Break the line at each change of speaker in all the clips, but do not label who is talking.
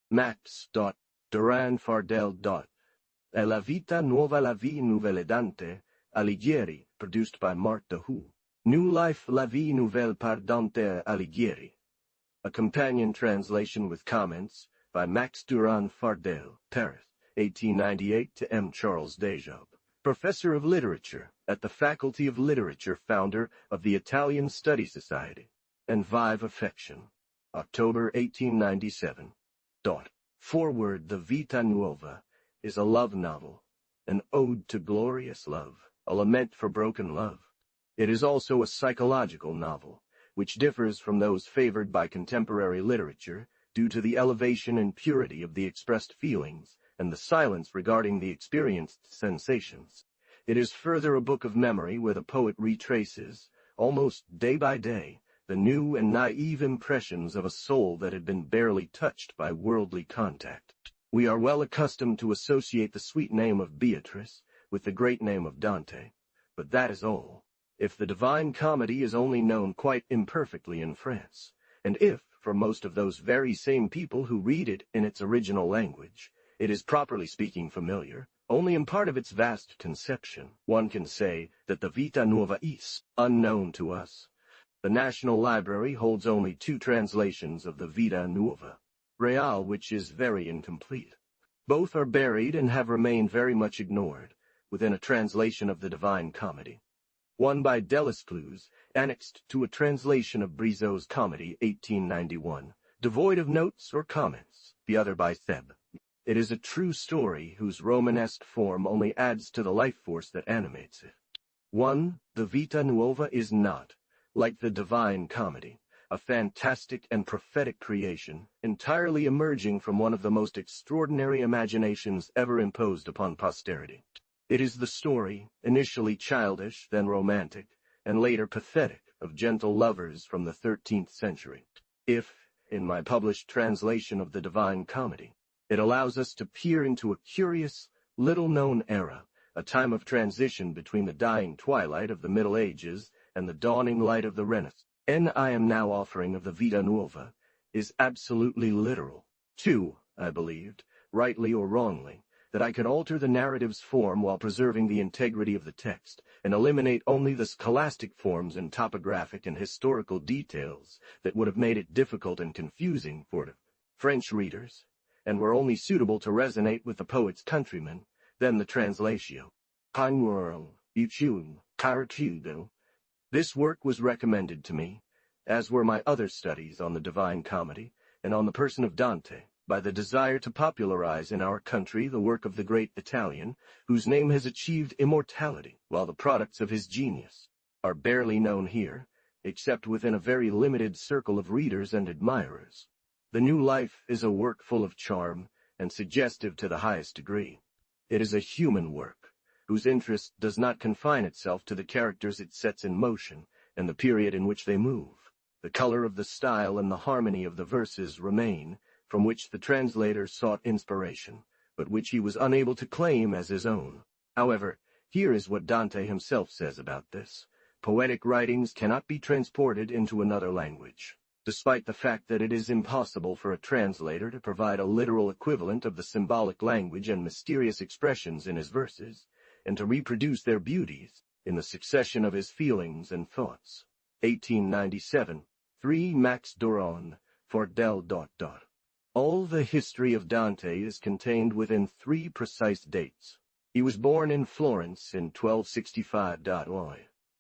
Max. Duran Fardel. E la Vita Nuova, la vie nouvelle Dante Alighieri, produced by Mark Dahu. New Life, la vie nouvelle par Dante Alighieri. A companion translation with comments by Max Duran Fardel, Paris, 1898 to M. Charles Dejob, Professor of Literature at the Faculty of Literature, founder of the Italian Study Society, and Vive Affection, October 1897. Forward. The Vita Nuova is a love novel, an ode to glorious love, a lament for broken love. It is also a psychological novel, which differs from those favored by contemporary literature due to the elevation and purity of the expressed feelings and the silence regarding the experienced sensations. It is further a book of memory where the poet retraces, almost day by day, the new and naive impressions of a soul that had been barely touched by worldly contact. We are well accustomed to associate the sweet name of Beatrice with the great name of Dante, but that is all. If the Divine Comedy is only known quite imperfectly in France, and if, for most of those very same people who read it in its original language, it is properly speaking familiar, only in part of its vast conception, one can say that the Vita Nuova is unknown to us. The National Library holds only 2 translations of the Vita Nuova, Real, which is very incomplete. Both are buried and have remained very much ignored within a translation of the Divine Comedy. One by Delescluze, annexed to a translation of Brizot's Comedy, 1891, devoid of notes or comments, the other by Thebe. It is a true story whose Romanesque form only adds to the life force that animates it. 1. The Vita Nuova is not, like the Divine Comedy, a fantastic and prophetic creation, entirely emerging from one of the most extraordinary imaginations ever imposed upon posterity. It is the story, initially childish, then romantic, and later pathetic, of gentle lovers from the 13th century. If, in my published translation of the Divine Comedy, it allows us to peer into a curious, little-known era, a time of transition between the dying twilight of the Middle Ages and the dawning light of the Renaissance, and I am now offering of the Vita Nuova, is absolutely literal. 2. I believed, rightly or wrongly, that I could alter the narrative's form while preserving the integrity of the text, and eliminate only the scholastic forms and topographic and historical details that would have made it difficult and confusing for French readers, and were only suitable to resonate with the poet's countrymen. Then the translatio. This work was recommended to me, as were my other studies on the Divine Comedy and on the person of Dante, by the desire to popularize in our country the work of the great Italian, whose name has achieved immortality, while the products of his genius are barely known here, except within a very limited circle of readers and admirers. The New Life is a work full of charm and suggestive to the highest degree. It is a human work, whose interest does not confine itself to the characters it sets in motion and the period in which they move. The color of the style and the harmony of the verses remain, from which the translator sought inspiration, but which he was unable to claim as his own. However, here is what Dante himself says about this. Poetic writings cannot be transported into another language, despite the fact that it is impossible for a translator to provide a literal equivalent of the symbolic language and mysterious expressions in his verses, and to reproduce their beauties in the succession of his feelings and thoughts. 1897, 3 Max Duran, Fardel. All the history of Dante is contained within 3 precise dates. He was born in Florence in 1265.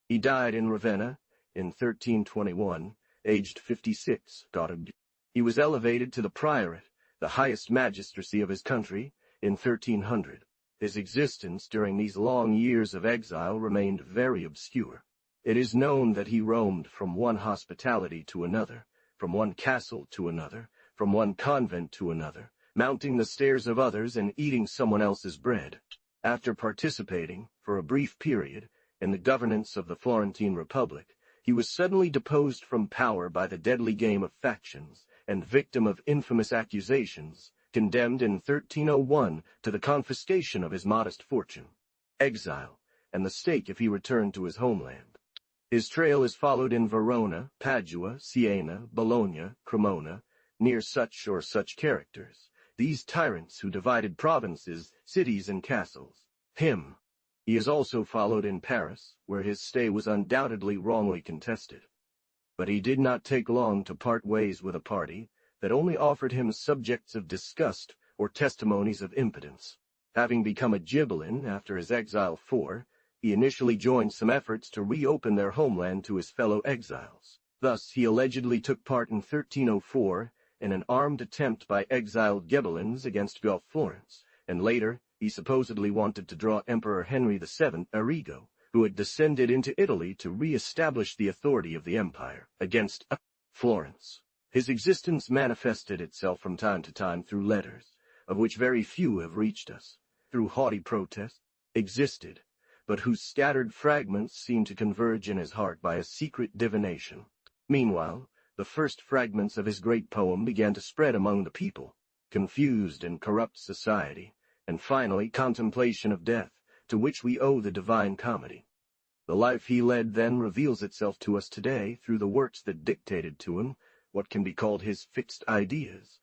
He died in Ravenna in 1321, aged 56. He was elevated to the priorate, the highest magistracy of his country, in 1300. His existence during these long years of exile remained very obscure. It is known that he roamed from one hospitality to another, from one castle to another, from one convent to another, mounting the stairs of others and eating someone else's bread. After participating, for a brief period, in the governance of the Florentine Republic, he was suddenly deposed from power by the deadly game of factions, and victim of infamous accusations, condemned in 1301 to the confiscation of his modest fortune, exile, and the stake if he returned to his homeland. His trail is followed in Verona, Padua, Siena, Bologna, Cremona, near such or such characters, these tyrants who divided provinces, cities, and castles. Him. He is also followed in Paris, where his stay was undoubtedly wrongly contested. But he did not take long to part ways with a party that only offered him subjects of disgust or testimonies of impotence. Having become a Gibelin after his exile he initially joined some efforts to reopen their homeland to his fellow exiles. Thus, he allegedly took part in 1304 in an armed attempt by exiled Ghibellines against Guelph Florence, and later, he supposedly wanted to draw Emperor Henry VII Arrigo, who had descended into Italy to re-establish the authority of the empire, against Florence. His existence manifested itself from time to time through letters, of which very few have reached us, through haughty protest, existed, but whose scattered fragments seem to converge in his heart by a secret divination. Meanwhile, the first fragments of his great poem began to spread among the people, confused and corrupt society, and finally contemplation of death, to which we owe the Divine Comedy. The life he led then reveals itself to us today through the works that dictated to him what can be called his fixed ideas,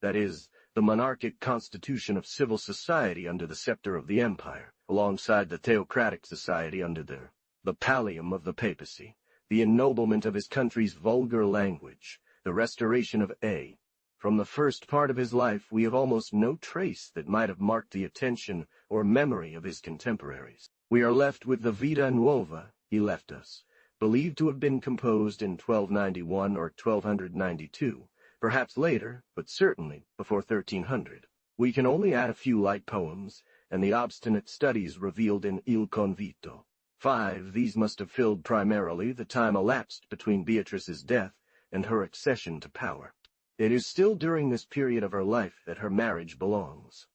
that is, the monarchic constitution of civil society under the scepter of the empire, alongside the theocratic society under the pallium of the papacy, the ennoblement of his country's vulgar language, the restoration of A. From the first part of his life we have almost no trace that might have marked the attention or memory of his contemporaries. We are left with the Vita Nuova he left us, believed to have been composed in 1291 or 1292, perhaps later, but certainly before 1300. We can only add a few light poems, and the obstinate studies revealed in Il Convito. 5. These must have filled primarily the time elapsed between Beatrice's death and her accession to power. It is still during this period of her life that her marriage belongs.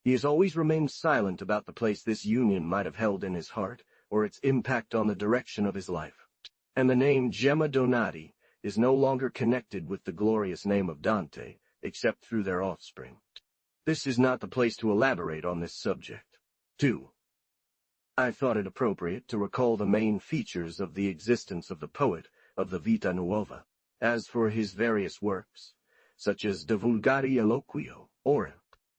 He has always remained silent about the place this union might have held in his heart, or its impact on the direction of his life. And the name Gemma Donati is no longer connected with the glorious name of Dante, except through their offspring. This is not the place to elaborate on this subject. 2. I thought it appropriate to recall the main features of the existence of the poet of the Vita Nuova. As for his various works, such as De Vulgari Eloquio or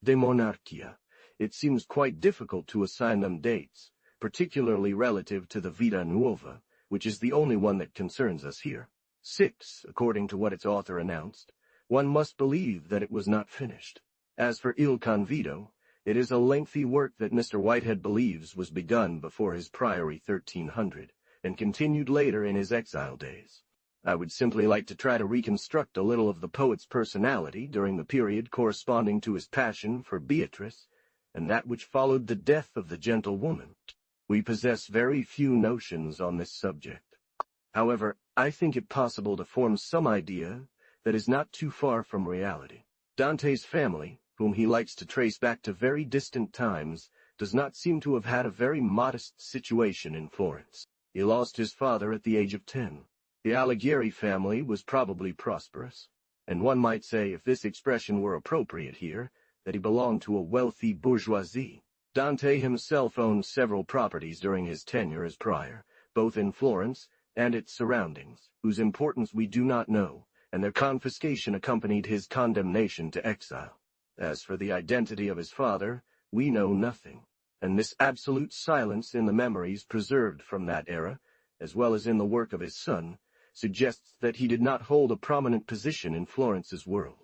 De Monarchia, it seems quite difficult to assign them dates, particularly relative to the Vita Nuova, which is the only one that concerns us here. 6. According to what its author announced, one must believe that it was not finished. As for Il Convito, it is a lengthy work that Mr. Whitehead believes was begun before his priory 1300, and continued later in his exile days. I would simply like to try to reconstruct a little of the poet's personality during the period corresponding to his passion for Beatrice, and that which followed the death of the gentle woman. We possess very few notions on this subject. However, I think it possible to form some idea that is not too far from reality. Dante's family, whom he likes to trace back to very distant times, does not seem to have had a very modest situation in Florence. He lost his father at the age of 10. The Alighieri family was probably prosperous, and one might say, if this expression were appropriate here, that he belonged to a wealthy bourgeoisie. Dante himself owned several properties during his tenure as prior, both in Florence and its surroundings, whose importance we do not know, and their confiscation accompanied his condemnation to exile. As for the identity of his father, we know nothing, and this absolute silence in the memories preserved from that era, as well as in the work of his son, suggests that he did not hold a prominent position in Florence's world.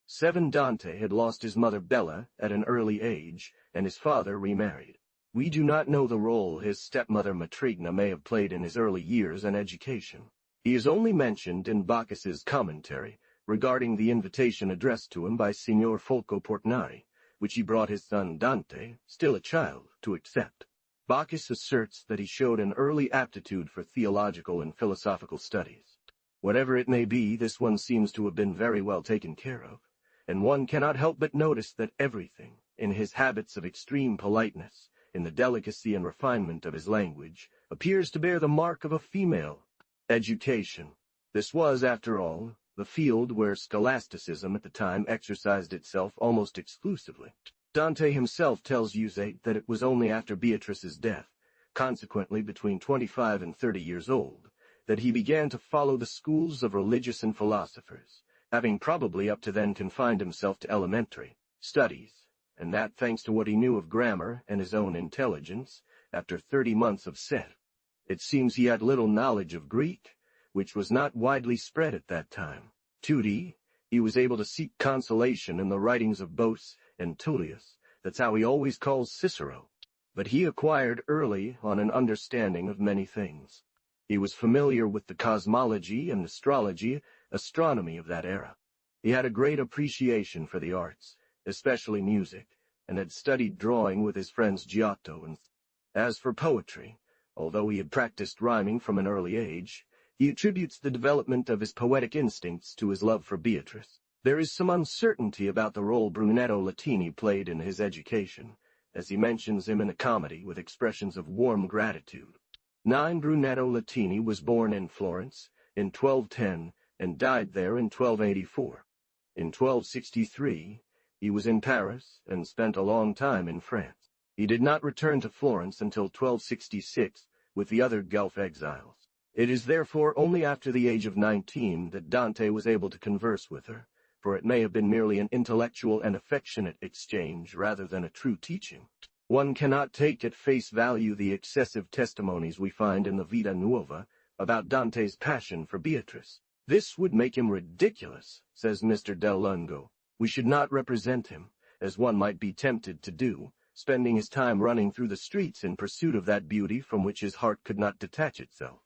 7. Dante had lost his mother Bella at an early age, and his father remarried. We do not know the role his stepmother Matrigna may have played in his early years and education. He is only mentioned in Bacchus's commentary regarding the invitation addressed to him by Signor Folco Portinari, which he brought his son Dante, still a child, to accept. Bacchus asserts that he showed an early aptitude for theological and philosophical studies. Whatever it may be, this one seems to have been very well taken care of, and one cannot help but notice that everything, in his habits of extreme politeness, in the delicacy and refinement of his language, appears to bear the mark of a female education. This was, after all, the field where scholasticism at the time exercised itself almost exclusively. Dante himself tells Usate that it was only after Beatrice's death, consequently between 25 and 30 years old, that he began to follow the schools of religious and philosophers, having probably up to then confined himself to elementary, studies, and that thanks to what he knew of grammar and his own intelligence, after 30 months of set. It seems he had little knowledge of Greek, which was not widely spread at that time. He was able to seek consolation in the writings of Bose and Tullius. That's how he always calls Cicero. But he acquired early on an understanding of many things. He was familiar with the cosmology and astronomy of that era. He had a great appreciation for the arts, especially music, and had studied drawing with his friends Giotto. And as for poetry, although he had practiced rhyming from an early age, he attributes the development of his poetic instincts to his love for Beatrice. There is some uncertainty about the role Brunetto Latini played in his education, as he mentions him in a comedy with expressions of warm gratitude. 9 Brunetto Latini was born in Florence in 1210 and died there in 1284. In 1263, he was in Paris and spent a long time in France. He did not return to Florence until 1266 with the other Guelph exiles. It is therefore only after the age of 19 that Dante was able to converse with her, for it may have been merely an intellectual and affectionate exchange rather than a true teaching. One cannot take at face value the excessive testimonies we find in the Vita Nuova about Dante's passion for Beatrice. This would make him ridiculous, says Mr. Del Lungo. We should not represent him, as one might be tempted to do, spending his time running through the streets in pursuit of that beauty from which his heart could not detach itself.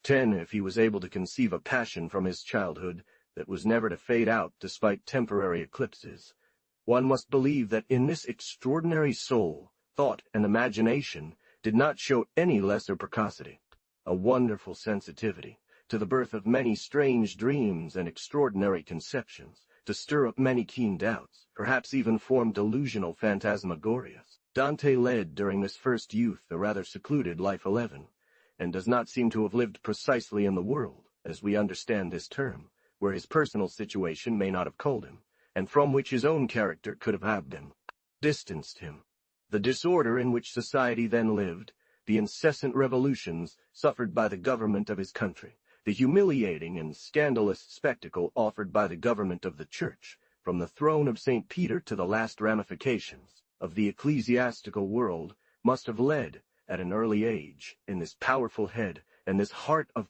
10. If he was able to conceive a passion from his childhood that was never to fade out despite temporary eclipses, one must believe that in this extraordinary soul, thought and imagination did not show any lesser precocity, a wonderful sensitivity to the birth of many strange dreams and extraordinary conceptions, to stir up many keen doubts, perhaps even form delusional phantasmagorias. Dante led during this first youth a rather secluded life 11, and does not seem to have lived precisely in the world, as we understand this term, where his personal situation may not have called him, and from which his own character could have been distanced him. The disorder in which society then lived, the incessant revolutions suffered by the government of his country, the humiliating and scandalous spectacle offered by the government of the Church, from the throne of St. Peter to the last ramifications of the ecclesiastical world, must have led, at an early age, in this powerful head and this heart of...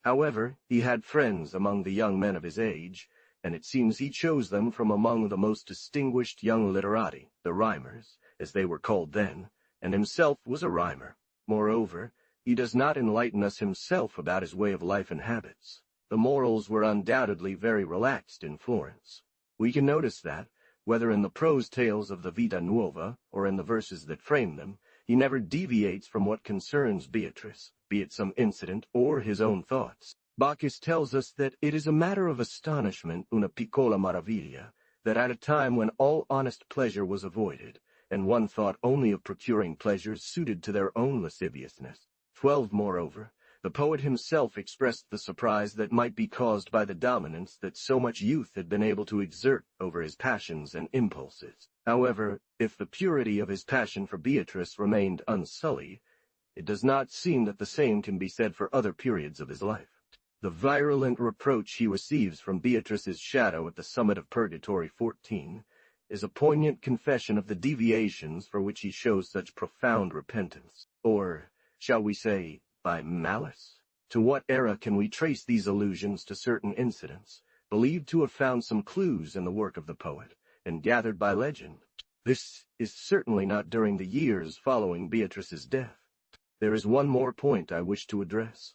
However, he had friends among the young men of his age, and it seems he chose them from among the most distinguished young literati, the rhymers, as they were called then, and himself was a rhymer. Moreover, he does not enlighten us himself about his way of life and habits. The morals were undoubtedly very relaxed in Florence. We can notice that, whether in the prose tales of the Vita Nuova or in the verses that frame them, he never deviates from what concerns Beatrice, be it some incident or his own thoughts. Bacchus tells us that it is a matter of astonishment, una piccola maraviglia, that at a time when all honest pleasure was avoided, and one thought only of procuring pleasures suited to their own lasciviousness. 12. Moreover, the poet himself expressed the surprise that might be caused by the dominance that so much youth had been able to exert over his passions and impulses. However, if the purity of his passion for Beatrice remained unsullied, it does not seem that the same can be said for other periods of his life. The virulent reproach he receives from Beatrice's shadow at the summit of Purgatory 14 is a poignant confession of the deviations for which he shows such profound repentance. Or, shall we say, by malice? To what era can we trace these allusions to certain incidents, believed to have found some clues in the work of the poet, and gathered by legend? This is certainly not during the years following Beatrice's death. There is one more point I wish to address.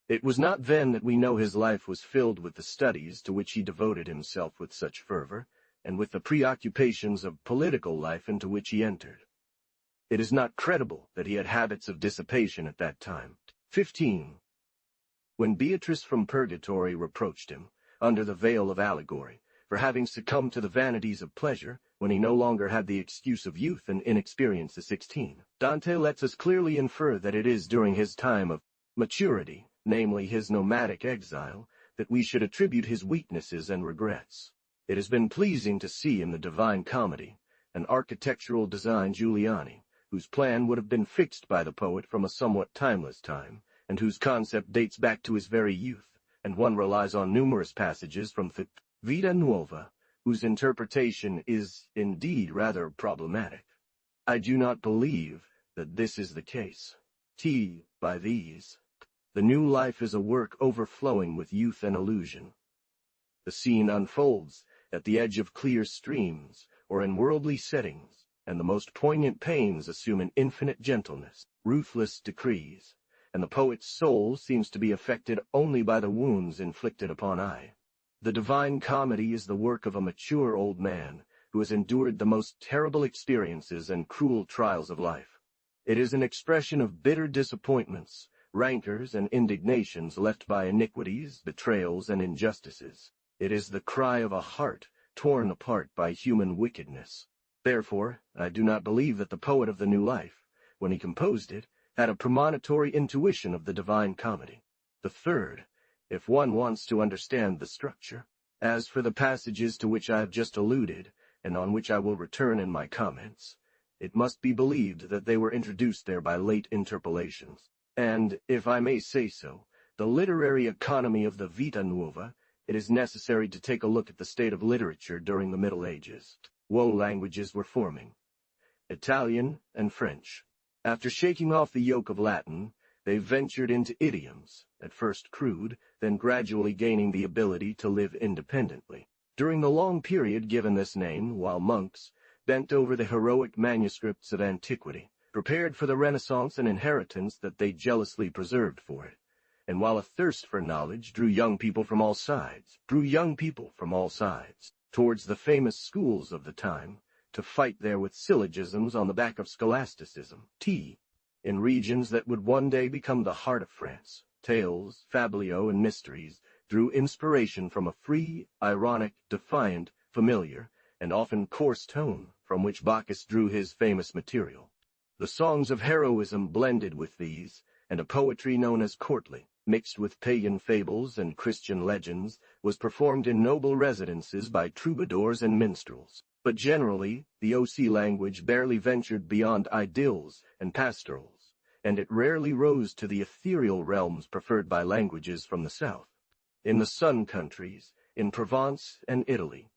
It was not then that we know his life was filled with the studies to which he devoted himself with such fervor, and with the preoccupations of political life into which he entered. It is not credible that he had habits of dissipation at that time. 15. When Beatrice from Purgatory reproached him, under the veil of allegory, for having succumbed to the vanities of pleasure, when he no longer had the excuse of youth and inexperience at 16, Dante lets us clearly infer that it is during his time of maturity, namely his nomadic exile, that we should attribute his weaknesses and regrets. It has been pleasing to see in the Divine Comedy an architectural design Giuliani, whose plan would have been fixed by the poet from a somewhat timeless time, and whose concept dates back to his very youth, and one relies on numerous passages from the Vita Nuova, whose interpretation is indeed rather problematic. I do not believe that this is the case. By these, the new life is a work overflowing with youth and illusion. The scene unfolds at the edge of clear streams or in worldly settings, and the most poignant pains assume an infinite gentleness, ruthless decrees, and the poet's soul seems to be affected only by the wounds inflicted upon I. The Divine Comedy is the work of a mature old man who has endured the most terrible experiences and cruel trials of life. It is an expression of bitter disappointments, rancors, and indignations left by iniquities, betrayals, and injustices. It is the cry of a heart torn apart by human wickedness. Therefore, I do not believe that the poet of the New Life, when he composed it, had a premonitory intuition of the Divine Comedy. The third, if one wants to understand the structure. As for the passages to which I have just alluded, and on which I will return in my comments, it must be believed that they were introduced there by late interpolations. And, if I may say so, the literary economy of the Vita Nuova, it is necessary to take a look at the state of literature during the Middle Ages. Woe languages were forming: Italian and French. After shaking off the yoke of Latin, they ventured into idioms, at first crude, then gradually gaining the ability to live independently. During the long period given this name, while monks bent over the heroic manuscripts of antiquity, prepared for the Renaissance and inheritance that they jealously preserved for it, and while a thirst for knowledge drew young people from all sides, towards the famous schools of the time, to fight there with syllogisms on the back of scholasticism, in regions that would one day become the heart of France. Tales, fabliaux, and mysteries drew inspiration from a free, ironic, defiant, familiar, and often coarse tone from which Bacchus drew his famous material. The songs of heroism blended with these, and a poetry known as courtly, mixed with pagan fables and Christian legends, was performed in noble residences by troubadours and minstrels. But generally, the OC language barely ventured beyond idylls and pastorals, and it rarely rose to the ethereal realms preferred by languages from the south. In the Sun countries, in Provence and Italy,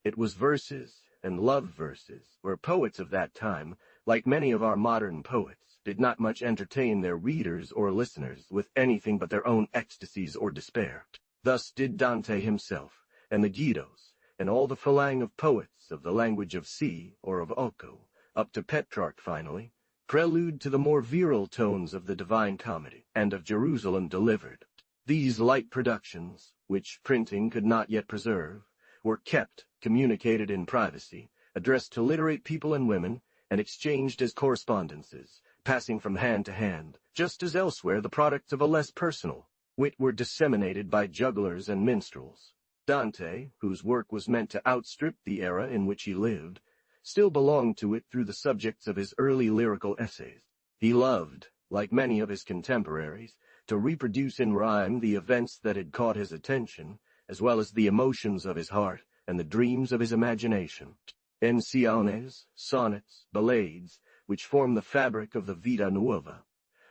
it was verses and love verses, where poets of that time, like many of our modern poets, did not much entertain their readers or listeners with anything but their own ecstasies or despair. Thus did Dante himself, and the Guidos, and all the phalang of poets of the language of C or of Occo, up to Petrarch finally, prelude to the more virile tones of the Divine Comedy, and of Jerusalem Delivered. These light productions, which printing could not yet preserve, were kept, communicated in privacy, addressed to literate people and women, and exchanged as correspondences, passing from hand to hand, just as elsewhere the products of a less personal wit were disseminated by jugglers and minstrels. Dante, whose work was meant to outstrip the era in which he lived, still belonged to it through the subjects of his early lyrical essays. He loved, like many of his contemporaries, to reproduce in rhyme the events that had caught his attention, as well as the emotions of his heart and the dreams of his imagination. Ensiones, sonnets, ballades, which form the fabric of the Vita Nuova,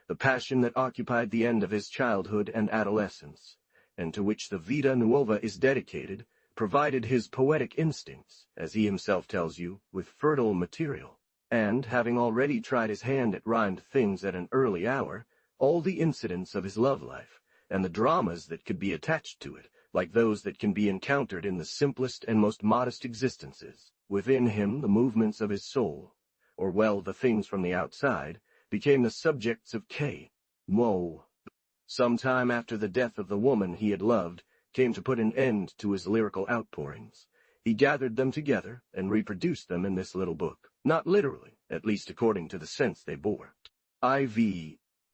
the passion that occupied the end of his childhood and adolescence, and to which the Vita Nuova is dedicated, provided his poetic instincts, as he himself tells you, with fertile material. And, having already tried his hand at rhymed things at an early hour, all the incidents of his love life, and the dramas that could be attached to it, like those that can be encountered in the simplest and most modest existences, within him the movements of his soul, or well, the things from the outside, became the subjects of woe. Some time after the death of the woman he had loved came to put an end to his lyrical outpourings, he gathered them together and reproduced them in this little book, not literally, at least according to the sense they bore. IV.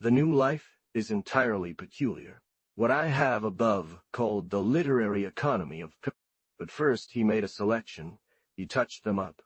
The New Life is entirely peculiar. What I have above called the literary economy of but first he made a selection, he touched them up.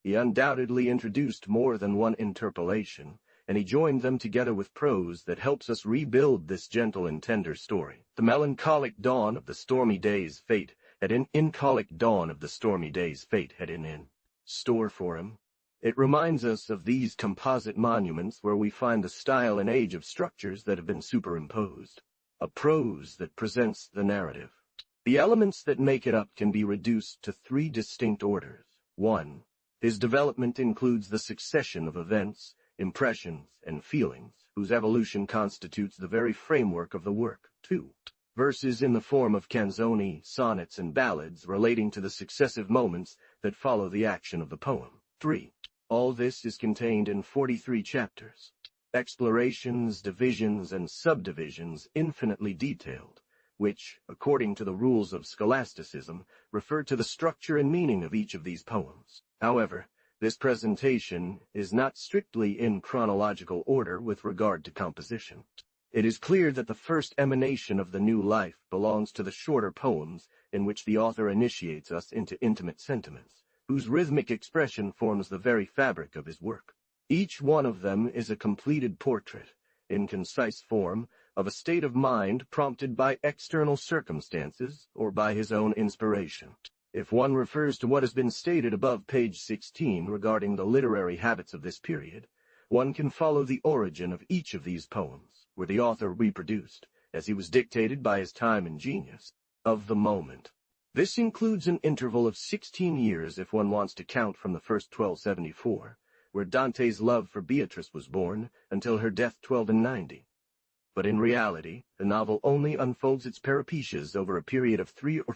He undoubtedly introduced more than one interpolation, and he joined them together with prose that helps us rebuild this gentle and tender story. The melancholic dawn of the stormy day's fate had an incholic dawn of the stormy day's fate had in store for him. It reminds us of these composite monuments where we find the style and age of structures that have been superimposed. A prose that presents the narrative. The elements that make it up can be reduced to three distinct orders. 1. His development includes the succession of events, impressions, and feelings, whose evolution constitutes the very framework of the work. 2. Verses in the form of canzoni, sonnets, and ballads relating to the successive moments that follow the action of the poem. 3. All this is contained in 43 chapters. Explorations, divisions, and subdivisions infinitely detailed, which, according to the rules of scholasticism, refer to the structure and meaning of each of these poems. However, this presentation is not strictly in chronological order with regard to composition. It is clear that the first emanation of the new life belongs to the shorter poems in which the author initiates us into intimate sentiments, whose rhythmic expression forms the very fabric of his work. Each one of them is a completed portrait, in concise form, of a state of mind prompted by external circumstances or by his own inspiration. If one refers to what has been stated above page 16 regarding the literary habits of this period, one can follow the origin of each of these poems, where the author reproduced, as he was dictated by his time and genius, of the moment. This includes an interval of 16 years if one wants to count from the first 1274, where Dante's love for Beatrice was born, until her death 1290. But in reality, the novel only unfolds its peripecias over a period of three or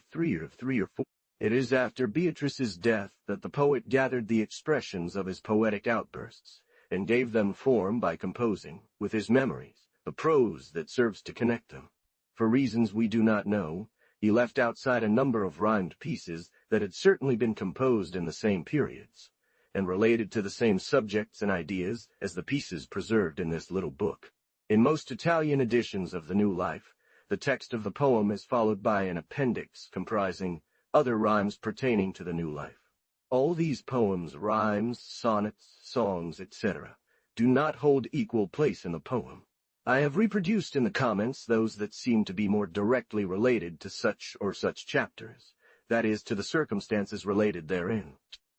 four. It is after Beatrice's death that the poet gathered the expressions of his poetic outbursts, and gave them form by composing, with his memories, the prose that serves to connect them. For reasons we do not know, he left outside a number of rhymed pieces that had certainly been composed in the same periods, and related to the same subjects and ideas as the pieces preserved in this little book. In most Italian editions of the New Life, the text of the poem is followed by an appendix comprising other rhymes pertaining to the new life. All these poems, rhymes, sonnets, songs, etc., do not hold equal place in the poem. I have reproduced in the comments those that seem to be more directly related to such or such chapters, that is, to the circumstances related therein.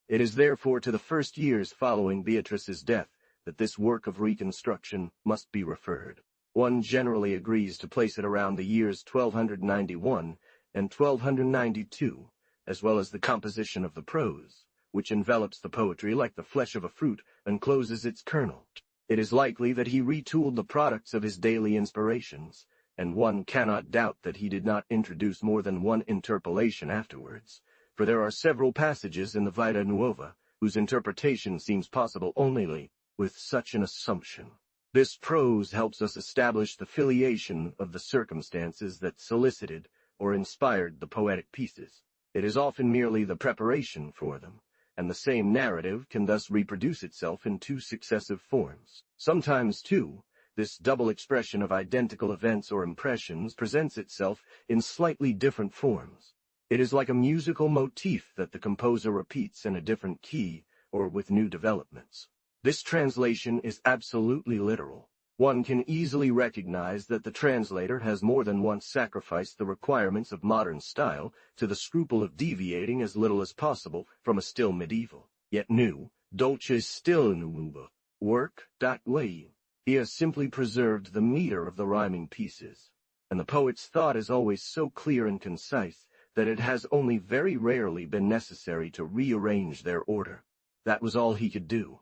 It is therefore to the first years following Beatrice's death that this work of reconstruction must be referred. One generally agrees to place it around the years 1291 and 1292, as well as the composition of the prose, which envelops the poetry like the flesh of a fruit and closes its kernel. It is likely that he retooled the products of his daily inspirations, and one cannot doubt that he did not introduce more than one interpolation afterwards, for there are several passages in the Vita Nuova whose interpretation seems possible only with such an assumption. This prose helps us establish the filiation of the circumstances that solicited or inspired the poetic pieces. It is often merely the preparation for them, and the same narrative can thus reproduce itself in two successive forms. Sometimes, too, this double expression of identical events or impressions presents itself in slightly different forms. It is like a musical motif that the composer repeats in a different key or with new developments. This translation is absolutely literal. One can easily recognize that the translator has more than once sacrificed the requirements of modern style to the scruple of deviating as little as possible from a still medieval, yet new, dolce still nuova work. He has simply preserved the meter of the rhyming pieces, and the poet's thought is always so clear and concise that it has only very rarely been necessary to rearrange their order. That was all he could do.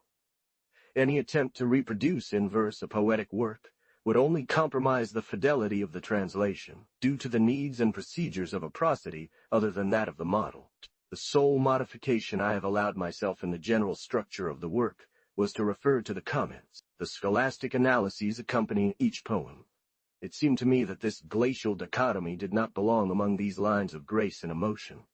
Any attempt to reproduce in verse a poetic work would only compromise the fidelity of the translation, due to the needs and procedures of a prosody other than that of the model. The sole modification I have allowed myself in the general structure of the work was to refer to the comments, the scholastic analyses accompanying each poem. It seemed to me that this glacial dichotomy did not belong among these lines of grace and emotion,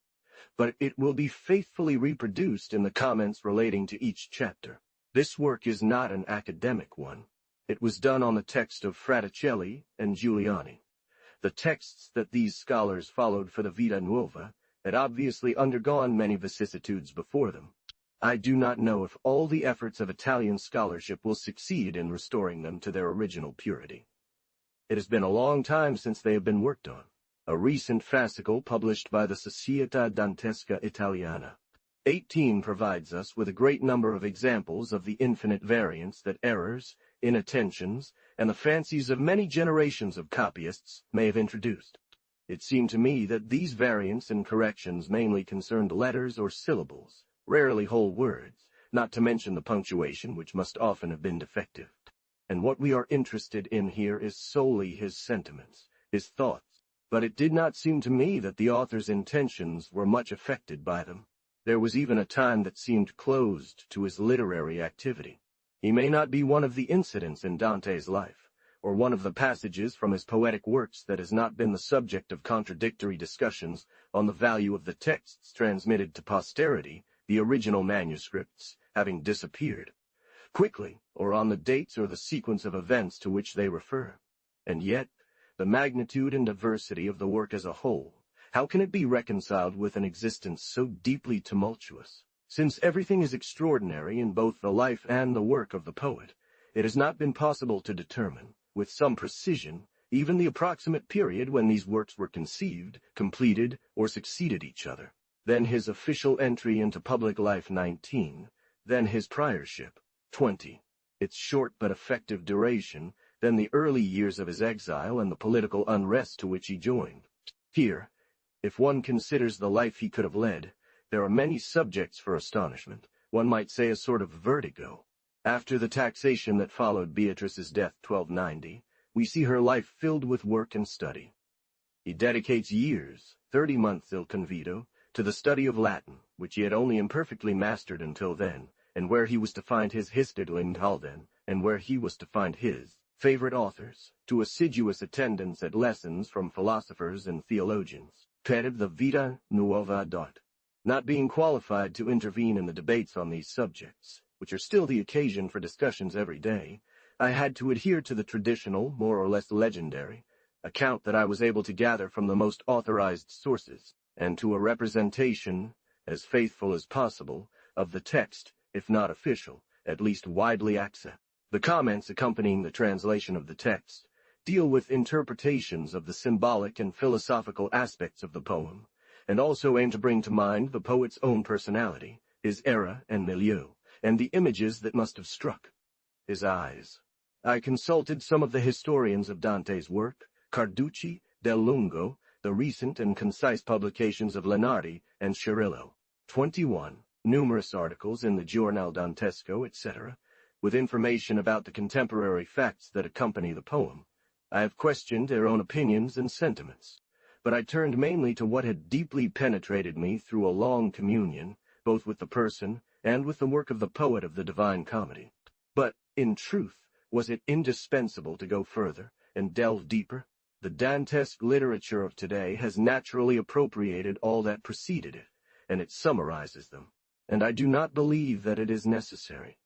but it will be faithfully reproduced in the comments relating to each chapter. This work is not an academic one. It was done on the text of Fraticelli and Giuliani. The texts that these scholars followed for the Vita Nuova had obviously undergone many vicissitudes before them. I do not know if all the efforts of Italian scholarship will succeed in restoring them to their original purity. It has been a long time since they have been worked on. A recent fascicle published by the Società Dantesca Italiana 18 provides us with a great number of examples of the infinite variance that errors, inattentions, and the fancies of many generations of copyists may have introduced. It seemed to me that these variants and corrections mainly concerned letters or syllables, rarely whole words, not to mention the punctuation, which must often have been defective. And what we are interested in here is solely his sentiments, his thoughts. But it did not seem to me that the author's intentions were much affected by them. There was even a time that seemed closed to his literary activity. He may not be one of the incidents in Dante's life, or one of the passages from his poetic works that has not been the subject of contradictory discussions on the value of the texts transmitted to posterity, the original manuscripts having disappeared quickly, or on the dates or the sequence of events to which they refer. And yet, the magnitude and diversity of the work as a whole, how can it be reconciled with an existence so deeply tumultuous? Since everything is extraordinary in both the life and the work of the poet, it has not been possible to determine, with some precision, even the approximate period when these works were conceived, completed, or succeeded each other. Then his official entry into public life 19, then his priorship 20, its short but effective duration, then the early years of his exile and the political unrest to which he joined. Here, if one considers the life he could have led, there are many subjects for astonishment, one might say a sort of vertigo. After the taxation that followed Beatrice's death 1290, we see her life filled with work and study. He dedicates years, 30 months il convito, to the study of Latin, which he had only imperfectly mastered until then, and where he was to find his Historienhalden, and where he was to find his favorite authors, to assiduous attendance at lessons from philosophers and theologians. Petted the Vita Nuova. Not being qualified to intervene in the debates on these subjects, which are still the occasion for discussions every day, I had to adhere to the traditional, more or less legendary, account that I was able to gather from the most authorized sources, and to a representation, as faithful as possible, of the text, if not official, at least widely accepted. The comments accompanying the translation of the text deal with interpretations of the symbolic and philosophical aspects of the poem, and also aim to bring to mind the poet's own personality, his era and milieu, and the images that must have struck his eyes. I consulted some of the historians of Dante's work, Carducci, Del Lungo, the recent and concise publications of Lenardi and Cirillo. 21. Numerous articles in the Giornale Dantesco, etc., with information about the contemporary facts that accompany the poem. I have questioned their own opinions and sentiments, but I turned mainly to what had deeply penetrated me through a long communion, both with the person and with the work of the poet of the Divine Comedy. But, in truth, was it indispensable to go further and delve deeper? The Dantesque literature of today has naturally appropriated all that preceded it, and it summarizes them, and I do not believe that it is necessary,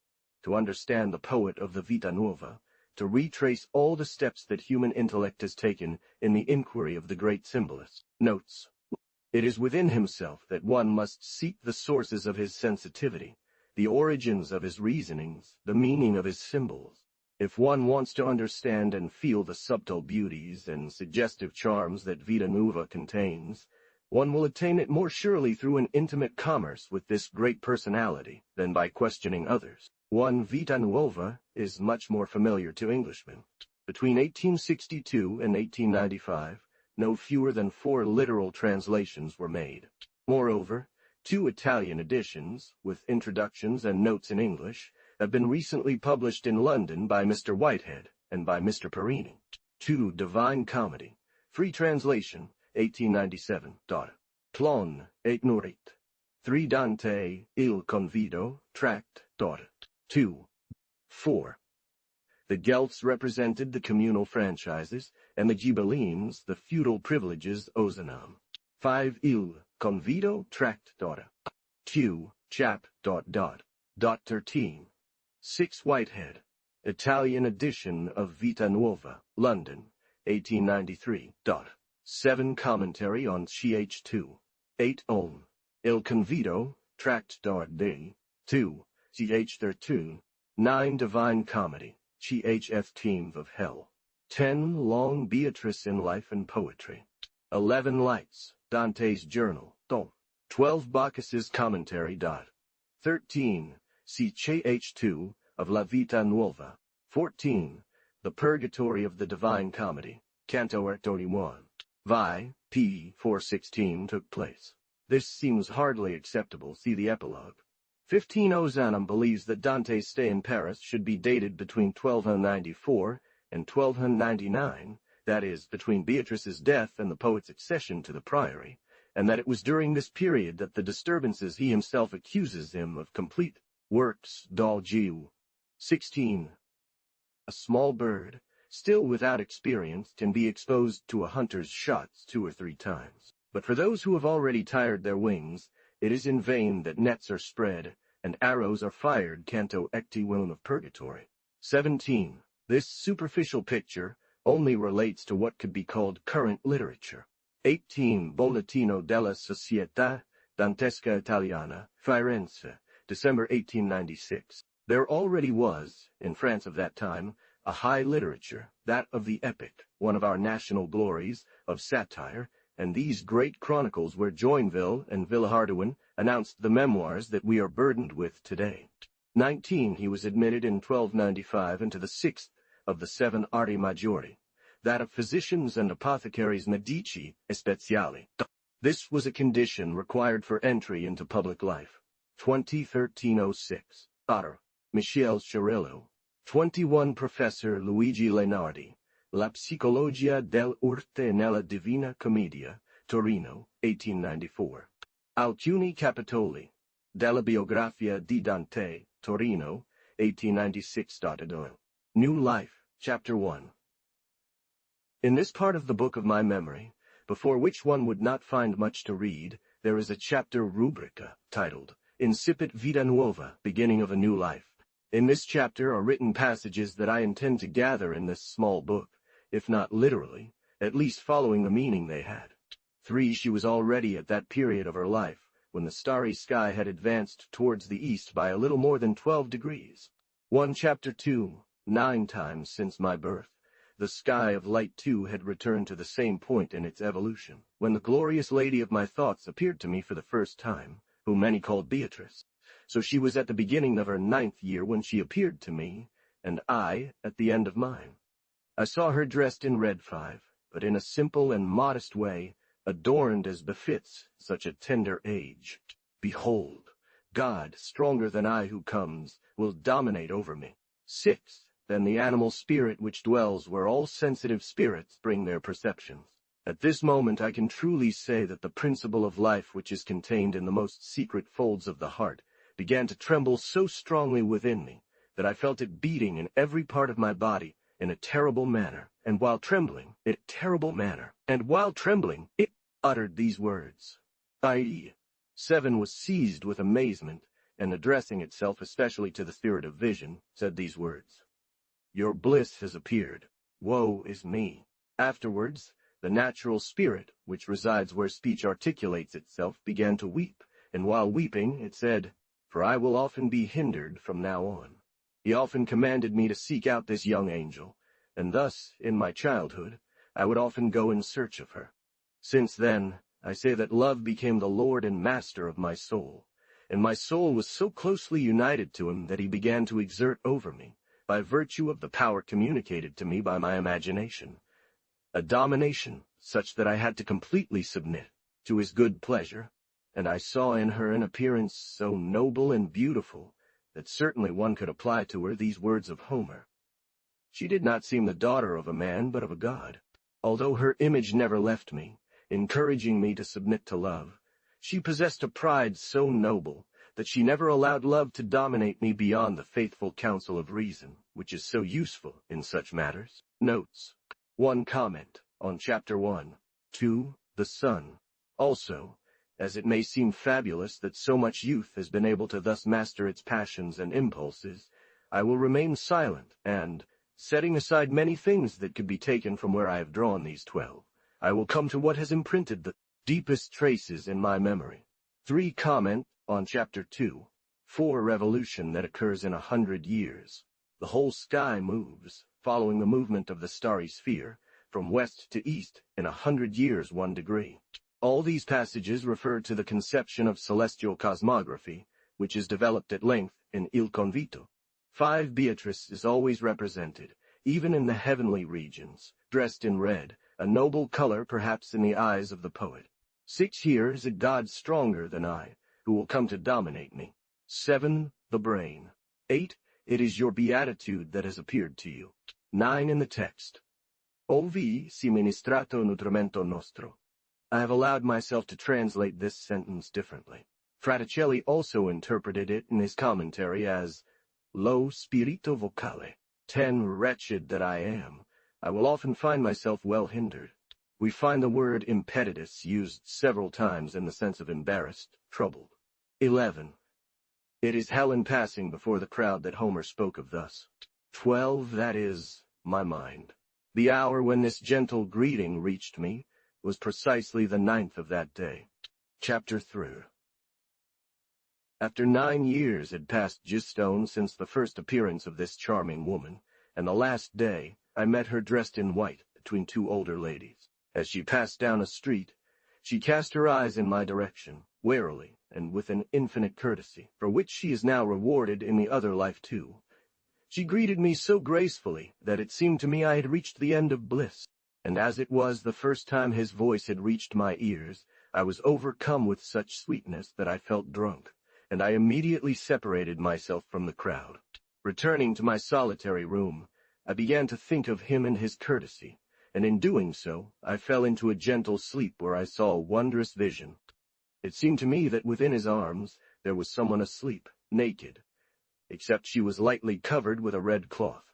to understand the poet of the Vita Nuova, to retrace all the steps that human intellect has taken in the inquiry of the great symbolist. Notes. It is within himself that one must seek the sources of his sensitivity, the origins of his reasonings, the meaning of his symbols. If one wants to understand and feel the subtle beauties and suggestive charms that Vita Nuova contains, one will attain it more surely through an intimate commerce with this great personality than by questioning others. One Vita Nuova is much more familiar to Englishmen. Between 1862 and 1895, no fewer than 4 literal translations were made. Moreover, 2 Italian editions, with introductions and notes in English, have been recently published in London by Mr. Whitehead and by Mr. Perini. 2 Divine Comedy, free translation, 1897. Plon et Nurit. 3 Dante il Convido, tract. 2. 4. The Guelphs represented the communal franchises, and the Ghibellines the feudal privileges Ozanam. 5 Il Convido, tract. 2 Chap. 13. 6 Whitehead, Italian edition of Vita Nuova, London, 1893. 7 Commentary on Ch2. 8 Om. Il Convido, tract. D. 2. Ch13. 9 Divine Comedy, Ch Theme of Hell. 10 Long Beatrice in Life and Poetry. 11 Lights, Dante's Journal, 12 Bacchus's Commentary. 13 Ch2 of La Vita Nuova. 14 The Purgatory of the Divine Comedy, Canto 31. Vi. p. 416 took place. This seems hardly acceptable. See the epilogue. 15 Ozanam believes that Dante's stay in Paris should be dated between 1294 and 1299, that is, between Beatrice's death and the poet's accession to the priory, and that it was during this period that the disturbances he himself accuses him of complete works d'Algiu. 16. A small bird, still without experience, can be exposed to a hunter's shots 2 or 3 times. But for those who have already tired their wings, it is in vain that nets are spread and arrows are fired. Canto Ecti Willem of Purgatory. 17. This superficial picture only relates to what could be called current literature. 18. Bollettino della Società Dantesca Italiana, Firenze, December 1896. There already was, in France of that time, a high literature, that of the epic, one of our national glories, of satire, and these great chronicles where Joinville and Villehardouin announced the memoirs that we are burdened with today. 19. He was admitted in 1295 into the 6th of the 7 Arti Maggiori, that of physicians and apothecaries Medici Speciali. This was a condition required for entry into public life. 1306. Otter. Michel Chiarillo. 21. Professor Luigi Lenardi. La psicologia dell'urte nella Divina Commedia, Torino, 1894. Alcuni capitoli. Della biografia di Dante, Torino, 1896. New Life, Chapter 1. In this part of the book of my memory, before which one would not find much to read, there is a chapter rubrica, titled, Incipit Vita Nuova, Beginning of a New Life. In this chapter are written passages that I intend to gather in this small book, if not literally, at least following the meaning they had. 3. She was already at that period of her life, when the starry sky had advanced towards the east by a little more than 12 degrees. 1. Chapter 2. 9 times since my birth, the sky of light too had returned to the same point in its evolution, when the glorious lady of my thoughts appeared to me for the first time, whom many called Beatrice. So she was at the beginning of her 9th year when she appeared to me, and I at the end of mine. I saw her dressed in red 5, but in a simple and modest way, adorned as befits such a tender age. Behold, God, stronger than I who comes, will dominate over me. 6. Then the animal spirit which dwells where all sensitive spirits bring their perceptions. At this moment I can truly say that the principle of life which is contained in the most secret folds of the heart began to tremble so strongly within me that I felt it beating in every part of my body in a terrible manner, and while trembling, it uttered these words, i.e. 7 was seized with amazement, and addressing itself especially to the spirit of vision, said these words, Your bliss has appeared, woe is me. Afterwards, the natural spirit, which resides where speech articulates itself, began to weep, and while weeping, it said, For I will often be hindered from now on. He often commanded me to seek out this young angel, and thus, in my childhood, I would often go in search of her. Since then, I say that love became the lord and master of my soul, and my soul was so closely united to him that he began to exert over me, by virtue of the power communicated to me by my imagination, a domination such that I had to completely submit to his good pleasure, and I saw in her an appearance so noble and beautiful that certainly one could apply to her these words of Homer. She did not seem the daughter of a man, but of a god. Although her image never left me, encouraging me to submit to love, she possessed a pride so noble that she never allowed love to dominate me beyond the faithful counsel of reason, which is so useful in such matters. Notes. 1. Comment on Chapter 1. 2. The sun. Also, as it may seem fabulous that so much youth has been able to thus master its passions and impulses, I will remain silent and, setting aside many things that could be taken from where I have drawn these 12, I will come to what has imprinted the deepest traces in my memory. 3. Comment on Chapter 2. 4. Revolution that occurs in 100 years. The whole sky moves, following the movement of the starry sphere, from west to east in 100 years 1 degree. All these passages refer to the conception of celestial cosmography, which is developed at length in Il Convito. 5. Beatrice is always represented, even in the heavenly regions, dressed in red, a noble color perhaps in the eyes of the poet. 6. Here is a God stronger than I, who will come to dominate me. 7. The brain. 8. It is your beatitude that has appeared to you. 9. In the text. Ovi si ministrato nutrimento nostro. I have allowed myself to translate this sentence differently. Fraticelli also interpreted it in his commentary as lo spirito vocale. 10. Wretched that I am, I will often find myself well hindered. We find the word impetitus used several times in the sense of embarrassed, troubled. 11. It is hell in passing before the crowd that Homer spoke of thus. 12. That is, my mind. The hour when this gentle greeting reached me was precisely the 9th of that day. Chapter 3. After 9 years had passed justone since the first appearance of this charming woman, and the last day I met her dressed in white between 2 older ladies. As she passed down a street, she cast her eyes in my direction, warily and with an infinite courtesy, for which she is now rewarded in the other life too. She greeted me so gracefully that it seemed to me I had reached the end of bliss, and as it was the first time his voice had reached my ears, I was overcome with such sweetness that I felt drunk, and I immediately separated myself from the crowd. Returning to my solitary room, I began to think of him and his courtesy, and in doing so, I fell into a gentle sleep where I saw a wondrous vision. It seemed to me that within his arms there was someone asleep, naked, except she was lightly covered with a red cloth,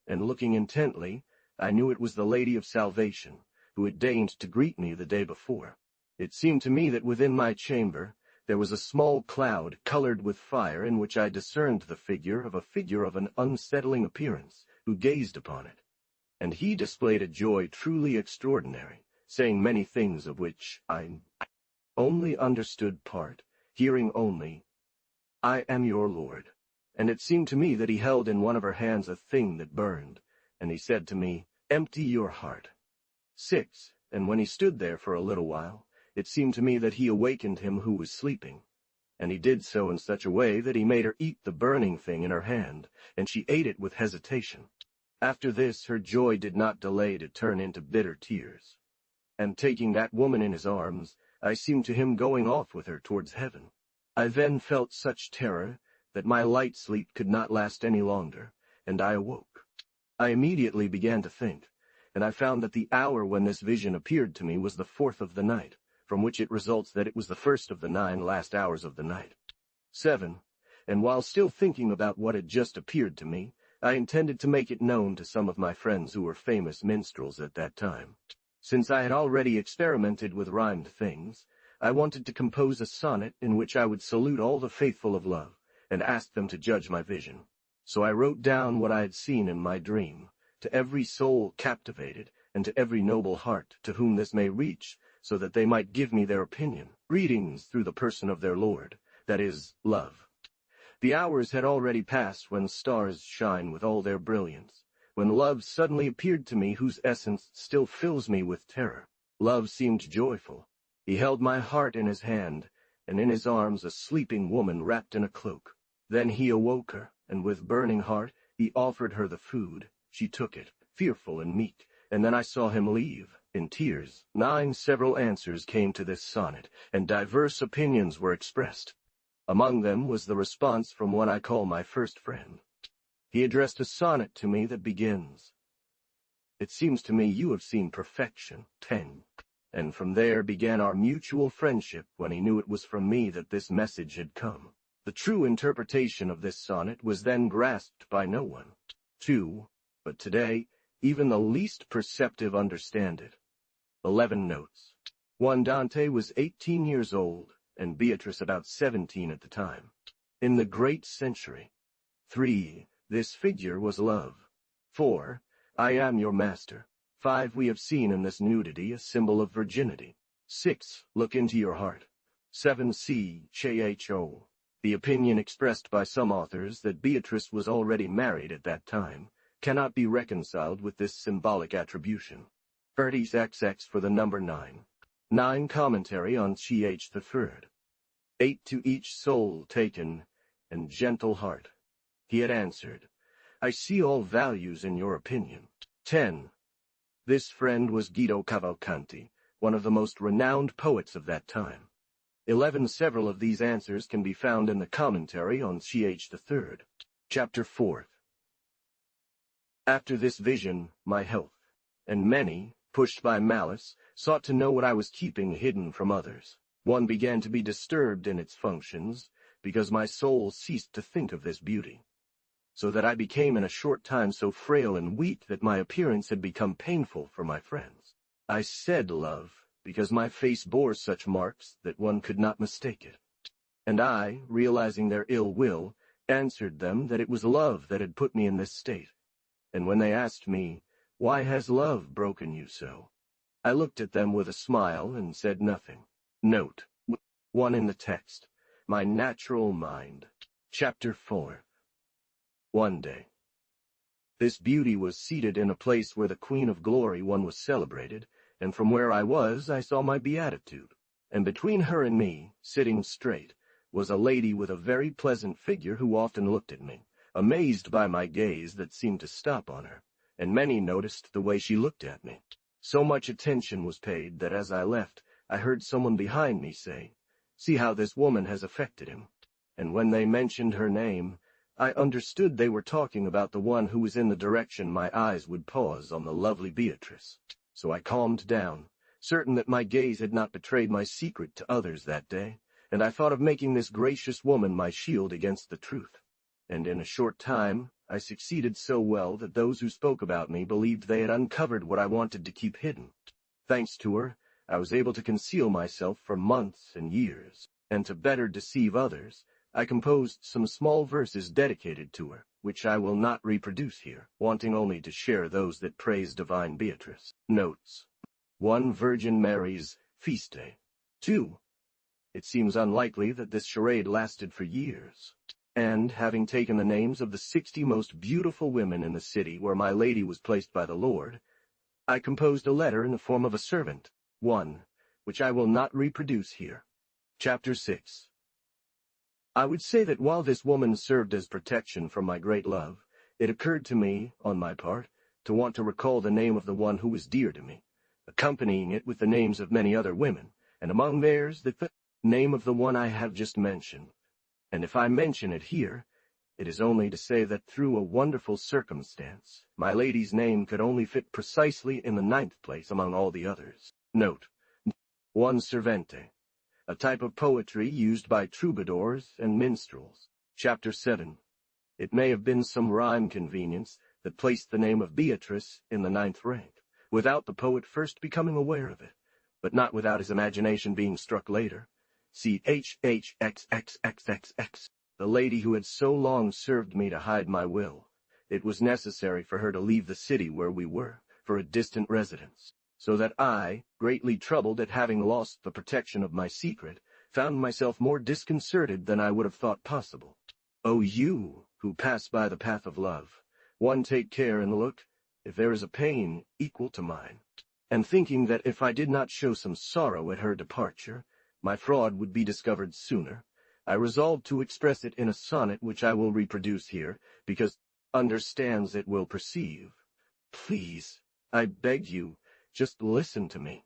and looking intently, I knew it was the Lady of Salvation, who had deigned to greet me the day before. It seemed to me that within my chamber there was a small cloud colored with fire in which I discerned the figure of an unsettling appearance, who gazed upon it. And he displayed a joy truly extraordinary, saying many things of which I only understood part, hearing only, I am your Lord. And it seemed to me that he held in one of her hands a thing that burned, and he said to me, empty your heart. 6. And when he stood there for a little while, it seemed to me that he awakened him who was sleeping, and he did so in such a way that he made her eat the burning thing in her hand, and she ate it with hesitation. After this her joy did not delay to turn into bitter tears, and taking that woman in his arms, I seemed to him going off with her towards heaven. I then felt such terror that my light sleep could not last any longer, and I awoke. I immediately began to think, and I found that the hour when this vision appeared to me was the 4th of the night, from which it results that it was the 1st of the 9 last hours of the night. 7. And while still thinking about what had just appeared to me, I intended to make it known to some of my friends who were famous minstrels at that time. Since I had already experimented with rhymed things, I wanted to compose a sonnet in which I would salute all the faithful of love, and ask them to judge my vision. So I wrote down what I had seen in my dream, to every soul captivated, and to every noble heart to whom this may reach, so that they might give me their opinion. Greetings through the person of their Lord, that is, love. The hours had already passed when stars shine with all their brilliance, when love suddenly appeared to me whose essence still fills me with terror. Love seemed joyful. He held my heart in his hand, and in his arms a sleeping woman wrapped in a cloak. Then he awoke her, and with burning heart he offered her the food. She took it, fearful and meek, and then I saw him leave, in tears. 9 several answers came to this sonnet, and diverse opinions were expressed. Among them was the response from what I call my first friend. He addressed a sonnet to me that begins, It seems to me you have seen perfection. 10. And from there began our mutual friendship when he knew it was from me that this message had come. The true interpretation of this sonnet was then grasped by no one. 2. But today, even the least perceptive understand it. 11 notes. 1. Dante was 18 years old, and Beatrice about 17 at the time. In the great century. 3. This figure was love. 4. I am your master. 5. We have seen in this nudity a symbol of virginity. 6. Look into your heart. 7. C. Cho. The opinion expressed by some authors that Beatrice was already married at that time cannot be reconciled with this symbolic attribution. 30 XX for the number 9. 9 Commentary on Ch the third. 8 To each soul taken, and gentle heart. He had answered, I see all values in your opinion. 10. This friend was Guido Cavalcanti, one of the most renowned poets of that time. Several of these answers can be found in the commentary on Ch. III. Chapter 4. After this vision, my health, and many, pushed by malice, sought to know what I was keeping hidden from others. One began to be disturbed in its functions, because my soul ceased to think of this beauty, so that I became in a short time so frail and weak that my appearance had become painful for my friends. I said love, because my face bore such marks that one could not mistake it. And I, realizing their ill will, answered them that it was love that had put me in this state. And when they asked me, "Why has love broken you so?" I looked at them with a smile and said nothing. Note 1 in the text. My natural mind. Chapter 4. One day. This beauty was seated in a place where the Queen of Glory one was celebrated, and from where I was I saw my beatitude. And between her and me, sitting straight, was a lady with a very pleasant figure who often looked at me, amazed by my gaze that seemed to stop on her, and many noticed the way she looked at me. So much attention was paid that as I left, I heard someone behind me say, "See how this woman has affected him." And when they mentioned her name, I understood they were talking about the one who was in the direction my eyes would pause on the lovely Beatrice. So I calmed down, certain that my gaze had not betrayed my secret to others that day, and I thought of making this gracious woman my shield against the truth. And in a short time, I succeeded so well that those who spoke about me believed they had uncovered what I wanted to keep hidden. Thanks to her, I was able to conceal myself for months and years, and to better deceive others, I composed some small verses dedicated to her, which I will not reproduce here, wanting only to share those that praise divine Beatrice. Notes. 1. Virgin Mary's Feast Day. 2. It seems unlikely that this charade lasted for years. And, having taken the names of the 60 most beautiful women in the city where my lady was placed by the Lord, I composed a letter in the form of a servant, 1, which I will not reproduce here. Chapter 6. I would say that while this woman served as protection from my great love, it occurred to me, on my part, to want to recall the name of the one who was dear to me, accompanying it with the names of many other women, and among theirs the name of the one I have just mentioned. And if I mention it here, it is only to say that through a wonderful circumstance, my lady's name could only fit precisely in the 9th place among all the others. Note. 1. Servente, a type of poetry used by troubadours and minstrels. Chapter 7. It may have been some rhyme convenience that placed the name of Beatrice in the 9th rank, without the poet first becoming aware of it, but not without his imagination being struck later. See HHXXXXX. The lady who had so long served me to hide my will. It was necessary for her to leave the city where we were, for a distant residence, so that I, greatly troubled at having lost the protection of my secret, found myself more disconcerted than I would have thought possible. O you, who pass by the path of love, one take care and look, if there is a pain equal to mine. And thinking that if I did not show some sorrow at her departure, my fraud would be discovered sooner, I resolved to express it in a sonnet which I will reproduce here, because understands it will perceive. Please, I beg you, just listen to me,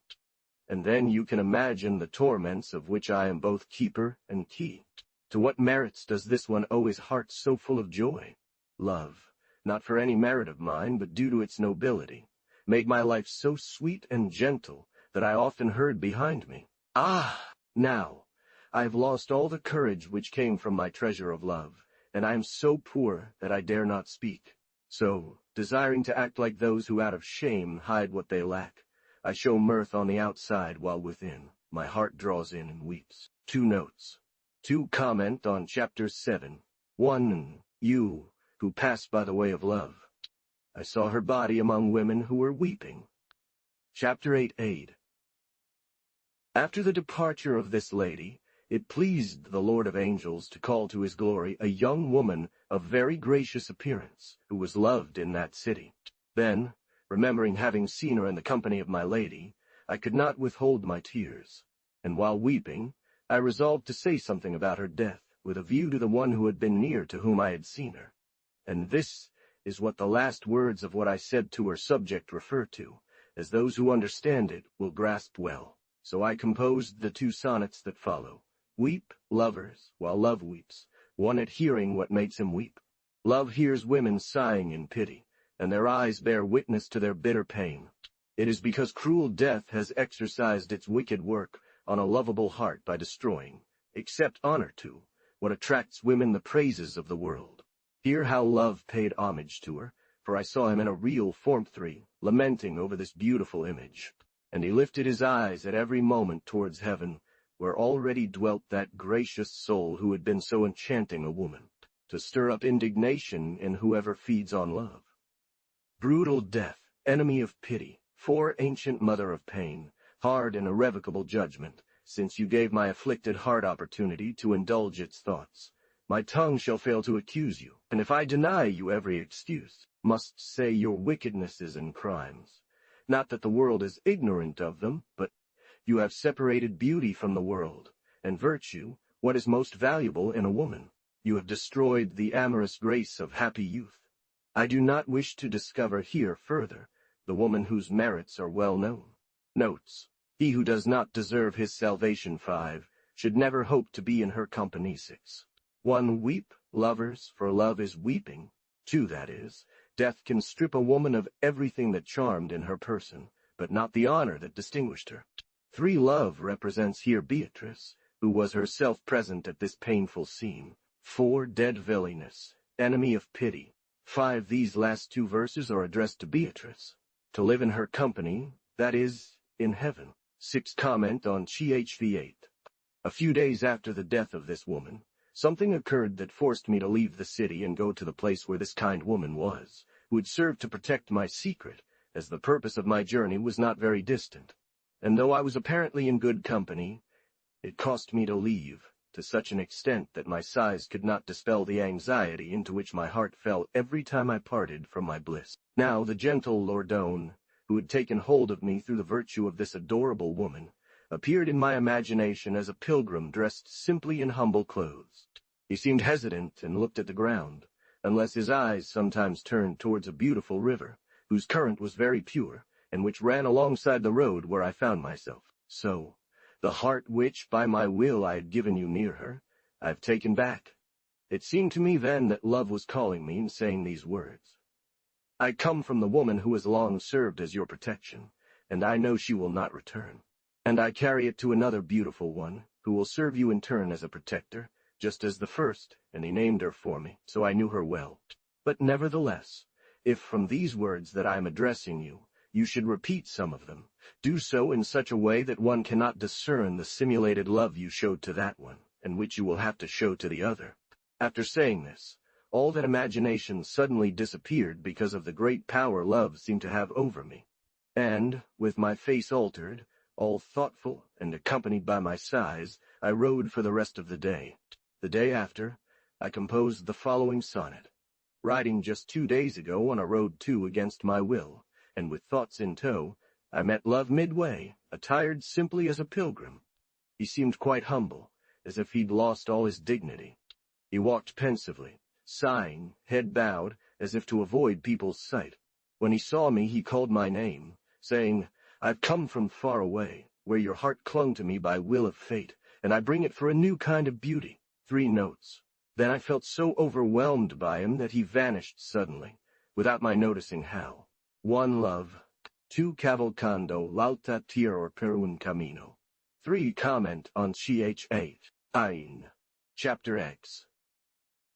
and then you can imagine the torments of which I am both keeper and key. To what merits does this one owe his heart so full of joy? Love, not for any merit of mine, but due to its nobility, made my life so sweet and gentle that I often heard behind me, "Ah, now, I have lost all the courage which came from my treasure of love, and I am so poor that I dare not speak. So, desiring to act like those who out of shame hide what they lack, I show mirth on the outside while within my heart draws in and weeps." 2 notes. 2 comment on Chapter 7. 1. You, who pass by the way of love. I saw her body among women who were weeping. Chapter 8. After the departure of this lady, it pleased the Lord of Angels to call to his glory a young woman of very gracious appearance, who was loved in that city. Then, remembering having seen her in the company of my lady, I could not withhold my tears, and while weeping, I resolved to say something about her death, with a view to the one who had been near to whom I had seen her. And this is what the last words of what I said to her subject refer to, as those who understand it will grasp well. So I composed the 2 sonnets that follow. Weep, lovers, while love weeps, one at hearing what makes him weep. Love hears women sighing in pity, and their eyes bear witness to their bitter pain. It is because cruel death has exercised its wicked work on a lovable heart by destroying, except honor to, what attracts women the praises of the world. Hear how love paid homage to her, for I saw him in a real form 3, lamenting over this beautiful image. And he lifted his eyes at every moment towards heaven, where already dwelt that gracious soul who had been so enchanting a woman, to stir up indignation in whoever feeds on love. Brutal death, enemy of pity, ancient mother of pain, hard and irrevocable judgment, since you gave my afflicted heart opportunity to indulge its thoughts. My tongue shall fail to accuse you, and if I deny you every excuse, must say your wickednesses and crimes. Not that the world is ignorant of them, but you have separated beauty from the world, and virtue, what is most valuable in a woman. You have destroyed the amorous grace of happy youth. I do not wish to discover here further the woman whose merits are well known. Notes: he who does not deserve his salvation 5 should never hope to be in her company 6. 1. Weep, lovers, for love is weeping. 2. That is, death can strip a woman of everything that charmed in her person, but not the honor that distinguished her. 3. Love represents here Beatrice, who was herself present at this painful scene. 4. Dead villainous, enemy of pity. 5. These last 2 verses are addressed to Beatrice. To live in her company, that is, in heaven. 6. Comment on CHV 8. A few days after the death of this woman, something occurred that forced me to leave the city and go to the place where this kind woman was, who had served to protect my secret, as the purpose of my journey was not very distant. And though I was apparently in good company, it cost me to leave, to such an extent that my sighs could not dispel the anxiety into which my heart fell every time I parted from my bliss. Now the gentle Lordone, who had taken hold of me through the virtue of this adorable woman, appeared in my imagination as a pilgrim dressed simply in humble clothes. He seemed hesitant and looked at the ground, unless his eyes sometimes turned towards a beautiful river, whose current was very pure, and which ran alongside the road where I found myself. So, the heart which, by my will, I had given you near her, I have taken back. It seemed to me then that love was calling me and saying these words. I come from the woman who has long served as your protection, and I know she will not return. And I carry it to another beautiful one, who will serve you in turn as a protector, just as the first, and he named her for me, so I knew her well. But nevertheless, if from these words that I am addressing you, you should repeat some of them, do so in such a way that one cannot discern the simulated love you showed to that one, and which you will have to show to the other. After saying this, all that imagination suddenly disappeared because of the great power love seemed to have over me. And, with my face altered, all thoughtful and accompanied by my sighs, I rode for the rest of the day. The day after, I composed the following sonnet. Riding just 2 days ago on a road too against my will, and with thoughts in tow, I met love midway, attired simply as a pilgrim. He seemed quite humble, as if he'd lost all his dignity. He walked pensively, sighing, head bowed, as if to avoid people's sight. When he saw me, he called my name, saying, I've come from far away, where your heart clung to me by will of fate, and I bring it for a new kind of beauty. 3 notes. Then I felt so overwhelmed by him that he vanished suddenly, without my noticing how. 1. Love. 2. Cavalcando l'alta tierra per un camino. 3. Comment on CH8. Ein. Chapter X.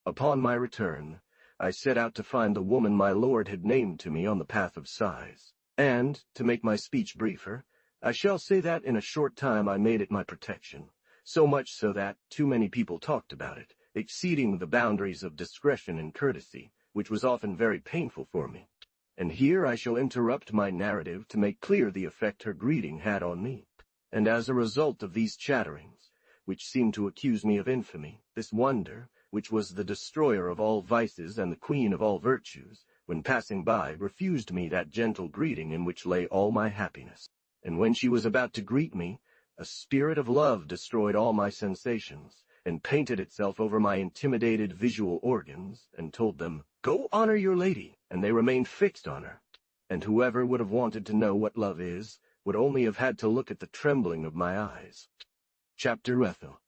Upon my return, I set out to find the woman my lord had named to me on the path of sighs. And, to make my speech briefer, I shall say that in a short time I made it my protection, so much so that too many people talked about it, exceeding the boundaries of discretion and courtesy, which was often very painful for me. And here I shall interrupt my narrative to make clear the effect her greeting had on me. And as a result of these chatterings, which seemed to accuse me of infamy, this wonder, which was the destroyer of all vices and the queen of all virtues, when passing by, refused me that gentle greeting in which lay all my happiness. And when she was about to greet me, a spirit of love destroyed all my sensations, and painted itself over my intimidated visual organs, and told them, Go honor your lady, and they remained fixed on her. and whoever would have wanted to know what love is, would only have had to look at the trembling of my eyes. Chapter Ethel.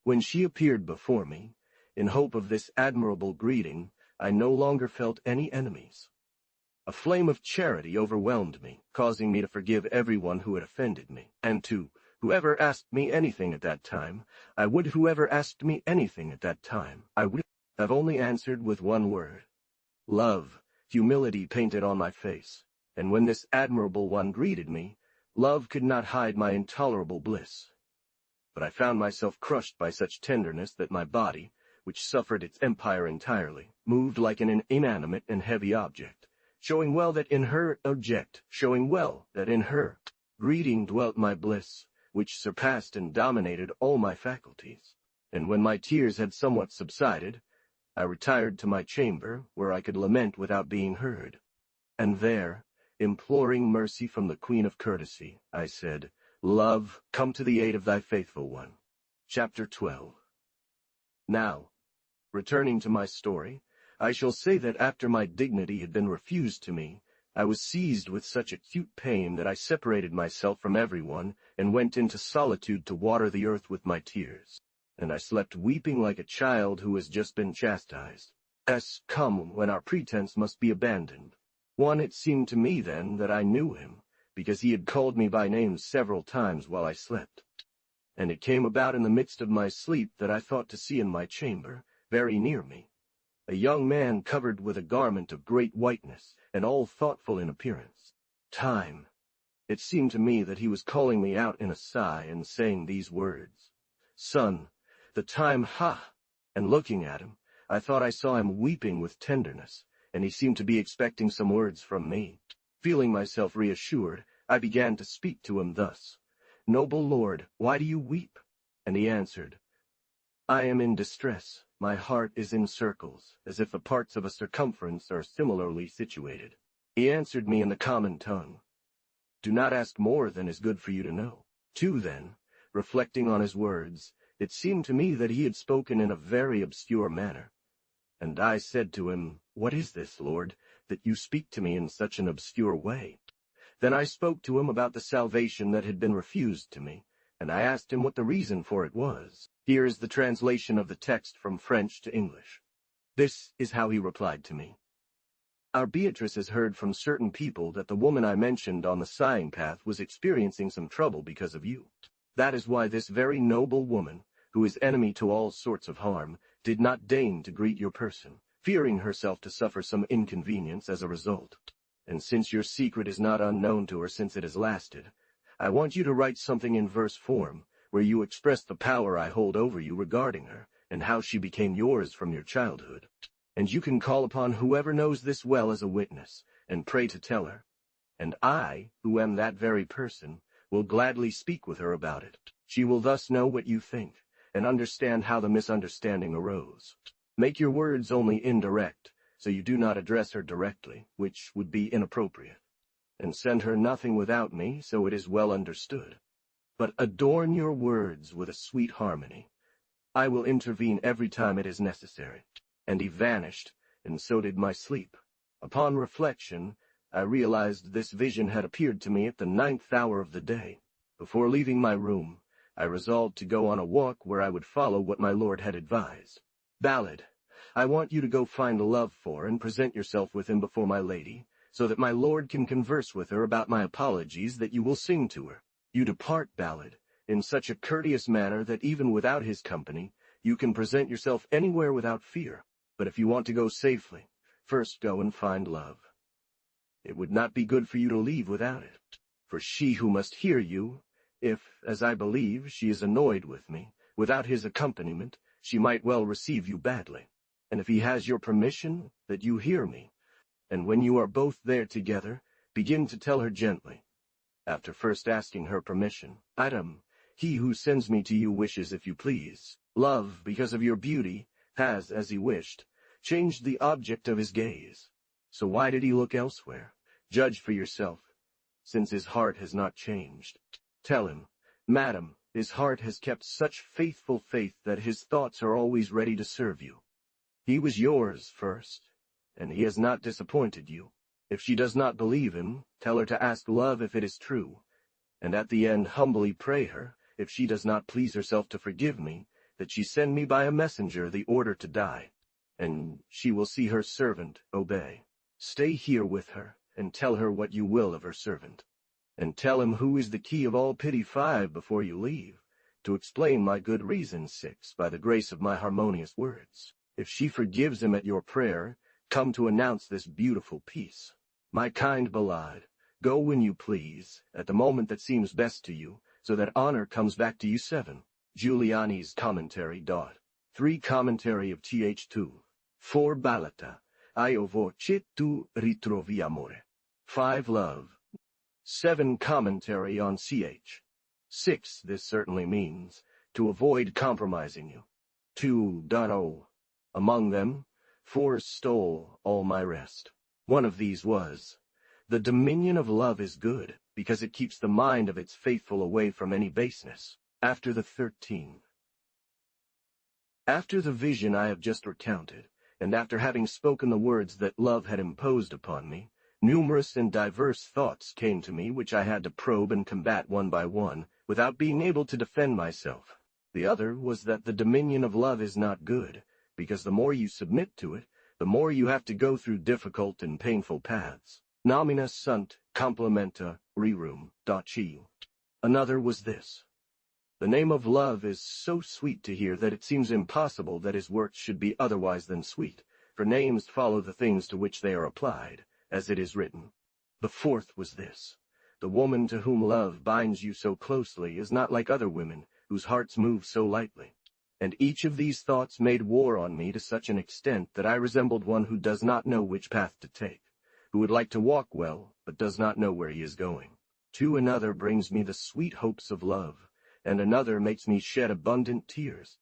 When she appeared before me, in hope of this admirable greeting, I no longer felt any enemies. A flame of charity overwhelmed me, causing me to forgive everyone who had offended me, and to whoever asked me anything at that time, I would have only answered with one word. Love. Humility painted on my face, and when this admirable one greeted me, love could not hide my intolerable bliss. But I found myself crushed by such tenderness that my body, which suffered its empire entirely, moved like an inanimate and heavy object, showing well that in her greeting dwelt my bliss, which surpassed and dominated all my faculties. And when my tears had somewhat subsided, I retired to my chamber, where I could lament without being heard. And there, imploring mercy from the Queen of Courtesy, I said, Love, come to the aid of thy faithful one. Chapter 12. Now, returning to my story, I shall say that after my dignity had been refused to me, I was seized with such acute pain that I separated myself from everyone and went into solitude to water the earth with my tears. And I slept weeping like a child who has just been chastised. Come when our pretense must be abandoned. It seemed to me then that I knew him, because he had called me by name several times while I slept. And it came about in the midst of my sleep that I thought to see in my chamber, very near me, a young man covered with a garment of great whiteness, and all thoughtful in appearance. Time. It seemed to me that he was calling me out in a sigh and saying these words, Son, the time, ha! And looking at him, I thought I saw him weeping with tenderness, and he seemed to be expecting some words from me. Feeling myself reassured, I began to speak to him thus, Noble Lord, why do you weep? And he answered, I am in distress. My heart is in circles, as if the parts of a circumference are similarly situated. He answered me in the common tongue. Do not ask more than is good for you to know. Then, reflecting on his words, it seemed to me that he had spoken in a very obscure manner. And I said to him, What is this, Lord, that you speak to me in such an obscure way? Then I spoke to him about the salvation that had been refused to me, and I asked him what the reason for it was. Here is the translation of the text from French to English. This is how he replied to me. Our Beatrice has heard from certain people that the woman I mentioned on the sighing path was experiencing some trouble because of you. That is why this very noble woman, who is enemy to all sorts of harm, did not deign to greet your person, fearing herself to suffer some inconvenience as a result. And since your secret is not unknown to her since it has lasted, I want you to write something in verse form, where you express the power I hold over you regarding her, and how she became yours from your childhood. And you can call upon whoever knows this well as a witness, and pray to tell her. And I, who am that very person, will gladly speak with her about it. She will thus know what you think, and understand how the misunderstanding arose. Make your words only indirect, so you do not address her directly, which would be inappropriate. And send her nothing without me, so it is well understood. But adorn your words with a sweet harmony. I will intervene every time it is necessary. And he vanished, and so did my sleep. Upon reflection, I realized this vision had appeared to me at the 9th hour of the day. Before leaving my room, I resolved to go on a walk where I would follow what my lord had advised. Ballad. I want you to go find love for and present yourself with him before my lady, so that my lord can converse with her about my apologies that you will sing to her. You depart, Ballad, in such a courteous manner that even without his company, you can present yourself anywhere without fear. But if you want to go safely, first go and find love. It would not be good for you to leave without it, for she who must hear you, if, as I believe, she is annoyed with me, without his accompaniment, she might well receive you badly. And if he has your permission, that you hear me, and when you are both there together, begin to tell her gently, after first asking her permission, Item, he who sends me to you wishes, if you please, love, because of your beauty, has, as he wished, changed the object of his gaze. So why did he look elsewhere? Judge for yourself, since his heart has not changed. Tell him, Madam, his heart has kept such faithful faith that his thoughts are always ready to serve you. He was yours first, and he has not disappointed you. If she does not believe him, tell her to ask love if it is true, and at the end humbly pray her, if she does not please herself to forgive me, that she send me by a messenger the order to die, and she will see her servant obey. Stay here with her, and tell her what you will of her servant. And tell him who is the key of all pity 5 before you leave, to explain my good reason 6 by the grace of my harmonious words. If she forgives him at your prayer, come to announce this beautiful peace. My kind beloved, go when you please, at the moment that seems best to you, so that honor comes back to you. 7. Giuliani's commentary. 3 Commentary of Th2. 4 Ballata. Io voce tu ritrovi amore. 5 Love. 7 Commentary on Ch. 6 This certainly means, to avoid compromising you. 2.0 Among them, 4 stole all my rest. One of these was, the dominion of love is good, because it keeps the mind of its faithful away from any baseness. After the 13. After the vision I have just recounted, and after having spoken the words that love had imposed upon me, numerous and diverse thoughts came to me which I had to probe and combat one by one, without being able to defend myself. The other was that the dominion of love is not good, because the more you submit to it, the more you have to go through difficult and painful paths. Nomina sunt complementa rerum. Chi. Another was this. The name of love is so sweet to hear that it seems impossible that his works should be otherwise than sweet, for names follow the things to which they are applied, as it is written. The 4th was this. The woman to whom love binds you so closely is not like other women, whose hearts move so lightly. And each of these thoughts made war on me to such an extent that I resembled one who does not know which path to take, who would like to walk well, but does not know where he is going. To another brings me the sweet hopes of love, and another makes me shed abundant tears.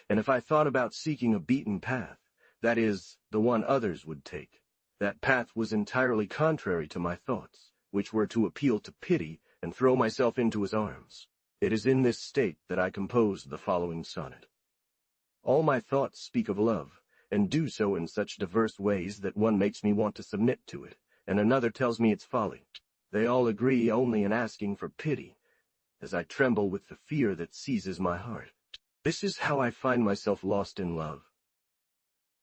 And if I thought about seeking a beaten path, that is, the one others would take, that path was entirely contrary to my thoughts, which were to appeal to pity and throw myself into his arms. It is in this state that I composed the following sonnet. All my thoughts speak of love, and do so in such diverse ways that one makes me want to submit to it, and another tells me it's folly. They all agree only in asking for pity, as I tremble with the fear that seizes my heart. This is how I find myself lost in love.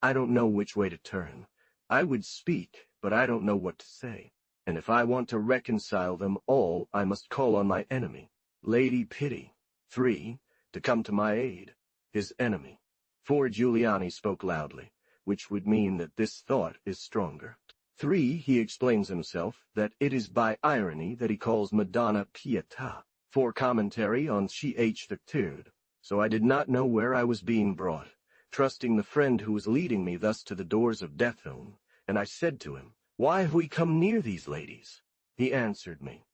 I don't know which way to turn. I would speak, but I don't know what to say. And if I want to reconcile them all, I must call on my enemy, Lady Pity. 3. To come to my aid, his enemy. 4 Giuliani spoke loudly, which would mean that this thought is stronger. 3 He explains himself that it is by irony that he calls Madonna Pietà. 4 Commentary on Ch. the 3rd. So I did not know where I was being brought, trusting the friend who was leading me thus to the doors of death zone, and I said to him, "Why have we come near these ladies?" He answered me,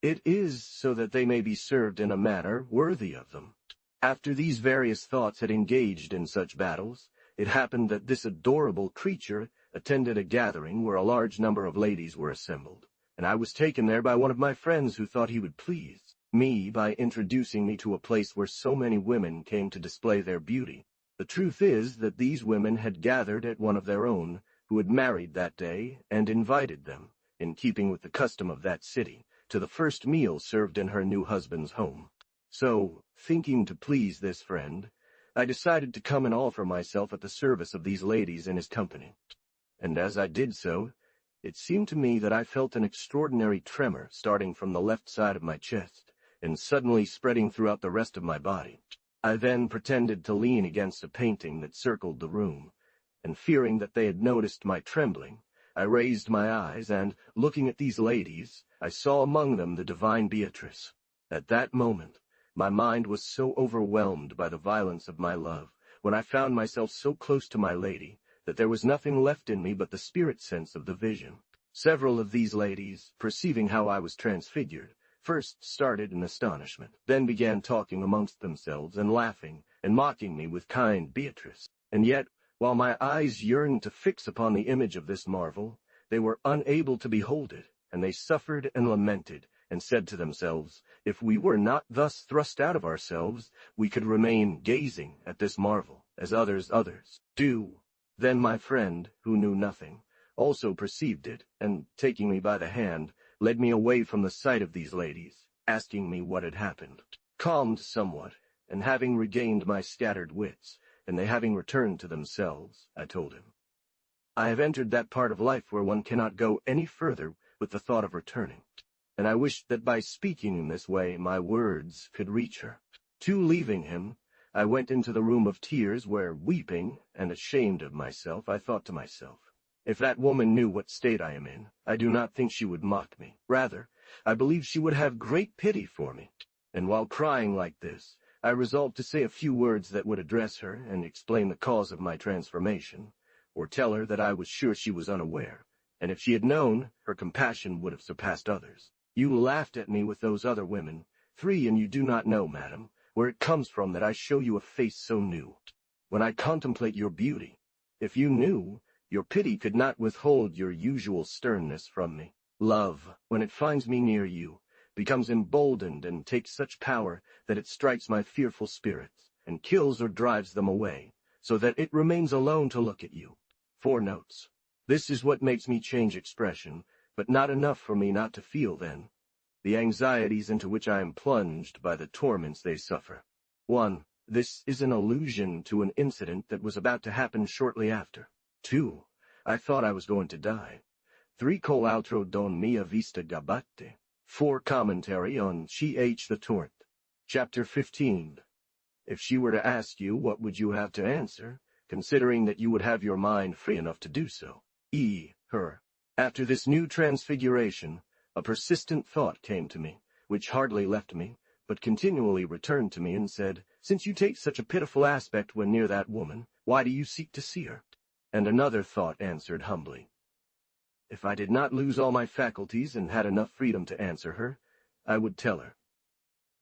"It is so that they may be served in a manner worthy of them." After these various thoughts had engaged in such battles, it happened that this adorable creature attended a gathering where a large number of ladies were assembled, and I was taken there by one of my friends who thought he would please me by introducing me to a place where so many women came to display their beauty. The truth is that these women had gathered at one of their own, who had married that day, and invited them, in keeping with the custom of that city, to the first meal served in her new husband's home. So, thinking to please this friend, I decided to come and offer myself at the service of these ladies in his company. And as I did so, it seemed to me that I felt an extraordinary tremor starting from the left side of my chest, and suddenly spreading throughout the rest of my body. I then pretended to lean against a painting that circled the room, and fearing that they had noticed my trembling, I raised my eyes, and, looking at these ladies, I saw among them the divine Beatrice. At that moment, my mind was so overwhelmed by the violence of my love, when I found myself so close to my lady, that there was nothing left in me but the spirit sense of the vision. Several of these ladies, perceiving how I was transfigured, first started in astonishment, then began talking amongst themselves and laughing and mocking me with kind Beatrice. And yet, while my eyes yearned to fix upon the image of this marvel, they were unable to behold it, and they suffered and lamented, and said to themselves, if we were not thus thrust out of ourselves, we could remain gazing at this marvel, as others do. Then my friend, who knew nothing, also perceived it, and, taking me by the hand, led me away from the sight of these ladies, asking me what had happened. Calmed somewhat, and having regained my scattered wits, and they having returned to themselves, I told him, I have entered that part of life where one cannot go any further with the thought of returning, and I wished that by speaking in this way my words could reach her. Leaving him, I went into the room of tears where, weeping and ashamed of myself, I thought to myself, if that woman knew what state I am in, I do not think she would mock me. Rather, I believe she would have great pity for me. And while crying like this, I resolved to say a few words that would address her and explain the cause of my transformation, or tell her that I was sure she was unaware, and if she had known, her compassion would have surpassed others. You laughed at me with those other women, 3, and you do not know, madam, where it comes from that I show you a face so new. When I contemplate your beauty, if you knew, your pity could not withhold your usual sternness from me. Love, when it finds me near you, becomes emboldened and takes such power that it strikes my fearful spirits, and kills or drives them away, so that it remains alone to look at you. 4 notes. This is what makes me change expression, but not enough for me not to feel then the anxieties into which I am plunged by the torments they suffer. 1. This is an allusion to an incident that was about to happen shortly after. 2. I thought I was going to die. 3. Col altro don mia vista gabatte. 4. Commentary on Ch the torrent. Chapter 15. If she were to ask you, what would you have to answer, considering that you would have your mind free enough to do so? Her. After this new transfiguration, a persistent thought came to me, which hardly left me, but continually returned to me and said, since you take such a pitiful aspect when near that woman, why do you seek to see her? And another thought answered humbly, if I did not lose all my faculties and had enough freedom to answer her, I would tell her.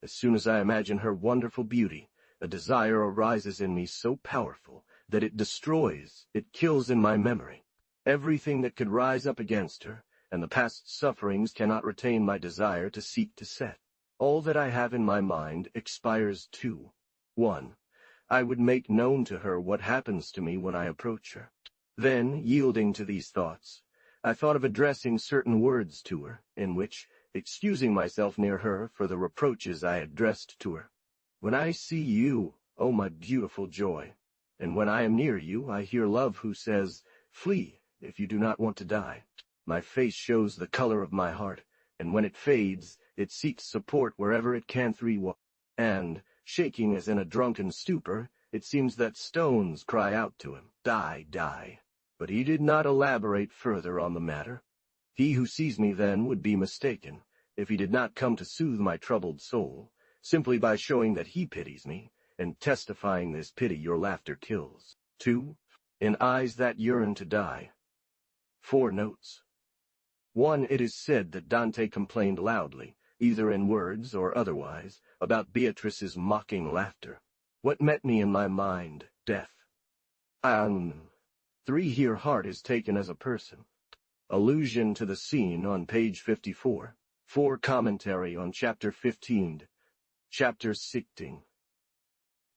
As soon as I imagine her wonderful beauty, a desire arises in me so powerful that it destroys, it kills in my memory everything that could rise up against her, and the past sufferings cannot retain my desire to seek to set. All that I have in my mind expires too. 1. I would make known to her what happens to me when I approach her. Then, yielding to these thoughts, I thought of addressing certain words to her, in which, excusing myself near her for the reproaches I addressed to her. When I see you, O my beautiful joy, and when I am near you, I hear love who says, flee, if you do not want to die. My face shows the color of my heart, and when it fades, it seeks support wherever it can and, shaking as in a drunken stupor, it seems that stones cry out to him, die, die. But he did not elaborate further on the matter. He who sees me then would be mistaken, if he did not come to soothe my troubled soul, simply by showing that he pities me, and testifying this pity your laughter kills. 2. In eyes that yearn to die. 4 notes. 1. It is said that Dante complained loudly, either in words or otherwise, about Beatrice's mocking laughter. What met me in my mind? Death. 3. Here heart is taken as a person. Allusion to the scene on page 54. 4. Commentary on chapter 15. Chapter 16.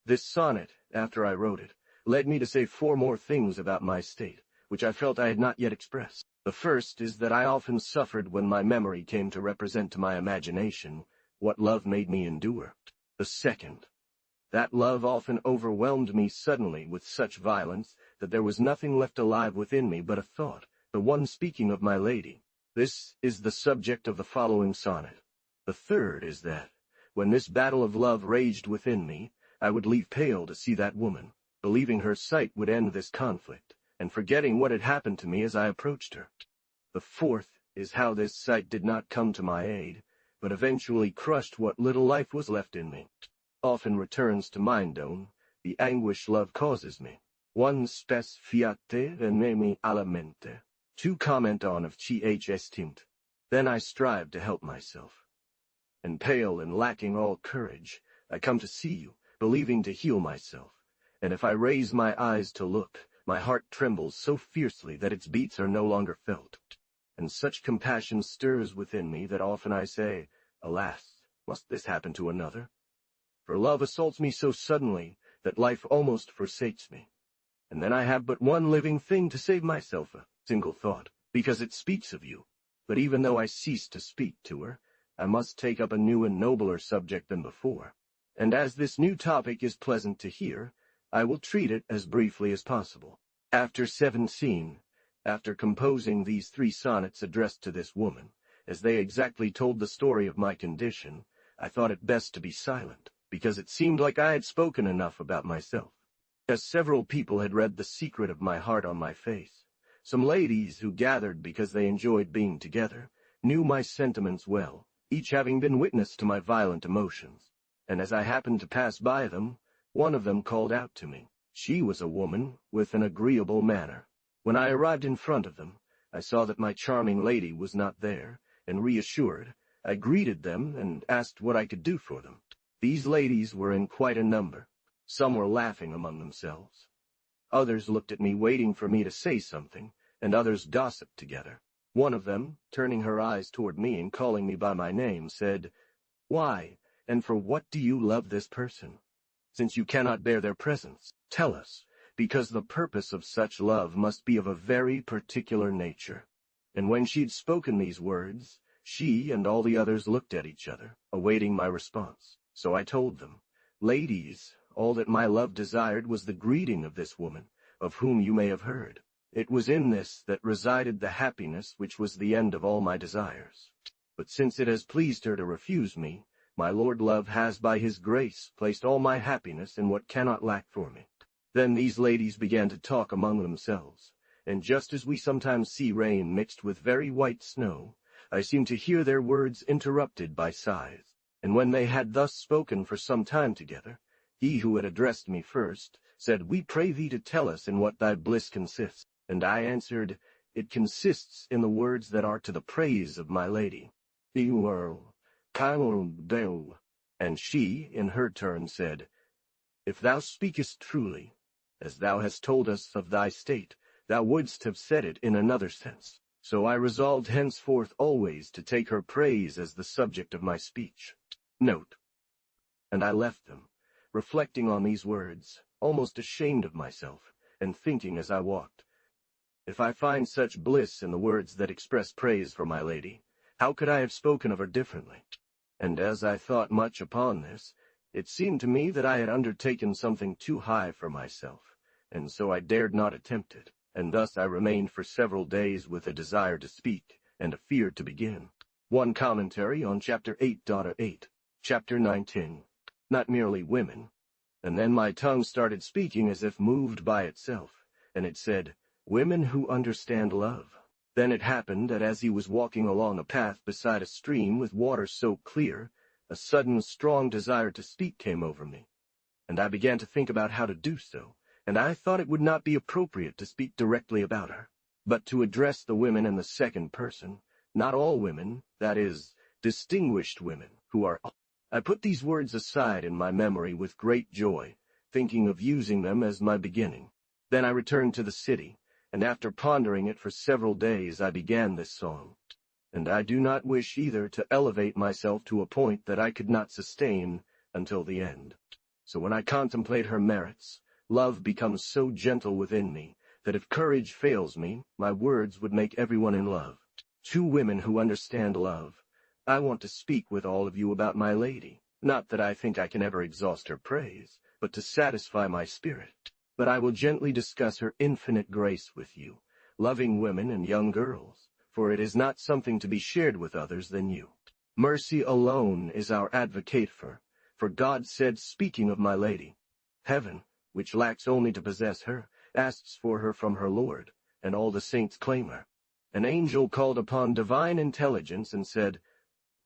This sonnet, after I wrote it, led me to say 4 more things about my state, which I felt I had not yet expressed. The first is that I often suffered when my memory came to represent to my imagination what love made me endure. The second, that love often overwhelmed me suddenly with such violence that there was nothing left alive within me but a thought, the one speaking of my lady. This is the subject of the following sonnet. The third is that, when this battle of love raged within me, I would leave pale to see that woman, believing her sight would end this conflict, and forgetting what had happened to me as I approached her. The fourth is how this sight did not come to my aid, but eventually crushed what little life was left in me. Often returns to mind own the anguish love causes me. 1. Spes fiate venemi alla mente. 2. Comment on of Ch estint. Then I strive to help myself. And pale and lacking all courage, I come to see you, believing to heal myself. And if I raise my eyes to look, my heart trembles so fiercely that its beats are no longer felt. And such compassion stirs within me that often I say, alas, must this happen to another? For love assaults me so suddenly that life almost forsakes me. And then I have but one living thing to save myself. single thought, because it speaks of you. But even though I cease to speak to her, I must take up a new and nobler subject than before. And as this new topic is pleasant to hear, I will treat it as briefly as possible. After 17, after composing these 3 sonnets addressed to this woman, as they exactly told the story of my condition, I thought it best to be silent, because it seemed like I had spoken enough about myself. As several people had read the secret of my heart on my face, some ladies who gathered because they enjoyed being together knew my sentiments well, each having been witness to my violent emotions, and as I happened to pass by them, one of them called out to me. She was a woman with an agreeable manner. When I arrived in front of them, I saw that my charming lady was not there, and reassured, I greeted them and asked what I could do for them. These ladies were in quite a number. Some were laughing among themselves. Others looked at me waiting for me to say something, and others gossiped together. One of them, turning her eyes toward me and calling me by my name, said, "Why, and for what do you love this person? Since you cannot bear their presence, tell us, because the purpose of such love must be of a very particular nature." And when she had spoken these words, she and all the others looked at each other, awaiting my response. So I told them, "Ladies, all that my love desired was the greeting of this woman, of whom you may have heard. It was in this that resided the happiness which was the end of all my desires. But since it has pleased her to refuse me, my Lord Love has by his grace placed all my happiness in what cannot lack for me." Then these ladies began to talk among themselves, and just as we sometimes see rain mixed with very white snow, I seemed to hear their words interrupted by sighs. And when they had thus spoken for some time together, he who had addressed me first said, "We pray thee to tell us in what thy bliss consists." And I answered, "It consists in the words that are to the praise of my lady." And she, in her turn, said, "If thou speakest truly, as thou hast told us of thy state, thou wouldst have said it in another sense." So I resolved henceforth always to take her praise as the subject of my speech. Note. And I left them, reflecting on these words, almost ashamed of myself, and thinking as I walked, if I find such bliss in the words that express praise for my lady, how could I have spoken of her differently? And as I thought much upon this, it seemed to me that I had undertaken something too high for myself, and so I dared not attempt it, and thus I remained for several days with a desire to speak, and a fear to begin. One commentary on chapter 8.8, chapter 19, not merely women, and then my tongue started speaking as if moved by itself, and it said, "Women who understand love." Then it happened that as he was walking along a path beside a stream with water so clear, a sudden strong desire to speak came over me, and I began to think about how to do so, and I thought it would not be appropriate to speak directly about her, but to address the women in the second person, not all women, that is, distinguished women, who are... I put these words aside in my memory with great joy, thinking of using them as my beginning. Then I returned to the city, and after pondering it for several days I began this song. And I do not wish either to elevate myself to a point that I could not sustain until the end. So when I contemplate her merits, love becomes so gentle within me that if courage fails me, my words would make everyone in love. Two women who understand love. I want to speak with all of you about my lady, not that I think I can ever exhaust her praise, but to satisfy my spirit. But I will gently discuss her infinite grace with you, loving women and young girls, for it is not something to be shared with others than you. Mercy alone is our advocate for God said, speaking of my lady, "Heaven, which lacks only to possess her, asks for her from her Lord, and all the saints claim her." An angel called upon divine intelligence and said,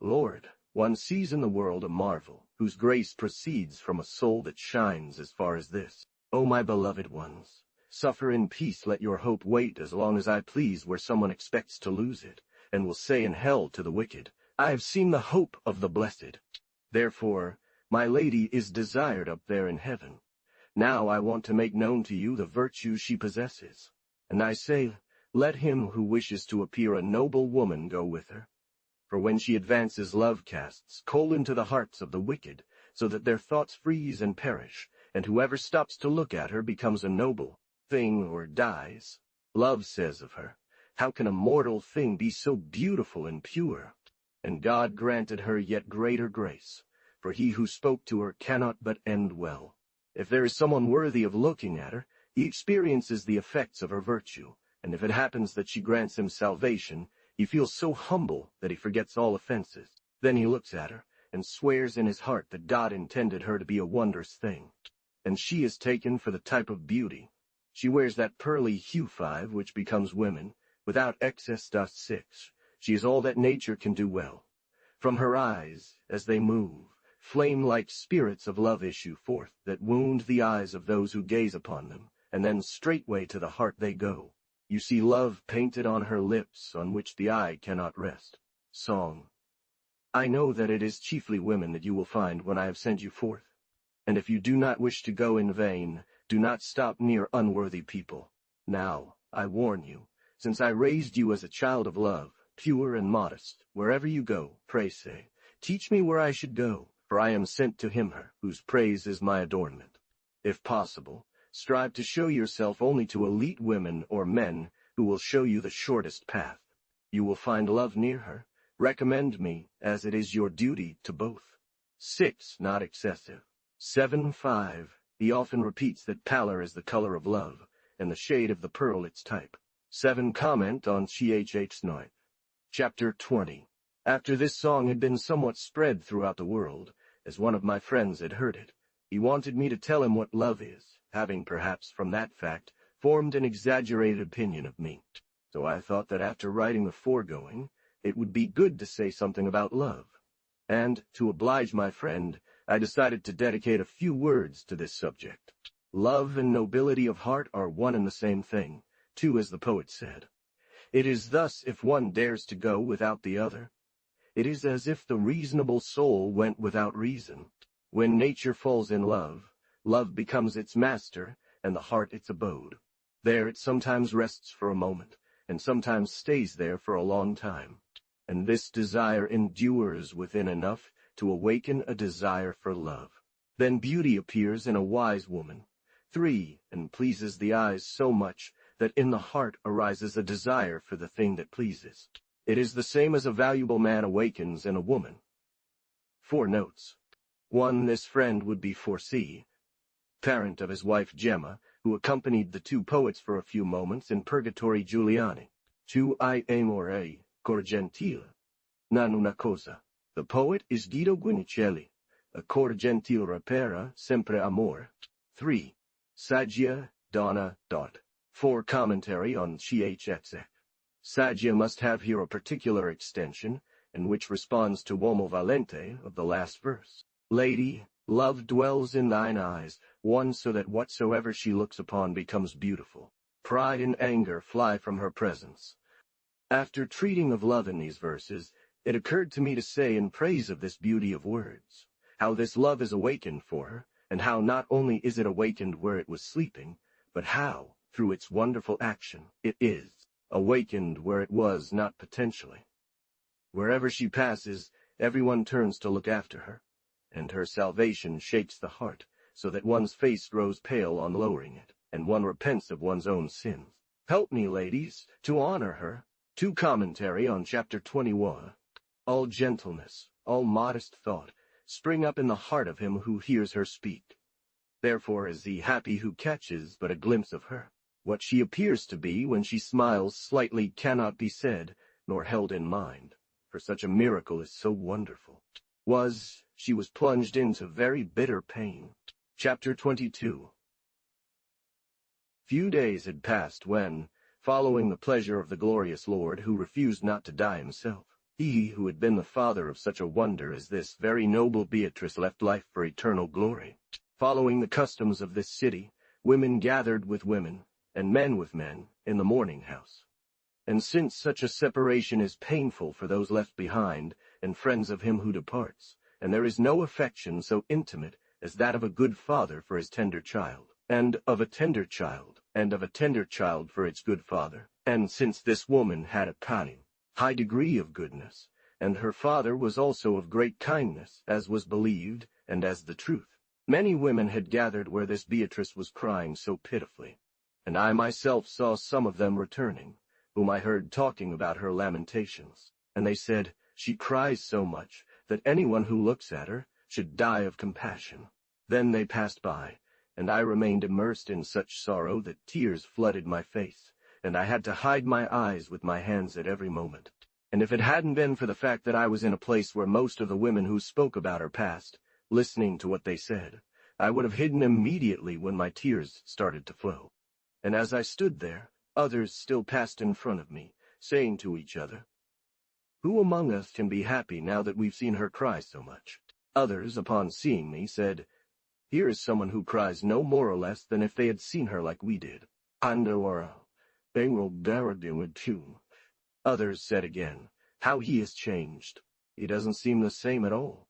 "Lord, one sees in the world a marvel, whose grace proceeds from a soul that shines as far as this. O my beloved ones, suffer in peace, let your hope wait as long as I please where someone expects to lose it, and will say in hell to the wicked, I have seen the hope of the blessed. Therefore, my lady is desired up there in heaven. Now I want to make known to you the virtues she possesses. And I say, let him who wishes to appear a noble woman go with her. For when she advances, love casts coal into the hearts of the wicked, so that their thoughts freeze and perish, and whoever stops to look at her becomes a noble thing or dies. Love says of her, How can a mortal thing be so beautiful and pure? And God granted her yet greater grace, for he who spoke to her cannot but end well. If there is someone worthy of looking at her, he experiences the effects of her virtue, and if it happens that she grants him salvation, he feels so humble that he forgets all offenses. Then he looks at her, and swears in his heart that God intended her to be a wondrous thing. And she is taken for the type of beauty. She wears that pearly hue 5 which becomes women, without excess dust 6. She is all that nature can do well. From her eyes, as they move, flame-like spirits of love issue forth that wound the eyes of those who gaze upon them, and then straightway to the heart they go. You see love painted on her lips, on which the eye cannot rest. Song. I know that it is chiefly women that you will find when I have sent you forth. And if you do not wish to go in vain, do not stop near unworthy people. Now, I warn you, since I raised you as a child of love, pure and modest, wherever you go, pray say, teach me where I should go, for I am sent to him whose praise is my adornment. If possible, strive to show yourself only to elite women or men who will show you the shortest path. You will find love near her. Recommend me, as it is your duty, to both. 6. Not excessive. 7.5. He often repeats that pallor is the color of love, and the shade of the pearl its type. 7. Comment on Chh. 9. Chapter 20. After this song had been somewhat spread throughout the world, as one of my friends had heard it, he wanted me to tell him what love is, having perhaps from that fact formed an exaggerated opinion of me. So I thought that after writing the foregoing, it would be good to say something about love. And, to oblige my friend, I decided to dedicate a few words to this subject. Love and nobility of heart are one and the same thing, too, as the poet said. It is thus if one dares to go without the other. It is as if the reasonable soul went without reason. When nature falls in love, love becomes its master, and the heart its abode. There it sometimes rests for a moment, and sometimes stays there for a long time. And this desire endures within enough to awaken a desire for love. Then beauty appears in a wise woman. 3. And pleases the eyes so much that in the heart arises a desire for the thing that pleases. It is the same as a valuable man awakens in a woman. 4 notes. 1. This friend would be Foresee, parent of his wife Gemma, who accompanied the two poets for a few moments in Purgatory Giuliani. 2. I amore, cor gentile, non una cosa. The poet is Guido Guinicelli, a cor gentile rapera, sempre amor. 3. Saggia, donna, dot. 4. Commentary on Chh. Saggia must have here a particular extension, and which responds to uomo valente of the last verse. Lady, love dwells in thine eyes, one so that whatsoever she looks upon becomes beautiful. Pride and anger fly from her presence. After treating of love in these verses, it occurred to me to say in praise of this beauty of words, how this love is awakened for her, and how not only is it awakened where it was sleeping, but how, through its wonderful action, it is awakened where it was not potentially. Wherever she passes, everyone turns to look after her, and her salvation shakes the heart, so that one's face grows pale on lowering it, and one repents of one's own sins. Help me, ladies, to honor her. 2. Commentary on chapter 21. All gentleness, all modest thought, spring up in the heart of him who hears her speak. Therefore is he happy who catches but a glimpse of her. What she appears to be when she smiles slightly cannot be said, nor held in mind, for such a miracle is so wonderful. She was plunged into very bitter pain. Chapter 22. Few days had passed when, following the pleasure of the glorious Lord who refused not to die himself, he who had been the father of such a wonder as this very noble Beatrice left life for eternal glory. Following the customs of this city, women gathered with women, and men with men, in the mourning house. And since such a separation is painful for those left behind, and friends of him who departs, and there is no affection so intimate as that of a good father for his tender child, and of a tender child, for its good father, and since this woman had a high degree of goodness, and her father was also of great kindness, as was believed, and as the truth, many women had gathered where this Beatrice was crying so pitifully. And I myself saw some of them returning, whom I heard talking about her lamentations, and they said, "She cries so much that anyone who looks at her should die of compassion." Then they passed by, and I remained immersed in such sorrow that tears flooded my face, and I had to hide my eyes with my hands at every moment. And if it hadn't been for the fact that I was in a place where most of the women who spoke about her passed, listening to what they said, I would have hidden immediately when my tears started to flow. And as I stood there, others still passed in front of me, saying to each other, "Who among us can be happy now that we've seen her cry so much?" Others, upon seeing me, said, "Here is someone who cries no more or less than if they had seen her like we did." They will bear it with too. Others said again, "How he has changed. He doesn't seem the same at all."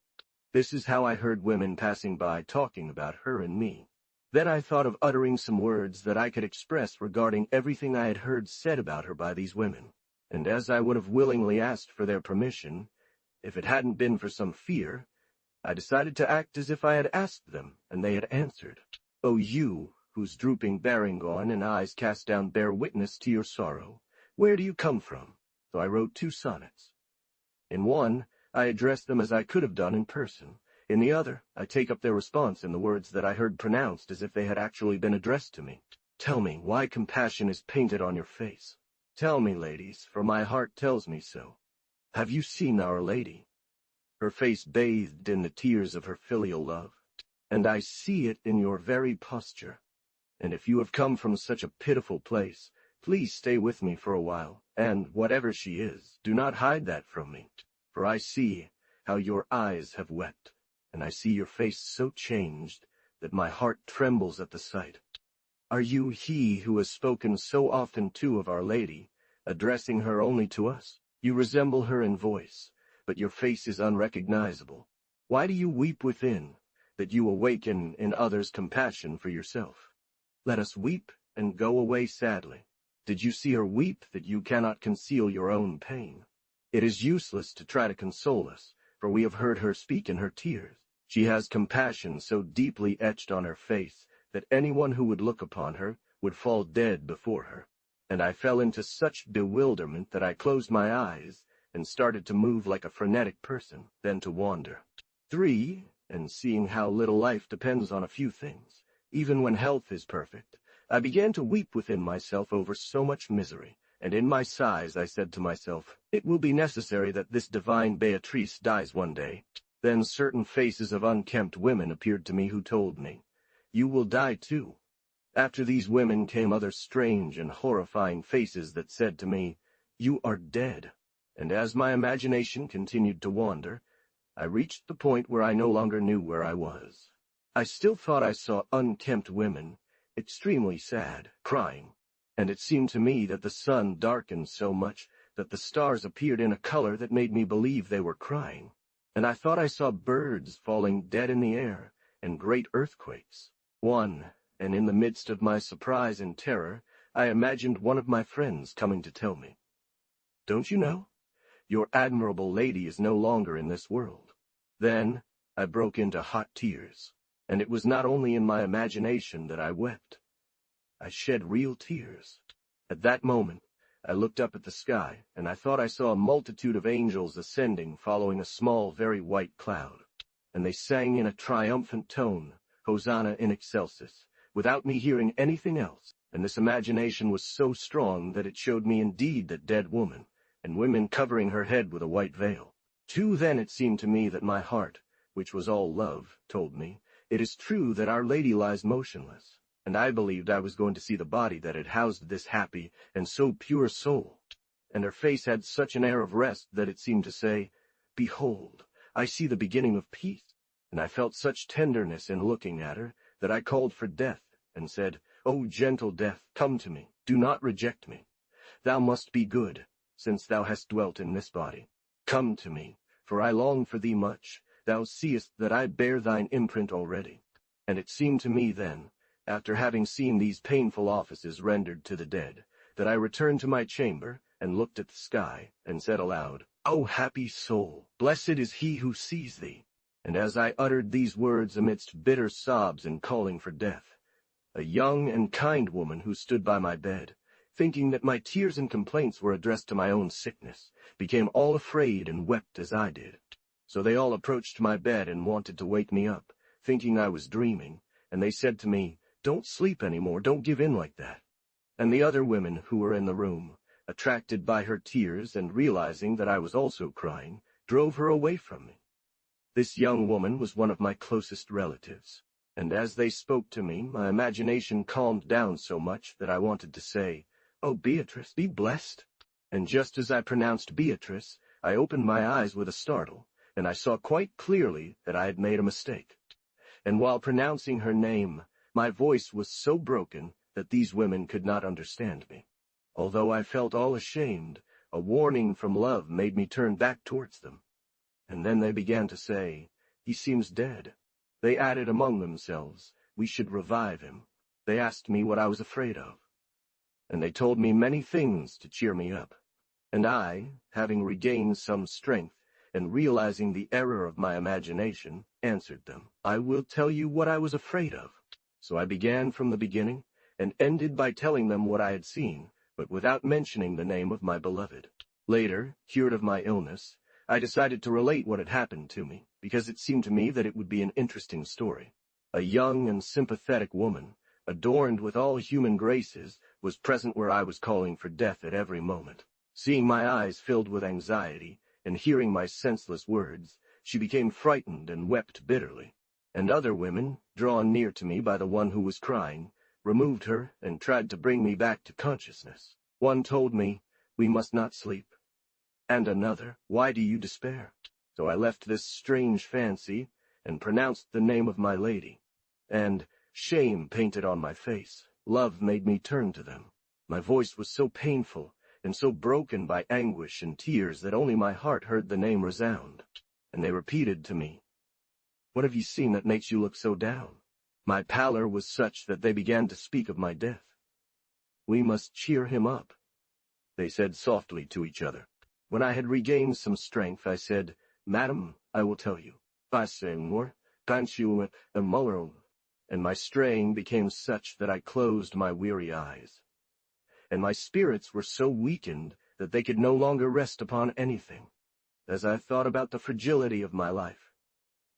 This is how I heard women passing by talking about her and me. Then I thought of uttering some words that I could express regarding everything I had heard said about her by these women, and as I would have willingly asked for their permission, if it hadn't been for some fear, I decided to act as if I had asked them, and they had answered. "O you, whose drooping bearing on and eyes cast down bear witness to your sorrow, where do you come from?" So I wrote 2 sonnets. In one, I addressed them as I could have done in person. In the other, I take up their response in the words that I heard pronounced as if they had actually been addressed to me. "Tell me why compassion is painted on your face. Tell me, ladies, for my heart tells me so. Have you seen Our Lady? Her face bathed in the tears of her filial love, and I see it in your very posture. And if you have come from such a pitiful place, please stay with me for a while, and, whatever she is, do not hide that from me. For I see how your eyes have wept, and I see your face so changed that my heart trembles at the sight. Are you he who has spoken so often too of Our Lady, addressing her only to us? You resemble her in voice, but your face is unrecognizable. Why do you weep within, that you awaken in others compassion for yourself? Let us weep and go away sadly. Did you see her weep that you cannot conceal your own pain? It is useless to try to console us, for we have heard her speak in her tears. She has compassion so deeply etched on her face that anyone who would look upon her would fall dead before her. And I fell into such bewilderment that I closed my eyes and started to move like a frenetic person, then to wander. 3, and seeing how little life depends on a few things, even when health is perfect, I began to weep within myself over so much misery. And in my sighs I said to myself, "It will be necessary that this divine Beatrice dies one day." Then certain faces of unkempt women appeared to me who told me, "You will die too." After these women came other strange and horrifying faces that said to me, "You are dead." And as my imagination continued to wander, I reached the point where I no longer knew where I was. I still thought I saw unkempt women, extremely sad, crying. And it seemed to me that the sun darkened so much that the stars appeared in a color that made me believe they were crying. And I thought I saw birds falling dead in the air, and great earthquakes. And in the midst of my surprise and terror, I imagined one of my friends coming to tell me, "Don't you know? Your admirable lady is no longer in this world." Then I broke into hot tears, and it was not only in my imagination that I wept. I shed real tears. At that moment, I looked up at the sky, and I thought I saw a multitude of angels ascending following a small, very white cloud. And they sang in a triumphant tone, "Hosanna in excelsis," without me hearing anything else. And this imagination was so strong that it showed me indeed that dead woman, and women covering her head with a white veil. Then it seemed to me that my heart, which was all love, told me, "It is true that Our Lady lies motionless." And I believed I was going to see the body that had housed this happy and so pure soul. And her face had such an air of rest that it seemed to say, "Behold, I see the beginning of peace." And I felt such tenderness in looking at her that I called for death, and said, "O gentle death, come to me, do not reject me. Thou must be good, since thou hast dwelt in this body. Come to me, for I long for thee much. Thou seest that I bear thine imprint already." And it seemed to me then, after having seen these painful offices rendered to the dead, that I returned to my chamber, and looked at the sky, and said aloud, "O happy soul, blessed is he who sees thee." And as I uttered these words amidst bitter sobs and calling for death, a young and kind woman who stood by my bed thinking that my tears and complaints were addressed to my own sickness, became all afraid and wept as I did. So they all approached my bed and wanted to wake me up, thinking I was dreaming, and they said to me, "Don't sleep anymore, don't give in like that." And the other women who were in the room, attracted by her tears and realizing that I was also crying, drove her away from me. This young woman was one of my closest relatives, and as they spoke to me, my imagination calmed down so much that I wanted to say, "Oh, Beatrice, be blessed." And just as I pronounced Beatrice, I opened my eyes with a startle, and I saw quite clearly that I had made a mistake. And while pronouncing her name, my voice was so broken that these women could not understand me. Although I felt all ashamed, a warning from love made me turn back towards them. And then they began to say, "He seems dead." They added among themselves, "We should revive him." They asked me what I was afraid of. And they told me many things to cheer me up. And I, having regained some strength, and realizing the error of my imagination, answered them, "I will tell you what I was afraid of." So I began from the beginning, and ended by telling them what I had seen, but without mentioning the name of my beloved. Later, cured of my illness, I decided to relate what had happened to me, because it seemed to me that it would be an interesting story. A young and sympathetic woman, adorned with all human graces, was present where I was calling for death at every moment. Seeing my eyes filled with anxiety, and hearing my senseless words, she became frightened and wept bitterly. And other women, drawn near to me by the one who was crying, removed her and tried to bring me back to consciousness. One told me, "We must not sleep." And another, "Why do you despair?" So I left this strange fancy and pronounced the name of my lady. And, shame painted on my face, love made me turn to them. My voice was so painful and so broken by anguish and tears that only my heart heard the name resound. And they repeated to me, "What have you seen that makes you look so down?" My pallor was such that they began to speak of my death. "We must cheer him up," they said softly to each other. When I had regained some strength, I said, "Madam, I will tell you. Passemur, panchu and mullerum," and my straying became such that I closed my weary eyes. And my spirits were so weakened that they could no longer rest upon anything. As I thought about the fragility of my life,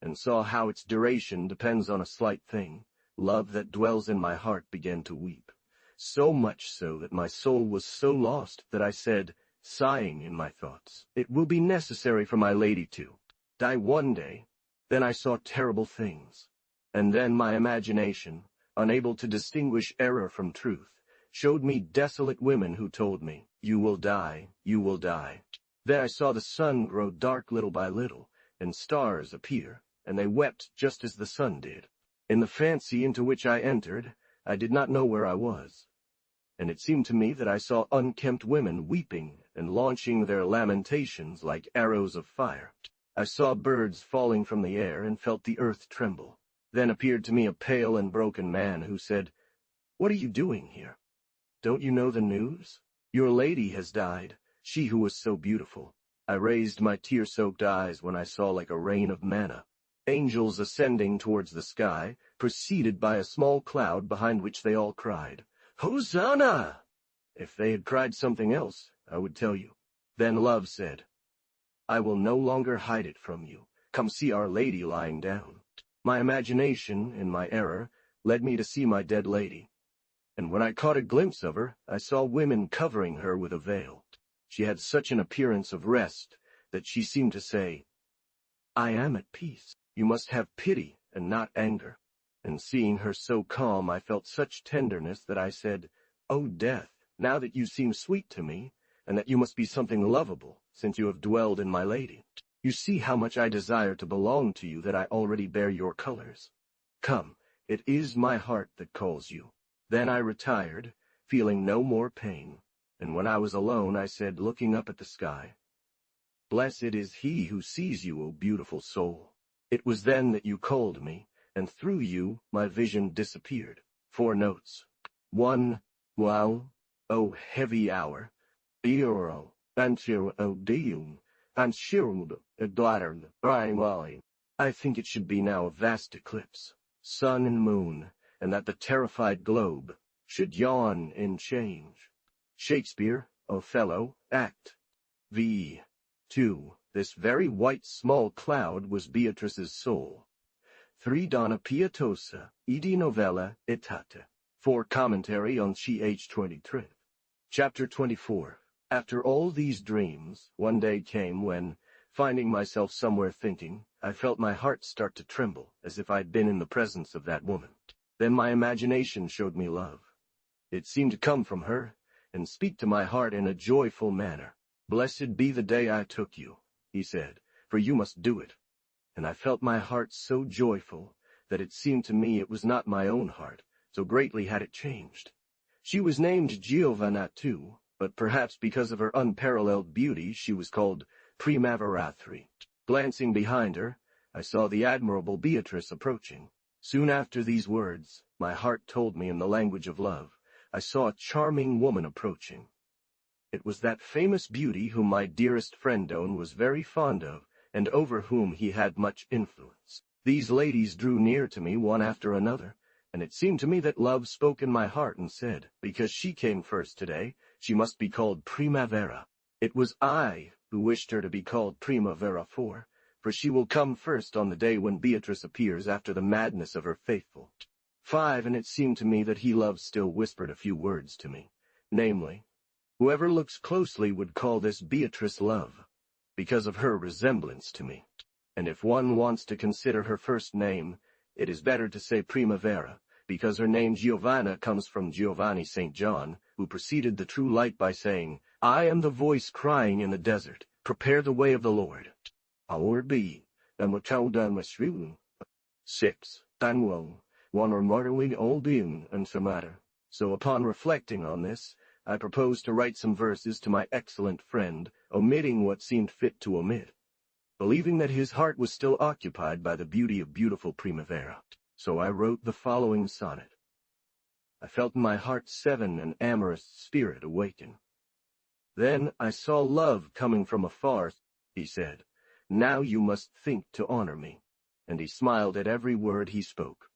and saw how its duration depends on a slight thing, love that dwells in my heart began to weep, so much so that my soul was so lost that I said, sighing in my thoughts, "It will be necessary for my lady to die one day." Then I saw terrible things, and then my imagination, unable to distinguish error from truth, showed me desolate women who told me, "You will die, you will die." Then I saw the sun grow dark little by little, and stars appear, and they wept just as the sun did. In the fancy into which I entered, I did not know where I was, and it seemed to me that I saw unkempt women weeping and launching their lamentations like arrows of fire. I saw birds falling from the air and felt the earth tremble. Then appeared to me a pale and broken man who said, "What are you doing here? Don't you know the news? Your lady has died, she who was so beautiful." I raised my tear-soaked eyes when I saw like a rain of manna, angels ascending towards the sky, preceded by a small cloud behind which they all cried, "Hosanna!" If they had cried something else, I would tell you. Then love said, "I will no longer hide it from you. Come see Our Lady lying down." My imagination, in my error, led me to see my dead lady. And when I caught a glimpse of her, I saw women covering her with a veil. She had such an appearance of rest that she seemed to say, "I am at peace. You must have pity and not anger." And seeing her so calm, I felt such tenderness that I said, "O death, now that you seem sweet to me, and that you must be something lovable, since you have dwelled in my lady, you see how much I desire to belong to you, that I already bear your colors. Come, it is my heart that calls you." Then I retired, feeling no more pain, and when I was alone I said, looking up at the sky, "Blessed is he who sees you, O beautiful soul." It was then that you called me, and through you my vision disappeared. 4 notes. 1. Wow, O heavy hour. Euro, Antir O Deum, Anshirud, Edlarn, Primali. I think it should be now a vast eclipse, sun and moon, and that the terrified globe should yawn in change. Shakespeare, Othello, Act V. 2. This very white small cloud was Beatrice's soul. 3. Donna Pietosa, Edi Novella, Etate. 4. Commentary on Ch 23. Chapter 24. After all these dreams, one day came when, finding myself somewhere thinking, I felt my heart start to tremble, as if I'd been in the presence of that woman. Then my imagination showed me love. It seemed to come from her, and speak to my heart in a joyful manner. "Blessed be the day I took you," he said, "for you must do it." And I felt my heart so joyful that it seemed to me it was not my own heart, so greatly had it changed. She was named Giovanna too, but perhaps because of her unparalleled beauty she was called Primaverathri. Glancing behind her, I saw the admirable Beatrice approaching. Soon after these words, my heart told me in the language of love, I saw a charming woman approaching. It was that famous beauty whom my dearest friend Don was very fond of, and over whom he had much influence. These ladies drew near to me one after another, and it seemed to me that love spoke in my heart and said, because she came first today, she must be called Primavera. It was I who wished her to be called Primavera for she will come first on the day when Beatrice appears after the madness of her faithful. 5. And it seemed to me that he love still whispered a few words to me, namely, whoever looks closely would call this Beatrice love, because of her resemblance to me. And if one wants to consider her first name, it is better to say Primavera, because her name Giovanna comes from Giovanni St. John, who preceded the true light by saying, "I am the voice crying in the desert, prepare the way of the Lord." Our be, and what done was 6. Danwong, one or mortally old being and some matter. So upon reflecting on this, I proposed to write some verses to my excellent friend, omitting what seemed fit to omit, believing that his heart was still occupied by the beauty of beautiful Primavera. So I wrote the following sonnet. I felt in my heart 7 an amorous spirit awaken. Then I saw love coming from afar, he said, "Now you must think to honor me." And he smiled at every word he spoke.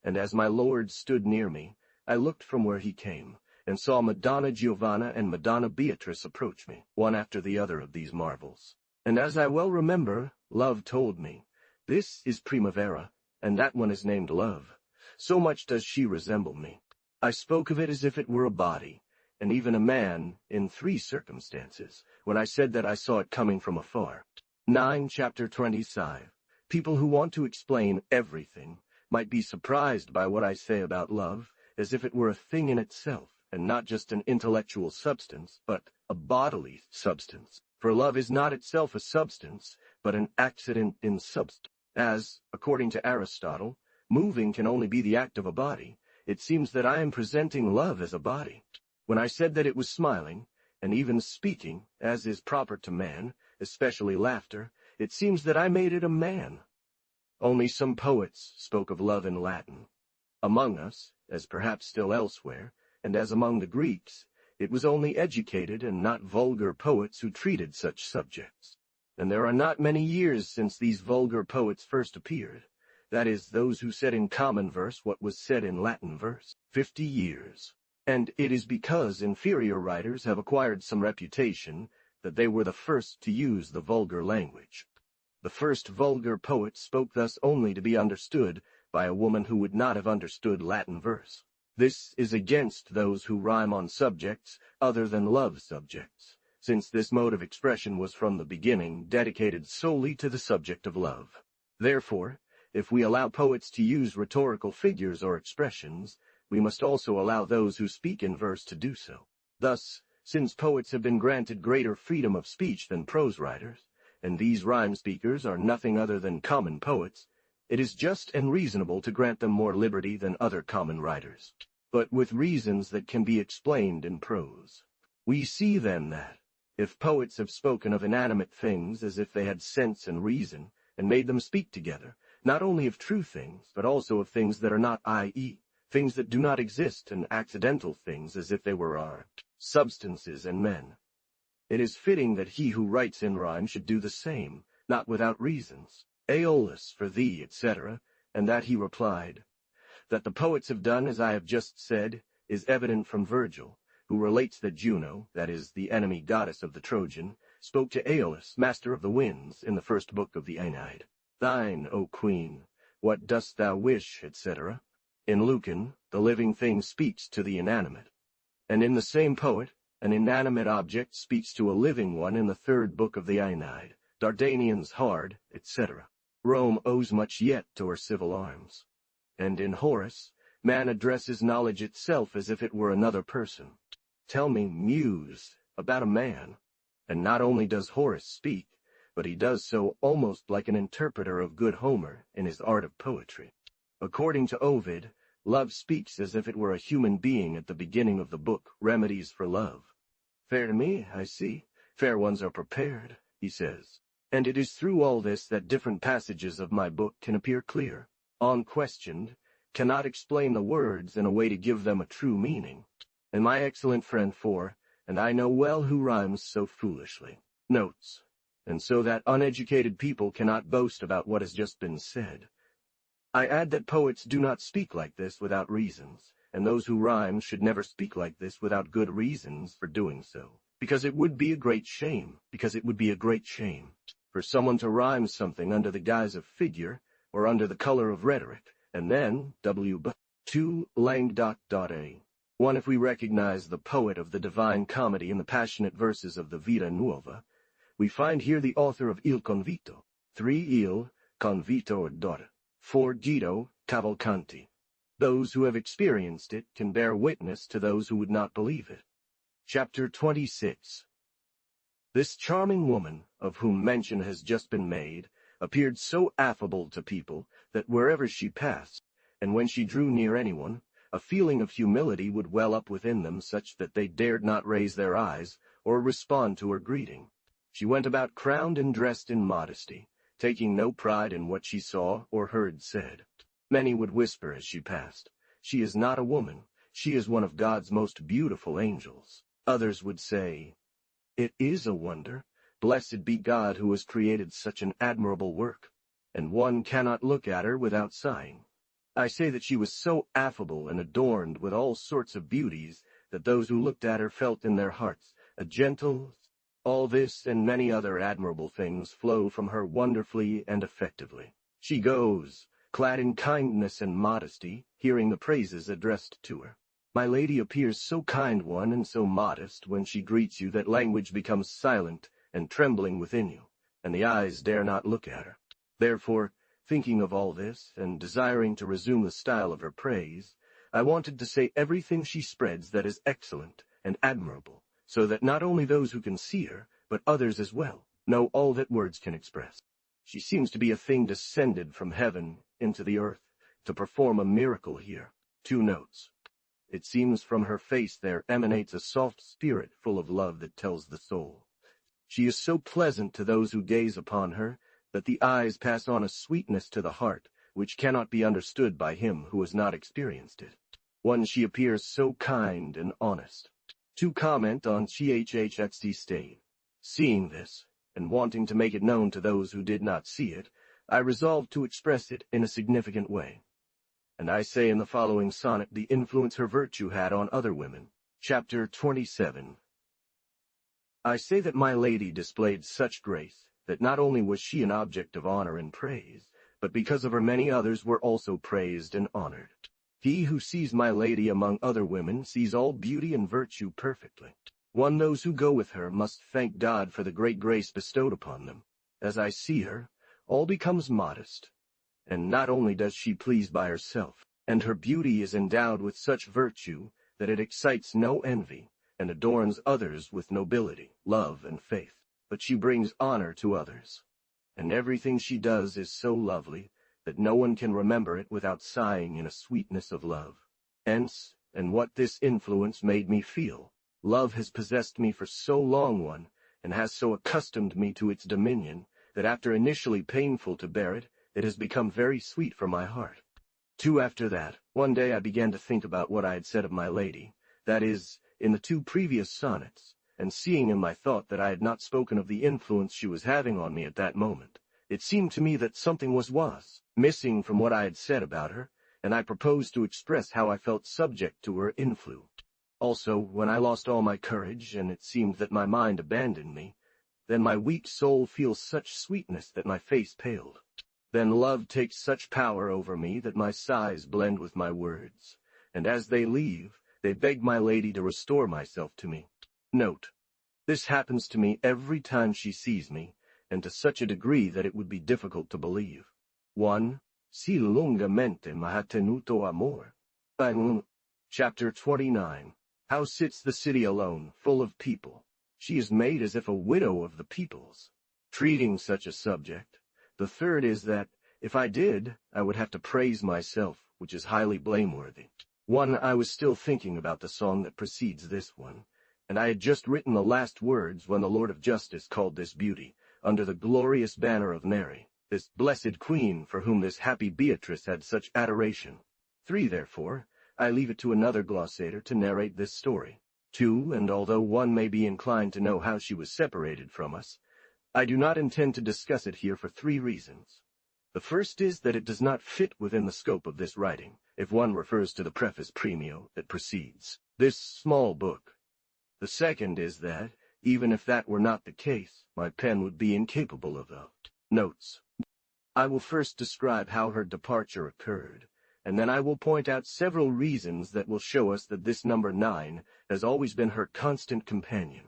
And as my lord stood near me, I looked from where he came, and saw Madonna Giovanna and Madonna Beatrice approach me, one after the other of these marvels. And as I well remember, love told me, "This is Primavera, and that one is named Love. So much does she resemble me." I spoke of it as if it were a body, and even a man, in 3 circumstances, when I said that I saw it coming from afar. 9. Chapter 25. People who want to explain everything might be surprised by what I say about love, as if it were a thing in itself, and not just an intellectual substance, but a bodily substance. For love is not itself a substance, but an accident in substance. As, according to Aristotle, moving can only be the act of a body, it seems that I am presenting love as a body. When I said that it was smiling, and even speaking, as is proper to man, especially laughter, it seems that I made it a man. Only some poets spoke of love in Latin. Among us, as perhaps still elsewhere, and as among the Greeks, it was only educated and not vulgar poets who treated such subjects. And there are not many years since these vulgar poets first appeared, that is, those who said in common verse what was said in Latin verse, 50 years. And it is because inferior writers have acquired some reputation that they were the first to use the vulgar language. The first vulgar poet spoke thus only to be understood by a woman who would not have understood Latin verse. This is against those who rhyme on subjects other than love subjects, since this mode of expression was from the beginning dedicated solely to the subject of love. Therefore, if we allow poets to use rhetorical figures or expressions, we must also allow those who speak in verse to do so. Thus, since poets have been granted greater freedom of speech than prose writers, and these rhyme speakers are nothing other than common poets, it is just and reasonable to grant them more liberty than other common writers, but with reasons that can be explained in prose. We see then that, if poets have spoken of inanimate things as if they had sense and reason, and made them speak together, not only of true things, but also of things that are not, i.e., things that do not exist, and accidental things as if they were art, substances, and men, it is fitting that he who writes in rhyme should do the same, not without reasons. Aeolus for thee, etc., and that he replied, that the poets have done as I have just said, is evident from Virgil, who relates that Juno, that is, the enemy goddess of the Trojan, spoke to Aeolus, master of the winds, in the first book of the Aeneid. Thine, O queen, what dost thou wish, etc. In Lucan, the living thing speaks to the inanimate. And in the same poet, an inanimate object speaks to a living one in the third book of the Aeneid, Dardanian's hard, etc. Rome owes much yet to her civil arms. And in Horace, man addresses knowledge itself as if it were another person. Tell me, muse, about a man. And not only does Horace speak, but he does so almost like an interpreter of good Homer in his art of poetry. According to Ovid, love speaks as if it were a human being at the beginning of the book, Remedies for Love. Fair to me, I see. Fair ones are prepared, he says. And it is through all this that different passages of my book can appear clear. Unquestioned, cannot explain the words in a way to give them a true meaning. And my excellent friend and I know well who rhymes so foolishly, notes, and so that uneducated people cannot boast about what has just been said. I add that poets do not speak like this without reasons, and those who rhyme should never speak like this without good reasons for doing so, because it would be a great shame, for someone to rhyme something under the guise of figure, or under the color of rhetoric, and then, two lang a. One, if we recognize the poet of the Divine Comedy in the passionate verses of the Vita Nuova, we find here the author of Il Convito, 3 Il Convito d'Or, 4 Guido Cavalcanti. Those who have experienced it can bear witness to those who would not believe it. Chapter 26. This charming woman, of whom mention has just been made, appeared so affable to people that wherever she passed, and when she drew near anyone, a feeling of humility would well up within them such that they dared not raise their eyes or respond to her greeting. She went about crowned and dressed in modesty, taking no pride in what she saw or heard said. Many would whisper as she passed, "She is not a woman, she is one of God's most beautiful angels." Others would say, "It is a wonder, blessed be God who has created such an admirable work," and one cannot look at her without sighing. I say that she was so affable and adorned with all sorts of beauties that those who looked at her felt in their hearts a gentle. All this and many other admirable things flow from her wonderfully and effectively. She goes, clad in kindness and modesty, hearing the praises addressed to her. My lady appears so kind one and so modest when she greets you that language becomes silent and trembling within you, and the eyes dare not look at her. Therefore, thinking of all this, and desiring to resume the style of her praise, I wanted to say everything she spreads that is excellent and admirable, so that not only those who can see her, but others as well, know all that words can express. She seems to be a thing descended from heaven into the earth, to perform a miracle here. 2 notes. It seems from her face there emanates a soft spirit full of love that tells the soul. She is so pleasant to those who gaze upon her, that the eyes pass on a sweetness to the heart, which cannot be understood by him who has not experienced it. 1. She appears so kind and honest. 2. Comment on Chhxt stain. Seeing this, and wanting to make it known to those who did not see it, I resolved to express it in a significant way. And I say in the following sonnet the influence her virtue had on other women. Chapter 27. I say that my lady displayed such grace, that not only was she an object of honor and praise, but because of her many others were also praised and honored. He who sees my lady among other women sees all beauty and virtue perfectly. 1. Those who go with her must thank God for the great grace bestowed upon them. As I see her, all becomes modest, and not only does she please by herself, and her beauty is endowed with such virtue that it excites no envy, and adorns others with nobility, love, and faith, but she brings honor to others. And everything she does is so lovely that no one can remember it without sighing in a sweetness of love. Hence, and what this influence made me feel, love has possessed me for so long and has so accustomed me to its dominion, that after initially painful to bear it, it has become very sweet for my heart. 2. After that, one day I began to think about what I had said of my lady, that is, in the 2 previous sonnets, and seeing in my thought that I had not spoken of the influence she was having on me at that moment, it seemed to me that something was missing from what I had said about her, and I proposed to express how I felt subject to her influence. Also, when I lost all my courage, and it seemed that my mind abandoned me, then my weak soul feels such sweetness that my face paled. Then love takes such power over me that my sighs blend with my words, and as they leave, they beg my lady to restore myself to me. Note: this happens to me every time she sees me, and to such a degree that it would be difficult to believe. 1. Si lungamente m'ha tenuto amor. Chapter 29. How sits the city alone, full of people? She is made as if a widow of the peoples. Treating such a subject. The third is that, if I did, I would have to praise myself, which is highly blameworthy. 1. I was still thinking about the song that precedes this one, and I had just written the last words when the Lord of Justice called this beauty, under the glorious banner of Mary, this blessed queen for whom this happy Beatrice had such adoration. 3. Therefore, I leave it to another glossator to narrate this story. 2. And although one may be inclined to know how she was separated from us, I do not intend to discuss it here for 3 reasons. The first is that it does not fit within the scope of this writing, if one refers to the preface premio that precedes this small book. The second is that, even if that were not the case, my pen would be incapable of notes. I will first describe how her departure occurred, and then I will point out several reasons that will show us that this number 9 has always been her constant companion.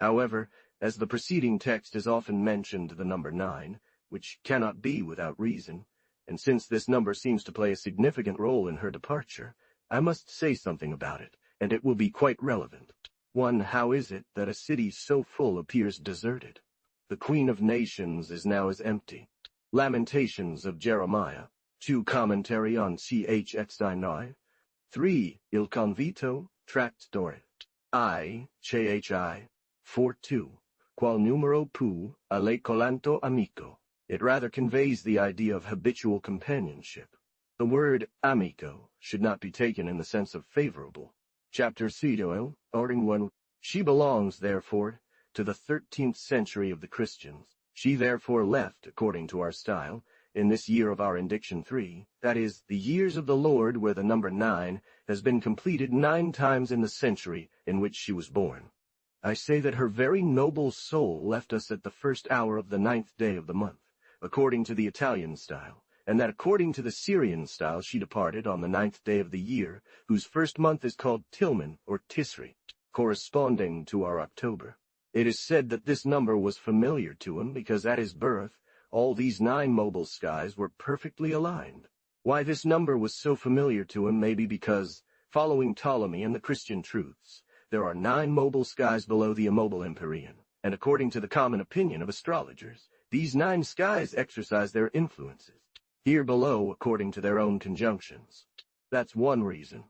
However, as the preceding text has often mentioned the number 9, which cannot be without reason, and since this number seems to play a significant role in her departure, I must say something about it, and it will be quite relevant. 1. How is it that a city so full appears deserted? The Queen of Nations is now as empty. Lamentations of Jeremiah. 2. Commentary on Chhi. 3. Il Convito, Trattore. Chi. 4.2. Qual numero pu, alle colanto amico. It rather conveys the idea of habitual companionship. The word amico should not be taken in the sense of favorable. Chapter 6, ording 1. She belongs, therefore, to the 13th century of the Christians. She therefore left, according to our style, in this year of our indiction 3, that is, the years of the Lord, where the number 9 has been completed 9 times in the century in which she was born. I say that her very noble soul left us at the first hour of the 9th day of the month, according to the Italian style, and that according to the Syrian style she departed on the 9th day of the year, whose first month is called Tilman or Tisri, corresponding to our October. It is said that this number was familiar to him because at his birth all these 9 mobile skies were perfectly aligned. Why this number was so familiar to him may be because, following Ptolemy and the Christian truths, there are 9 mobile skies below the immobile empyrean, and according to the common opinion of astrologers, these 9 skies exercise their influences, here below according to their own conjunctions. That's one reason.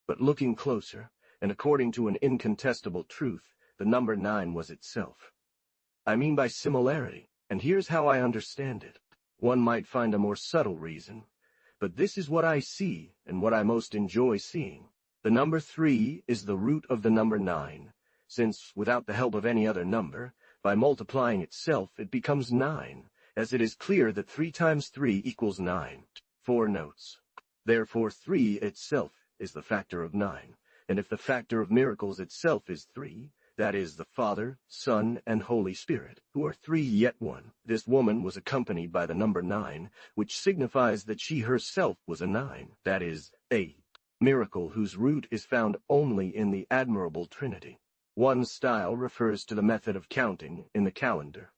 But looking closer, and according to an incontestable truth, the number 9 was itself. I mean by similarity, and here's how I understand it. One might find a more subtle reason, but this is what I see and what I most enjoy seeing. The number 3 is the root of the number 9, since, without the help of any other number, by multiplying itself it becomes 9, as it is clear that 3 times 3 equals 9. 4 notes. Therefore 3 itself is the factor of 9, and if the factor of miracles itself is 3, that is, the Father, Son, and Holy Spirit, who are 3 yet one, this woman was accompanied by the number 9, which signifies that she herself was a 9, that is, a miracle whose root is found only in the admirable Trinity. One style refers to the method of counting in the calendar.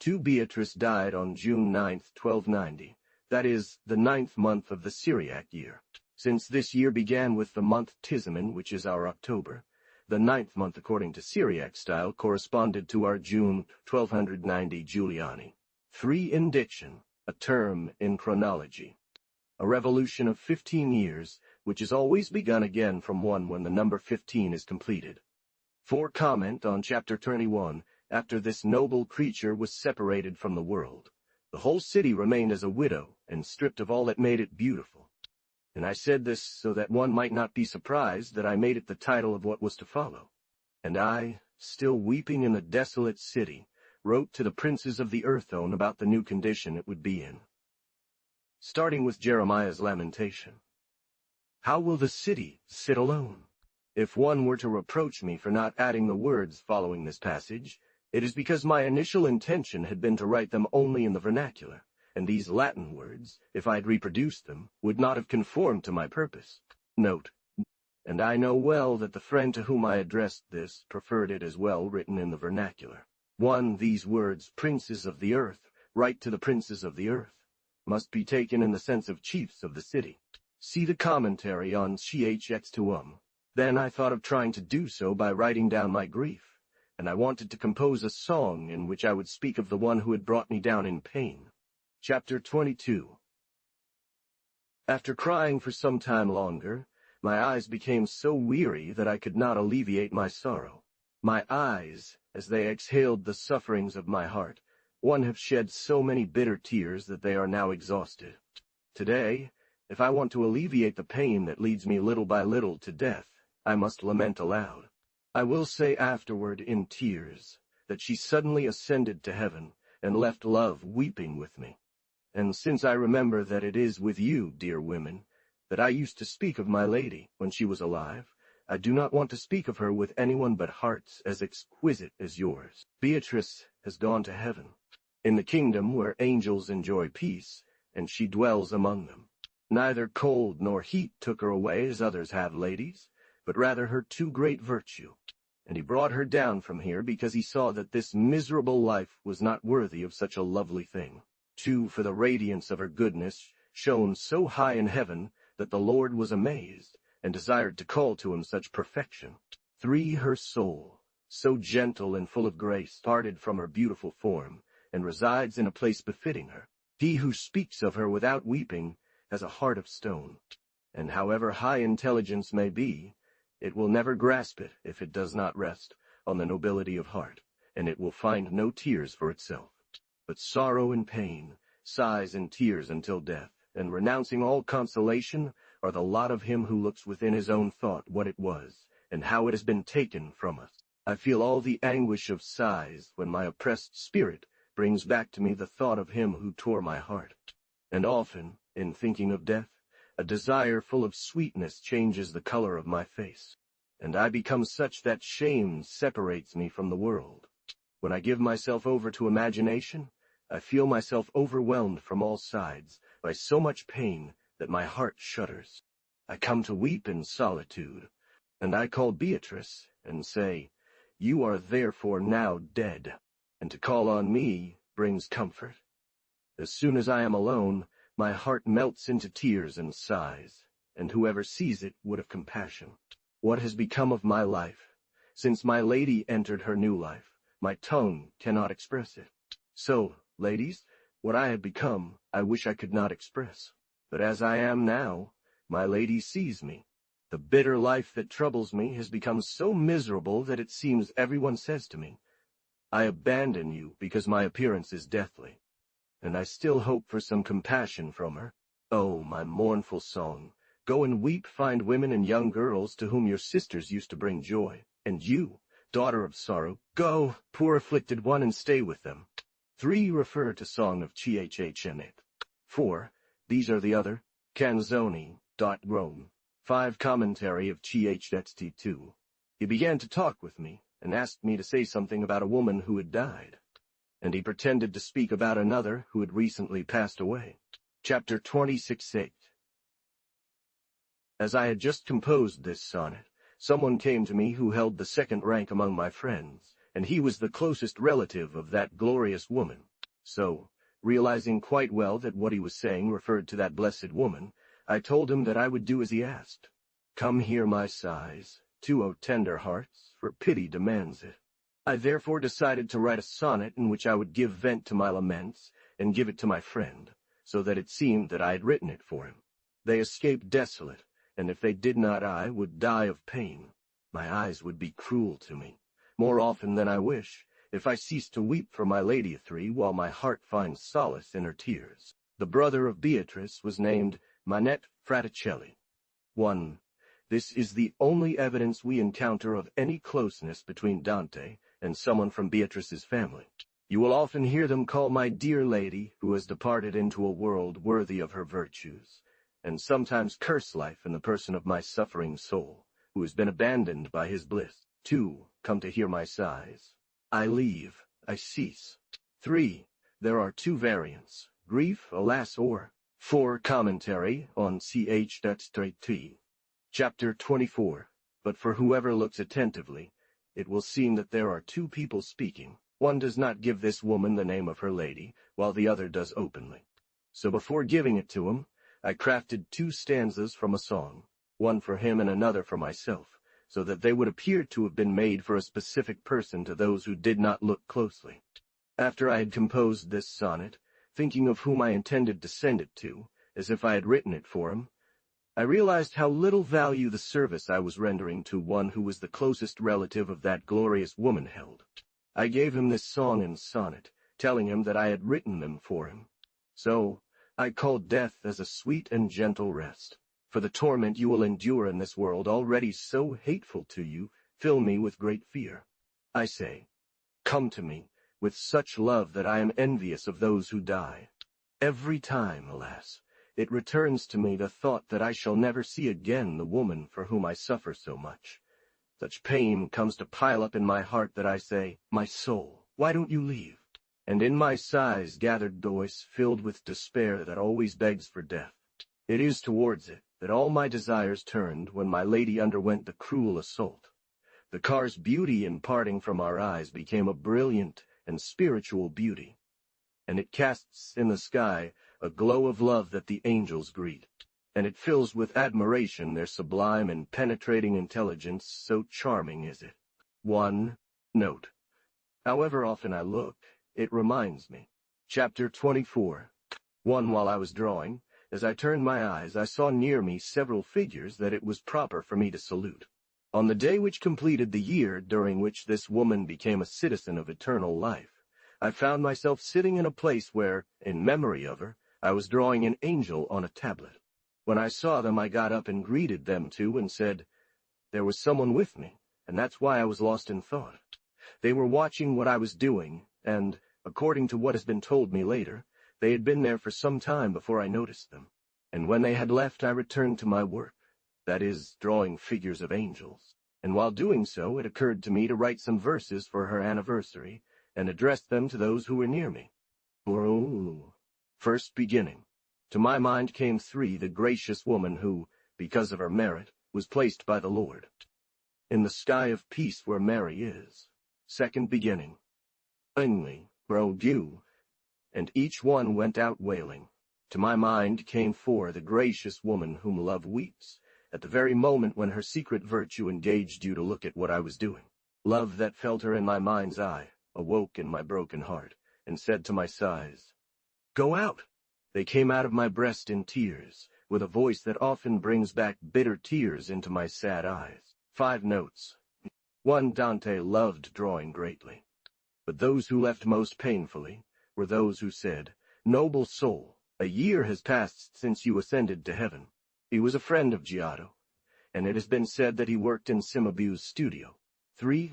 2. Beatrice died on June 9, 1290, that is, the 9th month of the Syriac year. Since this year began with the month Tisman, which is our October, the 9th month according to Syriac style corresponded to our June 1290 Juliani. 3. Indiction, a term in chronology. A revolution of 15 years, which is always begun again from 1 when the number 15 is completed. 4. Comment on chapter 21. After this noble creature was separated from the world, the whole city remained as a widow and stripped of all that made it beautiful. And I said this so that one might not be surprised that I made it the title of what was to follow. And I, still weeping in the desolate city, wrote to the princes of the earth-zone about the new condition it would be in. Starting with Jeremiah's lamentation. How will the city sit alone? If one were to reproach me for not adding the words following this passage, it is because my initial intention had been to write them only in the vernacular, and these Latin words, if I had reproduced them, would not have conformed to my purpose. Note, and I know well that the friend to whom I addressed this preferred it as well written in the vernacular. 1. These words, princes of the earth, write to the princes of the earth, must be taken in the sense of chiefs of the city. See the commentary on Chx2. Then I thought of trying to do so by writing down my grief, and I wanted to compose a song in which I would speak of the one who had brought me down in pain. Chapter 22. After crying for some time longer, my eyes became so weary that I could not alleviate my sorrow. My eyes, as they exhaled the sufferings of my heart, have shed so many bitter tears that they are now exhausted. Today, if I want to alleviate the pain that leads me little by little to death, I must lament aloud. I will say afterward in tears that she suddenly ascended to heaven and left love weeping with me. And since I remember that it is with you, dear women, that I used to speak of my lady when she was alive, I do not want to speak of her with anyone but hearts as exquisite as yours. Beatrice has gone to heaven, in the kingdom where angels enjoy peace, and she dwells among them. Neither cold nor heat took her away as others have ladies, but rather her too great virtue. And he brought her down from here because he saw that this miserable life was not worthy of such a lovely thing. 2. For the radiance of her goodness shone so high in heaven that the Lord was amazed, and desired to call to him such perfection. 3. Her soul, so gentle and full of grace, parted from her beautiful form, and resides in a place befitting her. He who speaks of her without weeping has a heart of stone, and however high intelligence may be, it will never grasp it if it does not rest on the nobility of heart, and it will find no tears for itself, but sorrow and pain, sighs and tears until death, and renouncing all consolation, are the lot of him who looks within his own thought what it was, and how it has been taken from us. I feel all the anguish of sighs when my oppressed spirit brings back to me the thought of him who tore my heart. And often, in thinking of death, a desire full of sweetness changes the color of my face, and I become such that shame separates me from the world. When I give myself over to imagination, I feel myself overwhelmed from all sides by so much pain that my heart shudders. I come to weep in solitude, and I call Beatrice and say, "You are therefore now dead," and to call on me brings comfort. As soon as I am alone, my heart melts into tears and sighs, and whoever sees it would have compassion. What has become of my life? Since my lady entered her new life, my tongue cannot express it. So, ladies, what I have become, I wish I could not express. But as I am now, my lady sees me. The bitter life that troubles me has become so miserable that it seems everyone says to me, "I abandon you because my appearance is deathly." And I still hope for some compassion from her. Oh, my mournful song, go and weep, find women and young girls to whom your sisters used to bring joy. And you, daughter of sorrow, go, poor afflicted one, and stay with them. 3. Refer to Song of Chhmit. 4. These are the other, Canzoni. Rome. 5. Commentary of Chxt2. He began to talk with me, and asked me to say something about a woman who had died. And he pretended to speak about another who had recently passed away. Chapter 26. As I had just composed this sonnet, someone came to me who held the second rank among my friends, and he was the closest relative of that glorious woman. So, realizing quite well that what he was saying referred to that blessed woman, I told him that I would do as he asked. Come hear my sighs, too, O tender hearts, for pity demands it. I therefore decided to write a sonnet in which I would give vent to my laments and give it to my friend, so that it seemed that I had written it for him. They escaped desolate, and if they did not, I would die of pain. My eyes would be cruel to me, more often than I wish, if I ceased to weep for my lady three, while my heart finds solace in her tears. The brother of Beatrice was named Manette Fraticelli. 1. This is the only evidence we encounter of any closeness between Dante and someone from Beatrice's family. You will often hear them call my dear lady, who has departed into a world worthy of her virtues, and sometimes curse life in the person of my suffering soul, who has been abandoned by his bliss. 2. Come to hear my sighs. I leave, I cease. 3. There are 2 variants, grief, alas, or 4. Commentary on ch.3t. Chapter 24. But for whoever looks attentively, it will seem that there are 2 people speaking. One does not give this woman the name of her lady, while the other does openly. So before giving it to him, I crafted 2 stanzas from a song, one for him and another for myself, so that they would appear to have been made for a specific person to those who did not look closely. After I had composed this sonnet, thinking of whom I intended to send it to, as if I had written it for him, I realized how little value the service I was rendering to one who was the closest relative of that glorious woman held. I gave him this song and sonnet, telling him that I had written them for him. So, I called death as a sweet and gentle rest. For the torment you will endure in this world already so hateful to you, fill me with great fear. I say, come to me, with such love that I am envious of those who die. Every time, alas, it returns to me the thought that I shall never see again the woman for whom I suffer so much. Such pain comes to pile up in my heart that I say, my soul, why don't you leave? And in my sighs gathered voice filled with despair that always begs for death. It is towards it that all my desires turned when my lady underwent the cruel assault. The car's beauty in parting from our eyes became a brilliant and spiritual beauty, and it casts in the sky a glow of love that the angels greet, and it fills with admiration their sublime and penetrating intelligence, so charming is it. 1. Note. However often I look, it reminds me. Chapter 24. 1. While I was drawing, as I turned my eyes, I saw near me several figures that it was proper for me to salute. On the day which completed the year during which this woman became a citizen of eternal life, I found myself sitting in a place where, in memory of her, I was drawing an angel on a tablet. When I saw them, I got up and greeted them too and said, there was someone with me, and that's why I was lost in thought. They were watching what I was doing, and, according to what has been told me later, they had been there for some time before I noticed them. And when they had left, I returned to my work, that is, drawing figures of angels. And while doing so, it occurred to me to write some verses for her anniversary, and address them to those who were near me. First beginning. To my mind came 3, the gracious woman who, because of her merit, was placed by the Lord in the sky of peace where Mary is. Second beginning. Finally, worldview, and each one went out wailing. To my mind came 4, the gracious woman whom love weeps, at the very moment when her secret virtue engaged you to look at what I was doing. Love that felt her in my mind's eye, awoke in my broken heart, and said to my sighs, go out! They came out of my breast in tears, with a voice that often brings back bitter tears into my sad eyes. 5 notes. 1. Dante loved drawing greatly, but those who left most painfully were those who said, noble soul, a year has passed since you ascended to heaven. He was a friend of Giotto, and it has been said that he worked in Cimabue's studio. 3.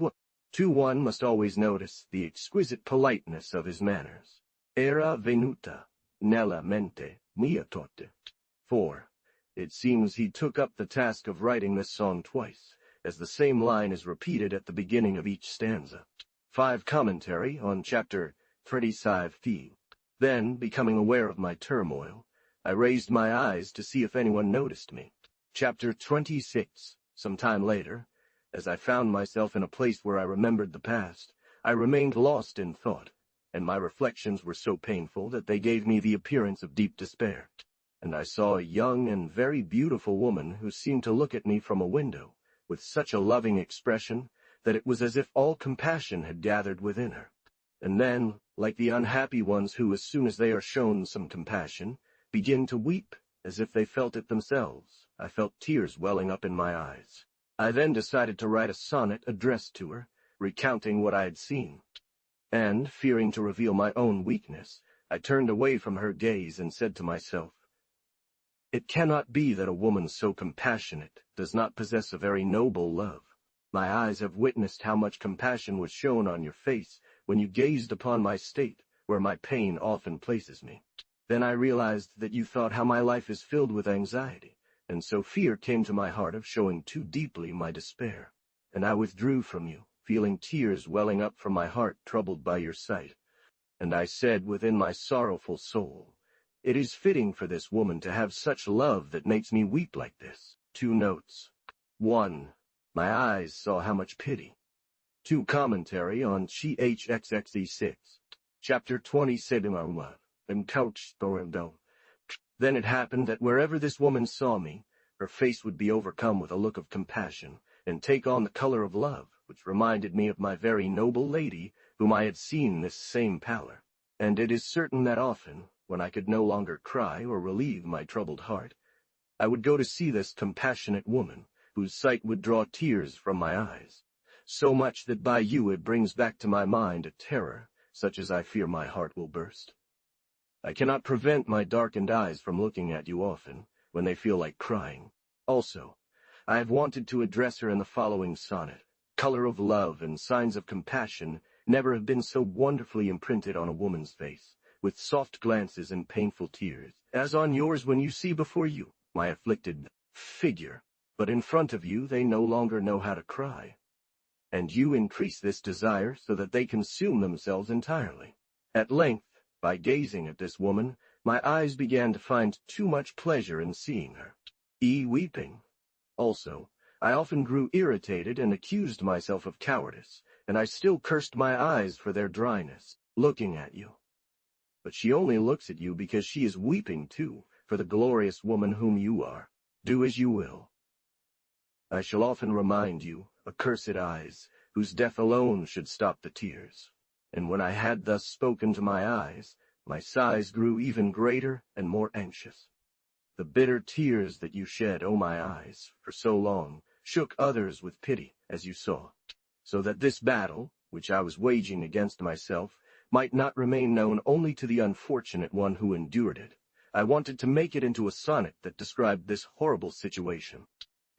2. 1 must always notice the exquisite politeness of his manners. Era venuta nella mente mia totte. 4. It seems he took up the task of writing this song twice, as the same line is repeated at the beginning of each stanza. 5. Commentary on chapter 35. Then, becoming aware of my turmoil, I raised my eyes to see if anyone noticed me. Chapter 26. Some time later, as I found myself in a place where I remembered the past, I remained lost in thought, and my reflections were so painful that they gave me the appearance of deep despair. And I saw a young and very beautiful woman who seemed to look at me from a window, with such a loving expression that it was as if all compassion had gathered within her. And then, like the unhappy ones who, as soon as they are shown some compassion, begin to weep as if they felt it themselves, I felt tears welling up in my eyes. I then decided to write a sonnet addressed to her, recounting what I had seen. And, fearing to reveal my own weakness, I turned away from her gaze and said to myself, it cannot be that a woman so compassionate does not possess a very noble love. My eyes have witnessed how much compassion was shown on your face when you gazed upon my state, where my pain often places me. Then I realized that you thought how my life is filled with anxiety, and so fear came to my heart of showing too deeply my despair, and I withdrew from you, feeling tears welling up from my heart troubled by your sight. And I said within my sorrowful soul, it is fitting for this woman to have such love that makes me weep like this. 2 notes. 1. My eyes saw how much pity. 2. Commentary on CHXXE6. Chapter 20 Seminal, and couch storm. Then it happened that wherever this woman saw me, her face would be overcome with a look of compassion, and take on the color of love, which reminded me of my very noble lady, whom I had seen this same pallor. And it is certain that often, when I could no longer cry or relieve my troubled heart, I would go to see this compassionate woman, whose sight would draw tears from my eyes, so much that by you it brings back to my mind a terror, such as I fear my heart will burst. I cannot prevent my darkened eyes from looking at you often, when they feel like crying. Also, I have wanted to address her in the following sonnet. Color of love and signs of compassion never have been so wonderfully imprinted on a woman's face, with soft glances and painful tears, as on yours when you see before you my afflicted figure, but in front of you they no longer know how to cry. And you increase this desire so that they consume themselves entirely. At length, by gazing at this woman, my eyes began to find too much pleasure in seeing her. Weeping. Also, I often grew irritated and accused myself of cowardice, and I still cursed my eyes for their dryness, looking at you. But she only looks at you because she is weeping too, for the glorious woman whom you are. Do as you will. I shall often remind you, accursed eyes, whose death alone should stop the tears. And when I had thus spoken to my eyes, my sighs grew even greater and more anxious. The bitter tears that you shed, O my eyes, for so long, shook others with pity, as you saw, so that this battle, which I was waging against myself, might not remain known only to the unfortunate one who endured it. I wanted to make it into a sonnet that described this horrible situation.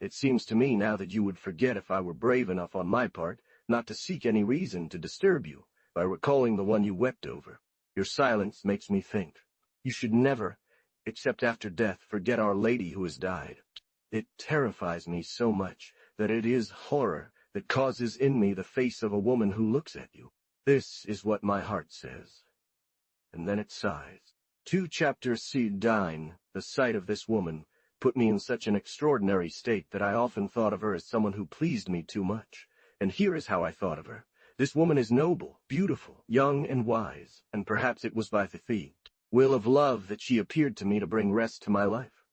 It seems to me now that you would forget if I were brave enough on my part not to seek any reason to disturb you by recalling the one you wept over. Your silence makes me think. You should never, except after death, forget Our Lady who has died. It terrifies me so much that it is horror that causes in me the face of a woman who looks at you. This is what my heart says. And then it sighs. 2 chapters C. Dine, the sight of this woman, put me in such an extraordinary state that I often thought of her as someone who pleased me too much. And here is how I thought of her. This woman is noble, beautiful, young, and wise, and perhaps it was by the will of love that she appeared to me to bring rest to my life.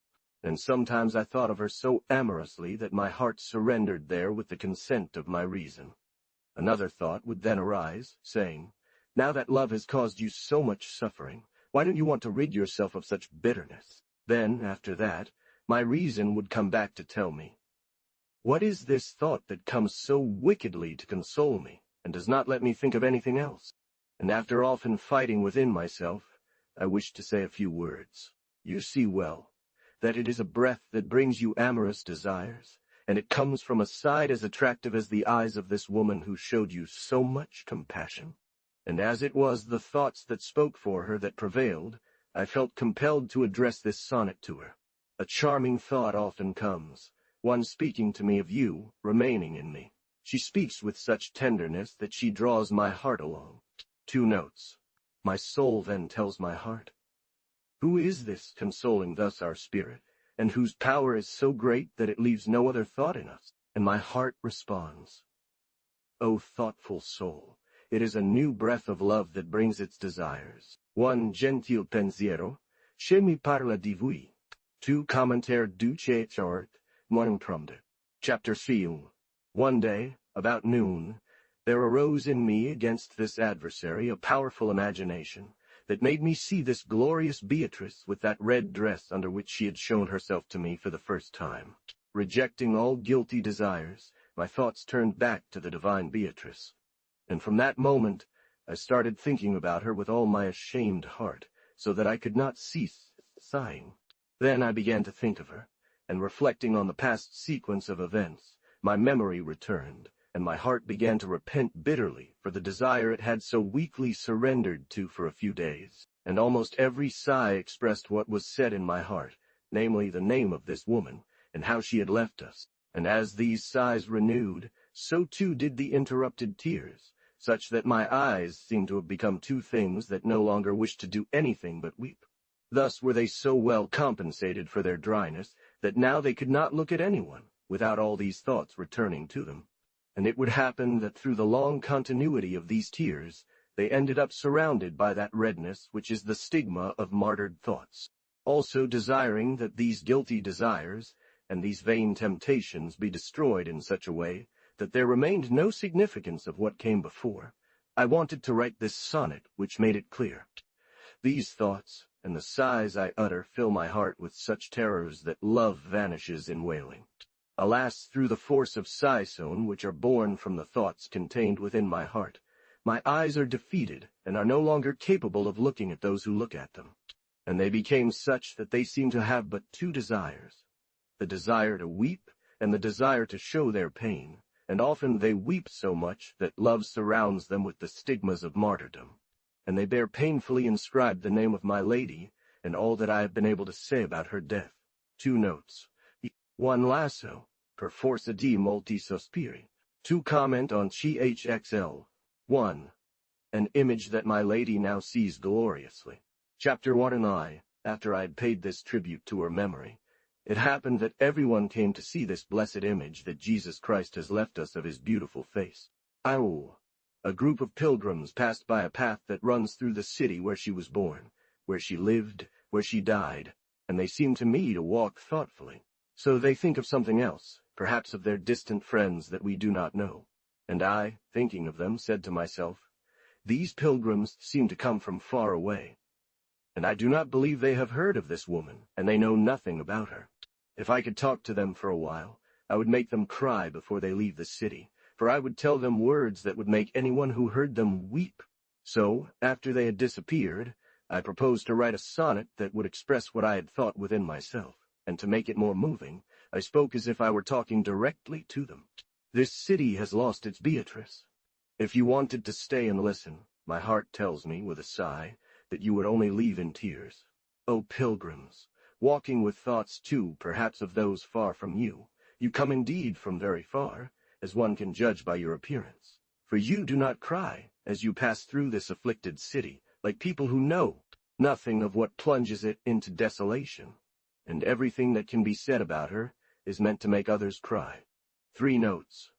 And sometimes I thought of her so amorously that my heart surrendered there with the consent of my reason. Another thought would then arise, saying, now that love has caused you so much suffering, why don't you want to rid yourself of such bitterness? Then, after that, my reason would come back to tell me, what is this thought that comes so wickedly to console me, and does not let me think of anything else? And after often fighting within myself, I wish to say a few words. You see well that it is a breath that brings you amorous desires, and it comes from a side as attractive as the eyes of this woman who showed you so much compassion. And as it was the thoughts that spoke for her that prevailed, I felt compelled to address this sonnet to her. A charming thought often comes, one speaking to me of you, remaining in me. She speaks with such tenderness that she draws my heart along. 2 notes. My soul then tells my heart, who is this consoling thus our spirit, and whose power is so great that it leaves no other thought in us? And my heart responds, O thoughtful soul, it is a new breath of love that brings its desires. 1 Gentil pensiero, che mi parla di voi. 2 Commentaire duce chart, montrumde. Chapter 3. One day, about noon, there arose in me against this adversary a powerful imagination that made me see this glorious Beatrice with that red dress under which she had shown herself to me for the first time. Rejecting all guilty desires, my thoughts turned back to the divine Beatrice. And from that moment, I started thinking about her with all my ashamed heart, so that I could not cease sighing. Then I began to think of her, and reflecting on the past sequence of events, my memory returned, and my heart began to repent bitterly for the desire it had so weakly surrendered to for a few days. And almost every sigh expressed what was said in my heart, namely the name of this woman, and how she had left us. And as these sighs renewed, so too did the interrupted tears, such that my eyes seemed to have become two things that no longer wished to do anything but weep. Thus were they so well compensated for their dryness, that now they could not look at anyone, without all these thoughts returning to them. And it would happen that through the long continuity of these tears, they ended up surrounded by that redness which is the stigma of martyred thoughts, also desiring that these guilty desires and these vain temptations be destroyed in such a way that there remained no significance of what came before. I wanted to write this sonnet which made it clear. These thoughts and the sighs I utter fill my heart with such terrors that love vanishes in wailing. Alas, through the force of sigh-sown which are born from the thoughts contained within my heart, my eyes are defeated and are no longer capable of looking at those who look at them. And they became such that they seem to have but two desires, the desire to weep and the desire to show their pain, and often they weep so much that love surrounds them with the stigmas of martyrdom, and they bear painfully inscribed the name of my lady and all that I have been able to say about her death. 2 notes. 1 lasso, per forza di molti sospiri. 2 comment on CHXL. 1. An image that my lady now sees gloriously. Chapter 1. And I, after I had paid this tribute to her memory, it happened that everyone came to see this blessed image that Jesus Christ has left us of his beautiful face. A group of pilgrims passed by a path that runs through the city where she was born, where she lived, where she died, and they seem to me to walk thoughtfully. So they think of something else, perhaps of their distant friends that we do not know. And I, thinking of them, said to myself, these pilgrims seem to come from far away, and I do not believe they have heard of this woman, and they know nothing about her. If I could talk to them for a while, I would make them cry before they leave the city, for I would tell them words that would make anyone who heard them weep. So, after they had disappeared, I proposed to write a sonnet that would express what I had thought within myself, and to make it more moving, I spoke as if I were talking directly to them. This city has lost its Beatrice. If you wanted to stay and listen, my heart tells me, with a sigh, that you would only leave in tears. O pilgrims, walking with thoughts too, perhaps of those far from you, you come indeed from very far, as one can judge by your appearance. For you do not cry, as you pass through this afflicted city, like people who know nothing of what plunges it into desolation, and everything that can be said about her is meant to make others cry. 3 notes.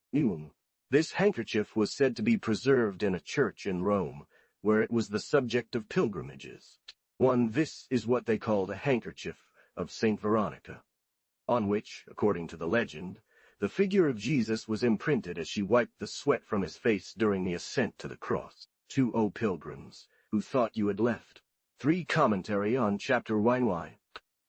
This handkerchief was said to be preserved in a church in Rome, where it was the subject of pilgrimages. 1. This is what they called a handkerchief of Saint Veronica, on which, according to the legend, the figure of Jesus was imprinted as she wiped the sweat from his face during the ascent to the cross. 2. O pilgrims, who thought you had left. 3. Commentary on Chapter 1.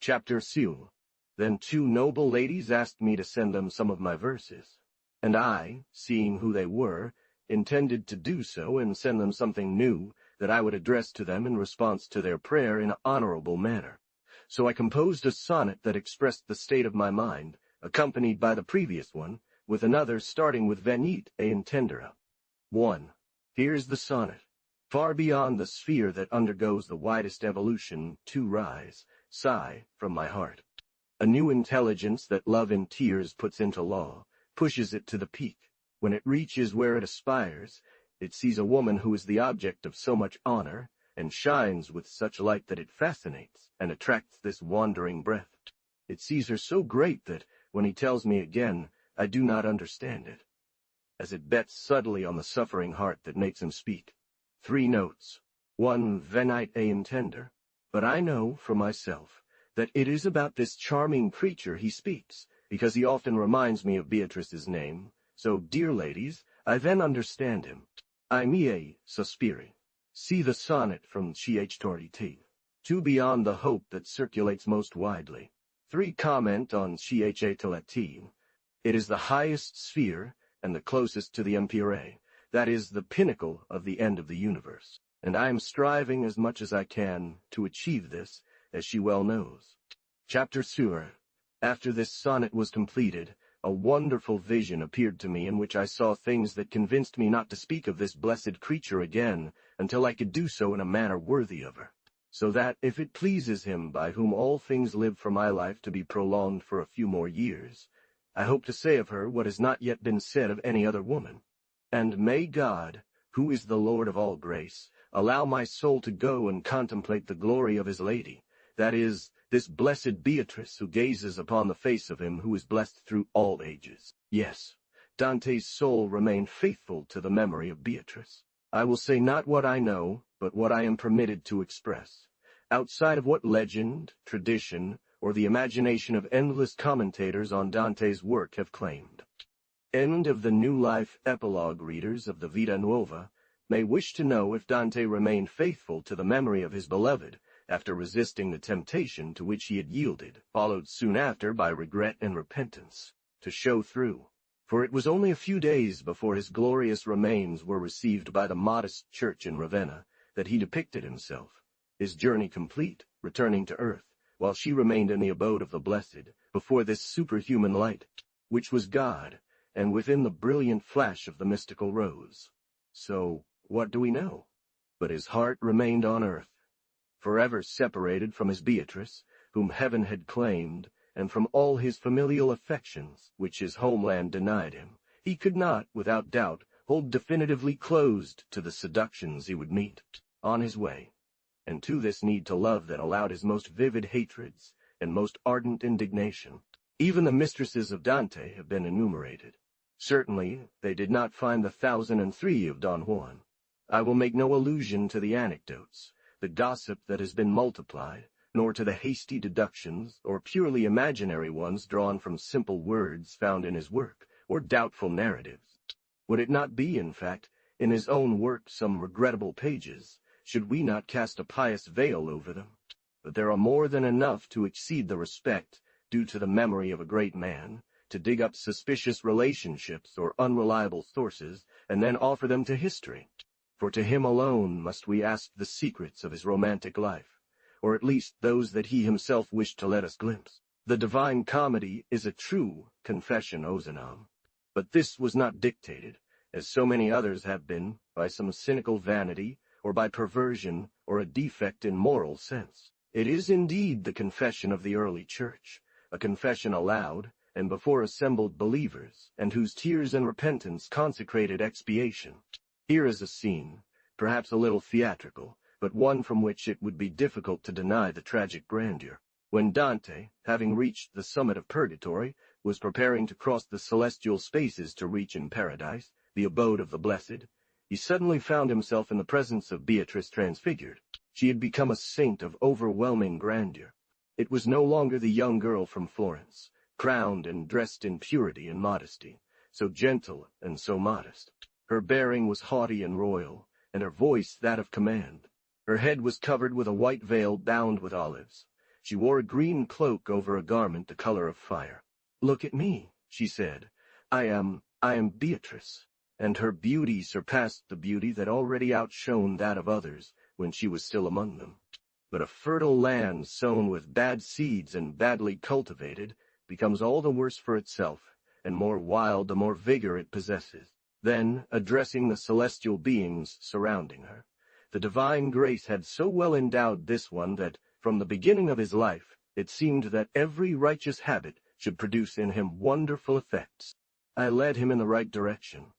Chapter 2. Then 2 noble ladies asked me to send them some of my verses, and I, seeing who they were, intended to do so and send them something new that I would address to them in response to their prayer in an honorable manner. So I composed a sonnet that expressed the state of my mind, accompanied by the previous one, with another starting with Venite e intendere. 1. Here's the sonnet. Far beyond the sphere that undergoes the widest evolution, to rise, sigh, from my heart. A new intelligence that love in tears puts into law, pushes it to the peak. When it reaches where it aspires, it sees a woman who is the object of so much honor, and shines with such light that it fascinates and attracts this wandering breath. It sees her so great that, when he tells me again, I do not understand it, as it bets subtly on the suffering heart that makes him speak. 3 notes. 1. Venite e intender. But I know, for myself, that it is about this charming creature he speaks, because he often reminds me of Beatrice's name. So, dear ladies, I then understand him. I miei sospiri. See the sonnet from CH 2 beyond the hope that circulates most widely. 3 comment on CH Latin. It is the highest sphere and the closest to the empyre, that is, the pinnacle of the end of the universe, and I am striving as much as I can to achieve this, as she well knows. Chapter 2. After this sonnet was completed, a wonderful vision appeared to me in which I saw things that convinced me not to speak of this blessed creature again until I could do so in a manner worthy of her. so that, if it pleases him by whom all things live for my life to be prolonged for a few more years, I hope to say of her what has not yet been said of any other woman. And may God, who is the Lord of all grace, allow my soul to go and contemplate the glory of his lady, that is, this blessed Beatrice who gazes upon the face of him who is blessed through all ages. Yes, Dante's soul remained faithful to the memory of Beatrice. I will say not what I know, but what I am permitted to express, outside of what legend, tradition, or the imagination of endless commentators on Dante's work have claimed. End of the New Life epilogue readers of the Vita Nuova may wish to know if Dante remained faithful to the memory of his beloved after resisting the temptation to which he had yielded, followed soon after by regret and repentance, to show through. For it was only a few days before his glorious remains were received by the modest church in Ravenna that he depicted himself, his journey complete, returning to earth, while she remained in the abode of the blessed, before this superhuman light, which was God, and within the brilliant flash of the mystical rose. So, what do we know? But his heart remained on earth, forever separated from his Beatrice, whom heaven had claimed, and from all his familial affections, which his homeland denied him. He could not, without doubt, hold definitively closed to the seductions he would meet on his way, and to this need to love that allowed his most vivid hatreds and most ardent indignation. Even the mistresses of Dante have been enumerated. Certainly, they did not find the 1003 of Don Juan. I will make no allusion to the anecdotes, the gossip that has been multiplied, nor to the hasty deductions or purely imaginary ones drawn from simple words found in his work, or doubtful narratives. Would it not be, in fact, in his own work some regrettable pages, should we not cast a pious veil over them? But there are more than enough to exceed the respect due to the memory of a great man, to dig up suspicious relationships or unreliable sources, and then offer them to history. For to him alone must we ask the secrets of his romantic life, or at least those that he himself wished to let us glimpse. The Divine Comedy is a true confession Ozanam, but this was not dictated, as so many others have been, by some cynical vanity, or by perversion, or a defect in moral sense. It is indeed the confession of the early church, a confession aloud, and before assembled believers, and whose tears and repentance consecrated expiation. Here is a scene, perhaps a little theatrical, but one from which it would be difficult to deny the tragic grandeur. When Dante, having reached the summit of purgatory, was preparing to cross the celestial spaces to reach in paradise, the abode of the blessed, he suddenly found himself in the presence of Beatrice transfigured. She had become a saint of overwhelming grandeur. It was no longer the young girl from Florence, crowned and dressed in purity and modesty, so gentle and so modest. Her bearing was haughty and royal, and her voice that of command. Her head was covered with a white veil bound with olives. She wore a green cloak over a garment the color of fire. "Look at me," she said. I am Beatrice." And her beauty surpassed the beauty that already outshone that of others when she was still among them. But a fertile land sown with bad seeds and badly cultivated becomes all the worse for itself, and more wild the more vigor it possesses. Then, addressing the celestial beings surrounding her, the divine grace had so well endowed this one that, from the beginning of his life, it seemed that every righteous habit should produce in him wonderful effects. I led him in the right direction.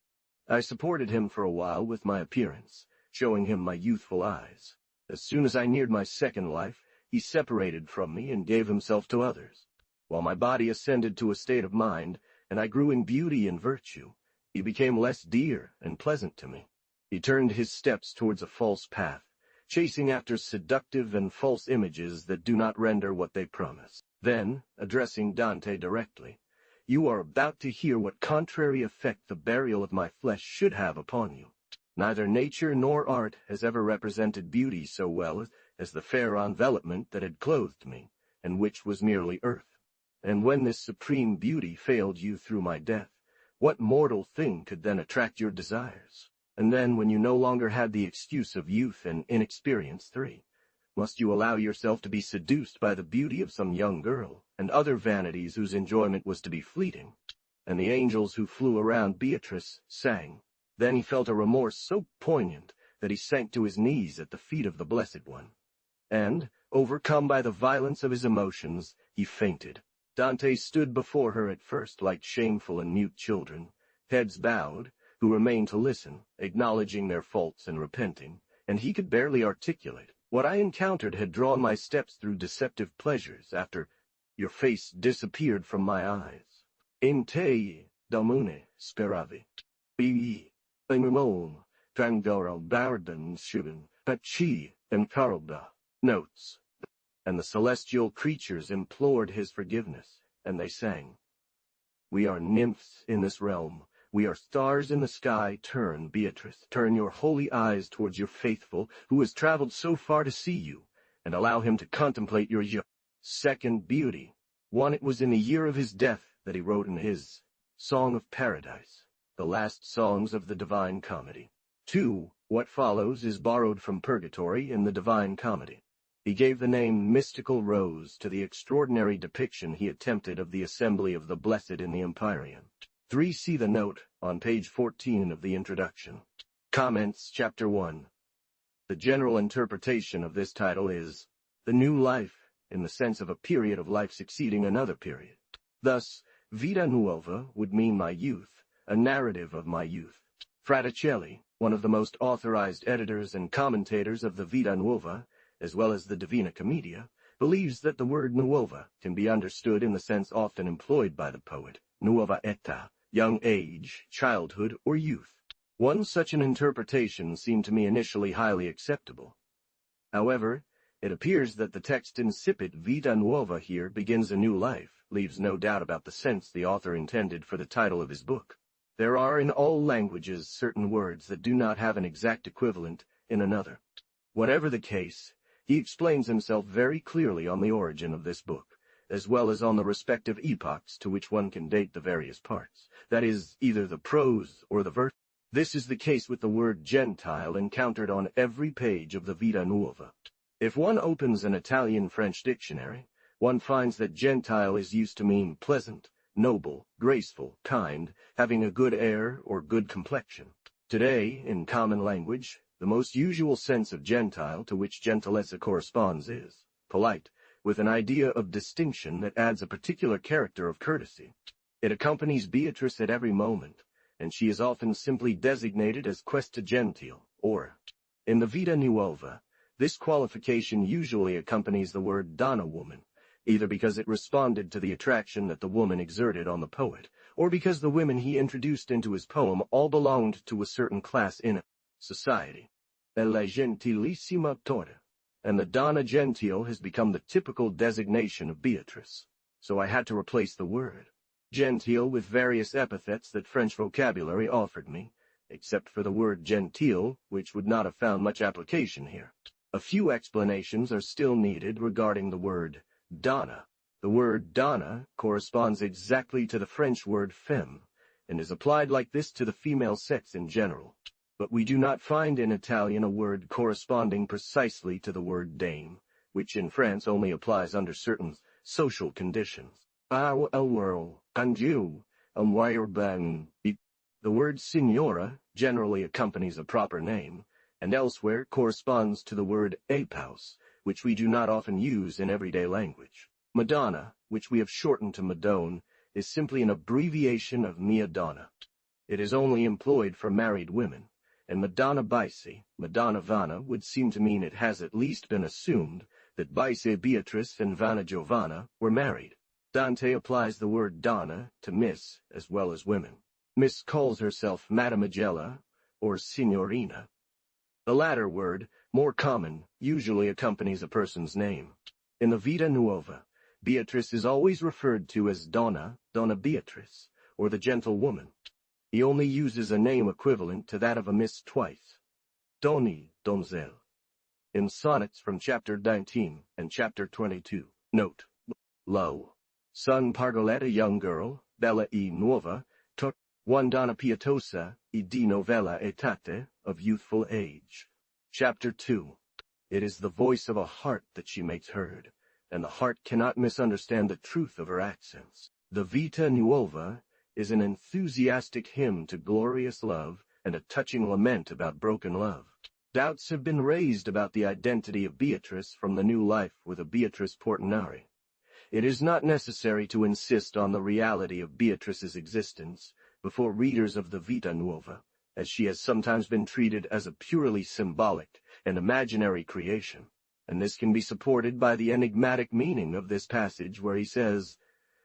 I supported him for a while with my appearance, showing him my youthful eyes. As soon as I neared my second life, he separated from me and gave himself to others. While my body ascended to a state of mind, and I grew in beauty and virtue, he became less dear and pleasant to me. He turned his steps towards a false path, chasing after seductive and false images that do not render what they promise. Then, addressing Dante directly, "You are about to hear what contrary effect the burial of my flesh should have upon you. Neither nature nor art has ever represented beauty so well as the fair envelopment that had clothed me, and which was merely earth. And when this supreme beauty failed you through my death, what mortal thing could then attract your desires? And then, when you no longer had the excuse of youth and inexperience, must you allow yourself to be seduced by the beauty of some young girl, and other vanities whose enjoyment was to be fleeting?" And the angels who flew around Beatrice sang. Then he felt a remorse so poignant that he sank to his knees at the feet of the Blessed One. and, overcome by the violence of his emotions, he fainted. Dante stood before her at first like shameful and mute children, heads bowed, who remained to listen, acknowledging their faults and repenting, and he could barely articulate. What I encountered had drawn my steps through deceptive pleasures after your face disappeared from my eyes. In te domune speravi. Be imimol, trangoro barden shuben, pachi, and karlda. Notes. And the celestial creatures implored his forgiveness, and they sang. We are nymphs in this realm. We are stars in the sky. Turn, Beatrice, turn your holy eyes towards your faithful, who has traveled so far to see you, and allow him to contemplate your second beauty. 1. It was in the year of his death that he wrote in his Song of Paradise, the last songs of the Divine Comedy. 2. What follows is borrowed from Purgatory in the Divine Comedy. He gave the name Mystical Rose to the extraordinary depiction he attempted of the assembly of the blessed in the Empyrean. 3. See the note on page 14 of the introduction. Comments. Chapter 1. The general interpretation of this title is the new life, in the sense of a period of life succeeding another period. Thus, Vita Nuova would mean my youth, a narrative of my youth. Fraticelli, one of the most authorized editors and commentators of the Vita Nuova, as well as the Divina Commedia, believes that the word nuova can be understood in the sense often employed by the poet, nuova età, young age, childhood, or youth. One such an interpretation seemed to me initially highly acceptable. However, it appears that the text incipit Vita Nuova here begins a new life, leaves no doubt about the sense the author intended for the title of his book. There are in all languages certain words that do not have an exact equivalent in another. Whatever the case, he explains himself very clearly on the origin of this book, as well as on the respective epochs to which one can date the various parts, that is, either the prose or the verse. This is the case with the word Gentile encountered on every page of the Vita Nuova. If one opens an Italian-French dictionary, one finds that Gentile is used to mean pleasant, noble, graceful, kind, having a good air or good complexion. Today, in common language, the most usual sense of Gentile to which gentilezza corresponds is polite, with an idea of distinction that adds a particular character of courtesy. It accompanies Beatrice at every moment, and she is often simply designated as questa gentile, or, in the Vita Nuova, this qualification usually accompanies the word donna woman, either because it responded to the attraction that the woman exerted on the poet, or because the women he introduced into his poem all belonged to a certain class in society. La gentilissima torta, and the donna gentile has become the typical designation of Beatrice, so I had to replace the word gentile with various epithets that French vocabulary offered me, except for the word gentile, which would not have found much application here. A few explanations are still needed regarding the word donna. The word donna corresponds exactly to the French word femme, and is applied like this to the female sex in general. But we do not find in Italian a word corresponding precisely to the word dame, which in France only applies under certain social conditions. The word signora generally accompanies a proper name, and elsewhere corresponds to the word épouse, which we do not often use in everyday language. Madonna, which we have shortened to Madone, is simply an abbreviation of Mia Donna. It is only employed for married women, and Madonna Baisi, Madonna Vanna would seem to mean it has at least been assumed that Baisi Beatrice and Vanna Giovanna were married. Dante applies the word donna to Miss as well as women. Miss calls herself Madamigella or Signorina. The latter word, more common, usually accompanies a person's name. In the Vita Nuova, Beatrice is always referred to as Donna Beatrice, or the gentle woman. He only uses a name equivalent to that of a miss twice, donni, donzelle, in sonnets from chapter 19 and chapter 22. Note: Lo. Son Pargoletta, young girl, bella e nuova, tot, one donna pietosa, e di novella etate, of youthful age. Chapter 2. It is the voice of a heart that she makes heard, and the heart cannot misunderstand the truth of her accents. The Vita Nuova is an enthusiastic hymn to glorious love and a touching lament about broken love. Doubts have been raised about the identity of Beatrice from the new life with a Beatrice Portinari. It is not necessary to insist on the reality of Beatrice's existence before readers of the Vita Nuova, as she has sometimes been treated as a purely symbolic and imaginary creation, and this can be supported by the enigmatic meaning of this passage where he says,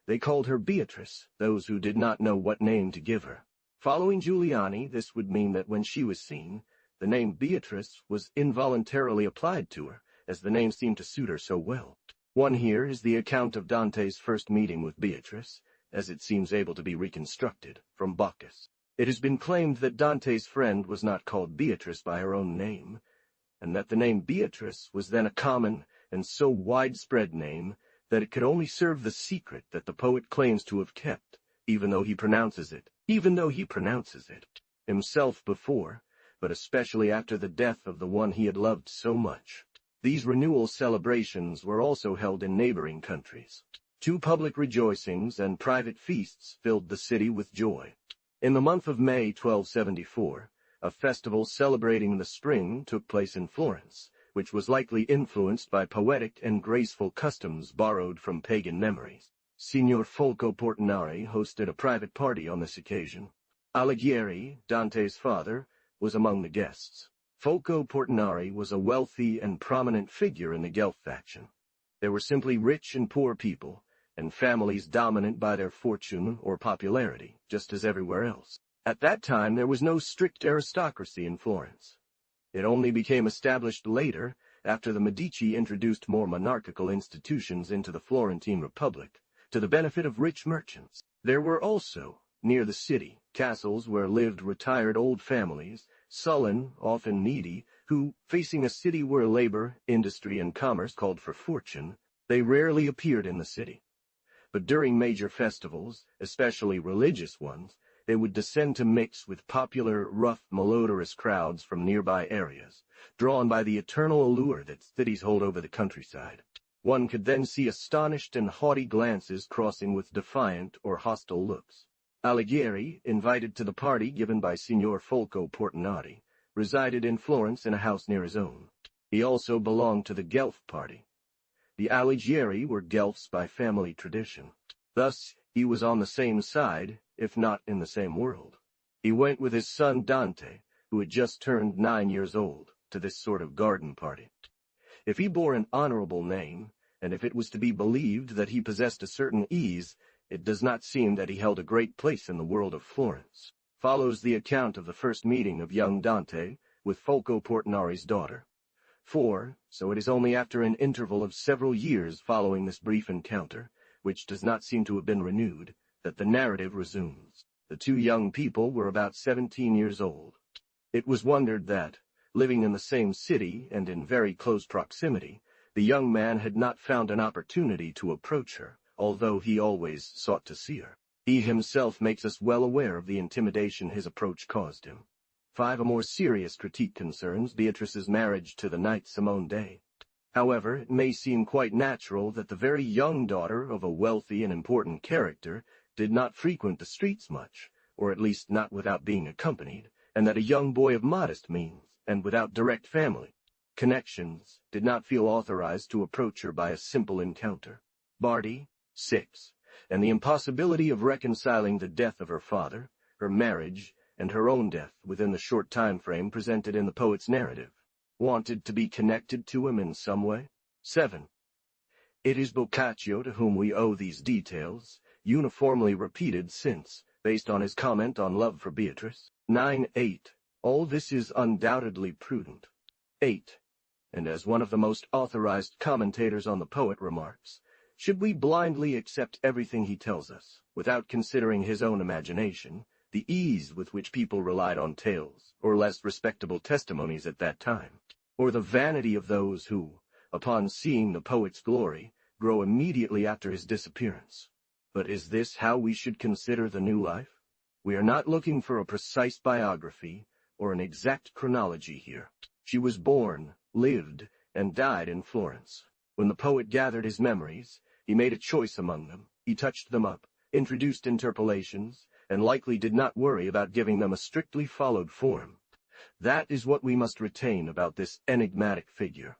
"They called her Beatrice, those who did not know what name to give her." Following Giuliani, this would mean that when she was seen, the name Beatrice was involuntarily applied to her, as the name seemed to suit her so well. One here is the account of Dante's first meeting with Beatrice, as it seems able to be reconstructed, from Bacchus. It has been claimed that Dante's friend was not called Beatrice by her own name, and that the name Beatrice was then a common and so widespread name that it could only serve the secret that the poet claims to have kept, even though he pronounces it himself before, but especially after the death of the one he had loved so much. These renewal celebrations were also held in neighboring countries. 2 public rejoicings and private feasts filled the city with joy. In the month of May 1274, a festival celebrating the spring took place in Florence, which was likely influenced by poetic and graceful customs borrowed from pagan memories. Signor Folco Portinari hosted a private party on this occasion. Alighieri, Dante's father, was among the guests. Folco Portinari was a wealthy and prominent figure in the Guelph faction. There were simply rich and poor people, and families dominant by their fortune or popularity, just as everywhere else. At that time there was no strict aristocracy in Florence. It only became established later, after the Medici introduced more monarchical institutions into the Florentine Republic, to the benefit of rich merchants. There were also, near the city, castles where lived retired old families, sullen, often needy, who, facing a city where labor, industry, and commerce called for fortune, they rarely appeared in the city. But during major festivals, especially religious ones, they would descend to mix with popular, rough, malodorous crowds from nearby areas, drawn by the eternal allure that cities hold over the countryside. One could then see astonished and haughty glances crossing with defiant or hostile looks. Alighieri, invited to the party given by Signor Folco Portinari, resided in Florence in a house near his own. He also belonged to the Guelph party. The Alighieri were Guelphs by family tradition. Thus, he was on the same side, if not in the same world. He went with his son Dante, who had just turned 9 years old, to this sort of garden party. If he bore an honorable name, and if it was to be believed that he possessed a certain ease, it does not seem that he held a great place in the world of Florence. Follows the account of the first meeting of young Dante with Folco Portinari's daughter. So it is only after an interval of several years following this brief encounter, which does not seem to have been renewed, that the narrative resumes. The 2 young people were about 17 years old. It was wondered that, living in the same city and in very close proximity, the young man had not found an opportunity to approach her, although he always sought to see her. He himself makes us well aware of the intimidation his approach caused him. 5. A more serious critique concerns Beatrice's marriage to the knight Simone Day. However, it may seem quite natural that the very young daughter of a wealthy and important character did not frequent the streets much, or at least not without being accompanied, and that a young boy of modest means, and without direct family connections, did not feel authorized to approach her by a simple encounter. Bardi, 6, and the impossibility of reconciling the death of her father, her marriage, and her own death within the short time frame presented in the poet's narrative, wanted to be connected to him in some way. 7. It is Boccaccio to whom we owe these details, uniformly repeated since, based on his comment on love for Beatrice. 9-8. All this is undoubtedly prudent. 8. And as one of the most authorized commentators on the poet remarks, should we blindly accept everything he tells us, without considering his own imagination, the ease with which people relied on tales, or less respectable testimonies at that time, or the vanity of those who, upon seeing the poet's glory, grow immediately after his disappearance? But is this how we should consider the new life? We are not looking for a precise biography or an exact chronology here. She was born, lived, and died in Florence. When the poet gathered his memories, he made a choice among them, he touched them up, introduced interpolations, and likely did not worry about giving them a strictly followed form. That is what we must retain about this enigmatic figure.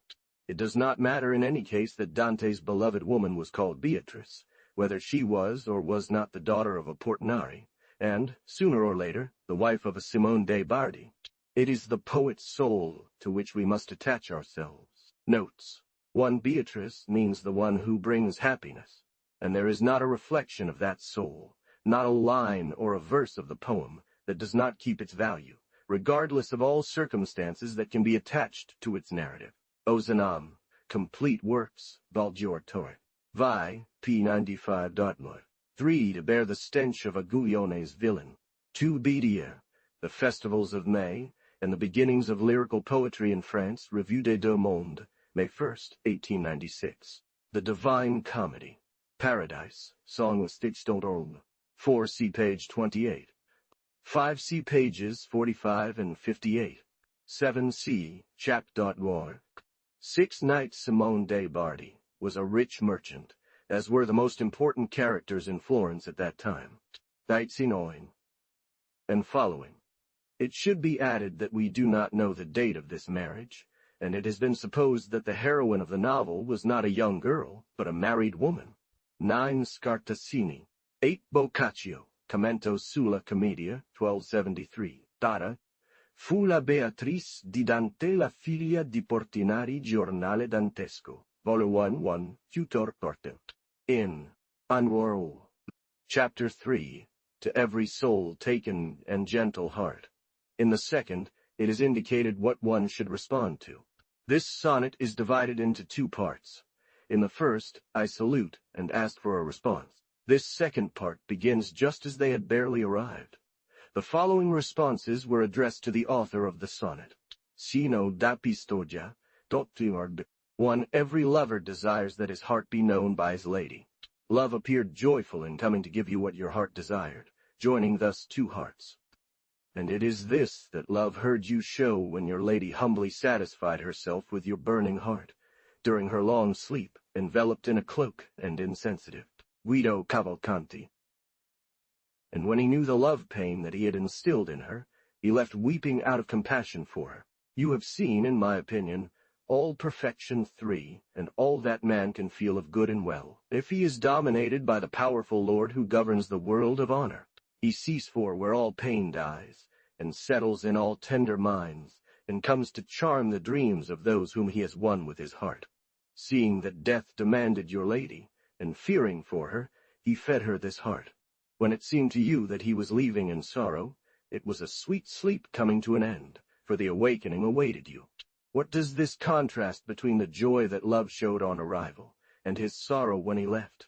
It does not matter in any case that Dante's beloved woman was called Beatrice, whether she was or was not the daughter of a Portinari, and, sooner or later, the wife of a Simone de Bardi. It is the poet's soul to which we must attach ourselves. Notes: 1. Beatrice means the one who brings happiness, and there is not a reflection of that soul, not a line or a verse of the poem, that does not keep its value, regardless of all circumstances that can be attached to its narrative. Ozanam, Complete Works, Balgior Torre. Vi, p. 95. 3. To bear the stench of Aguillon's villain. 2. Bidier, The Festivals of May, and the Beginnings of Lyrical Poetry in France, Revue des Deux Mondes, May 1, 1896. The Divine Comedy. Paradise, Song of Stichdolorg. 4. See page 28. 5. See pages 45 and 58. 7. See chap.org. 6. Knight Simone de Bardi was a rich merchant, as were the most important characters in Florence at that time. Daitzinoin and following. It should be added that we do not know the date of this marriage, and it has been supposed that the heroine of the novel was not a young girl, but a married woman. 9. Scartassini. 8. Boccaccio, Commento sulla Commedia, 1273. Data: Fu la Beatrice di Dante la figlia di Portinari, Giornale Dantesco, Vol. 1, Tutor Porte. In Anwar. Chapter 3. To every soul taken and gentle heart. In the second, it is indicated what one should respond to. This sonnet is divided into 2 parts. In the first, I salute and ask for a response. This second part begins just as they had barely arrived. The following responses were addressed to the author of the sonnet. Sino da pistoja, dottiord. 1. Every lover desires that his heart be known by his lady. Love appeared joyful in coming to give you what your heart desired, joining thus 2 hearts. And it is this that love heard you show when your lady humbly satisfied herself with your burning heart, during her long sleep, enveloped in a cloak and insensitive. Guido Cavalcanti. And when he knew the love pain that he had instilled in her, he left weeping out of compassion for her. You have seen, in my opinion, all perfection 3, and all that man can feel of good and well, if he is dominated by the powerful Lord who governs the world of honor. He sees for where all pain dies, and settles in all tender minds, and comes to charm the dreams of those whom he has won with his heart. Seeing that death demanded your lady, and fearing for her, he fed her this heart. When it seemed to you that he was leaving in sorrow, it was a sweet sleep coming to an end, for the awakening awaited you. What does this contrast between the joy that love showed on arrival, and his sorrow when he left?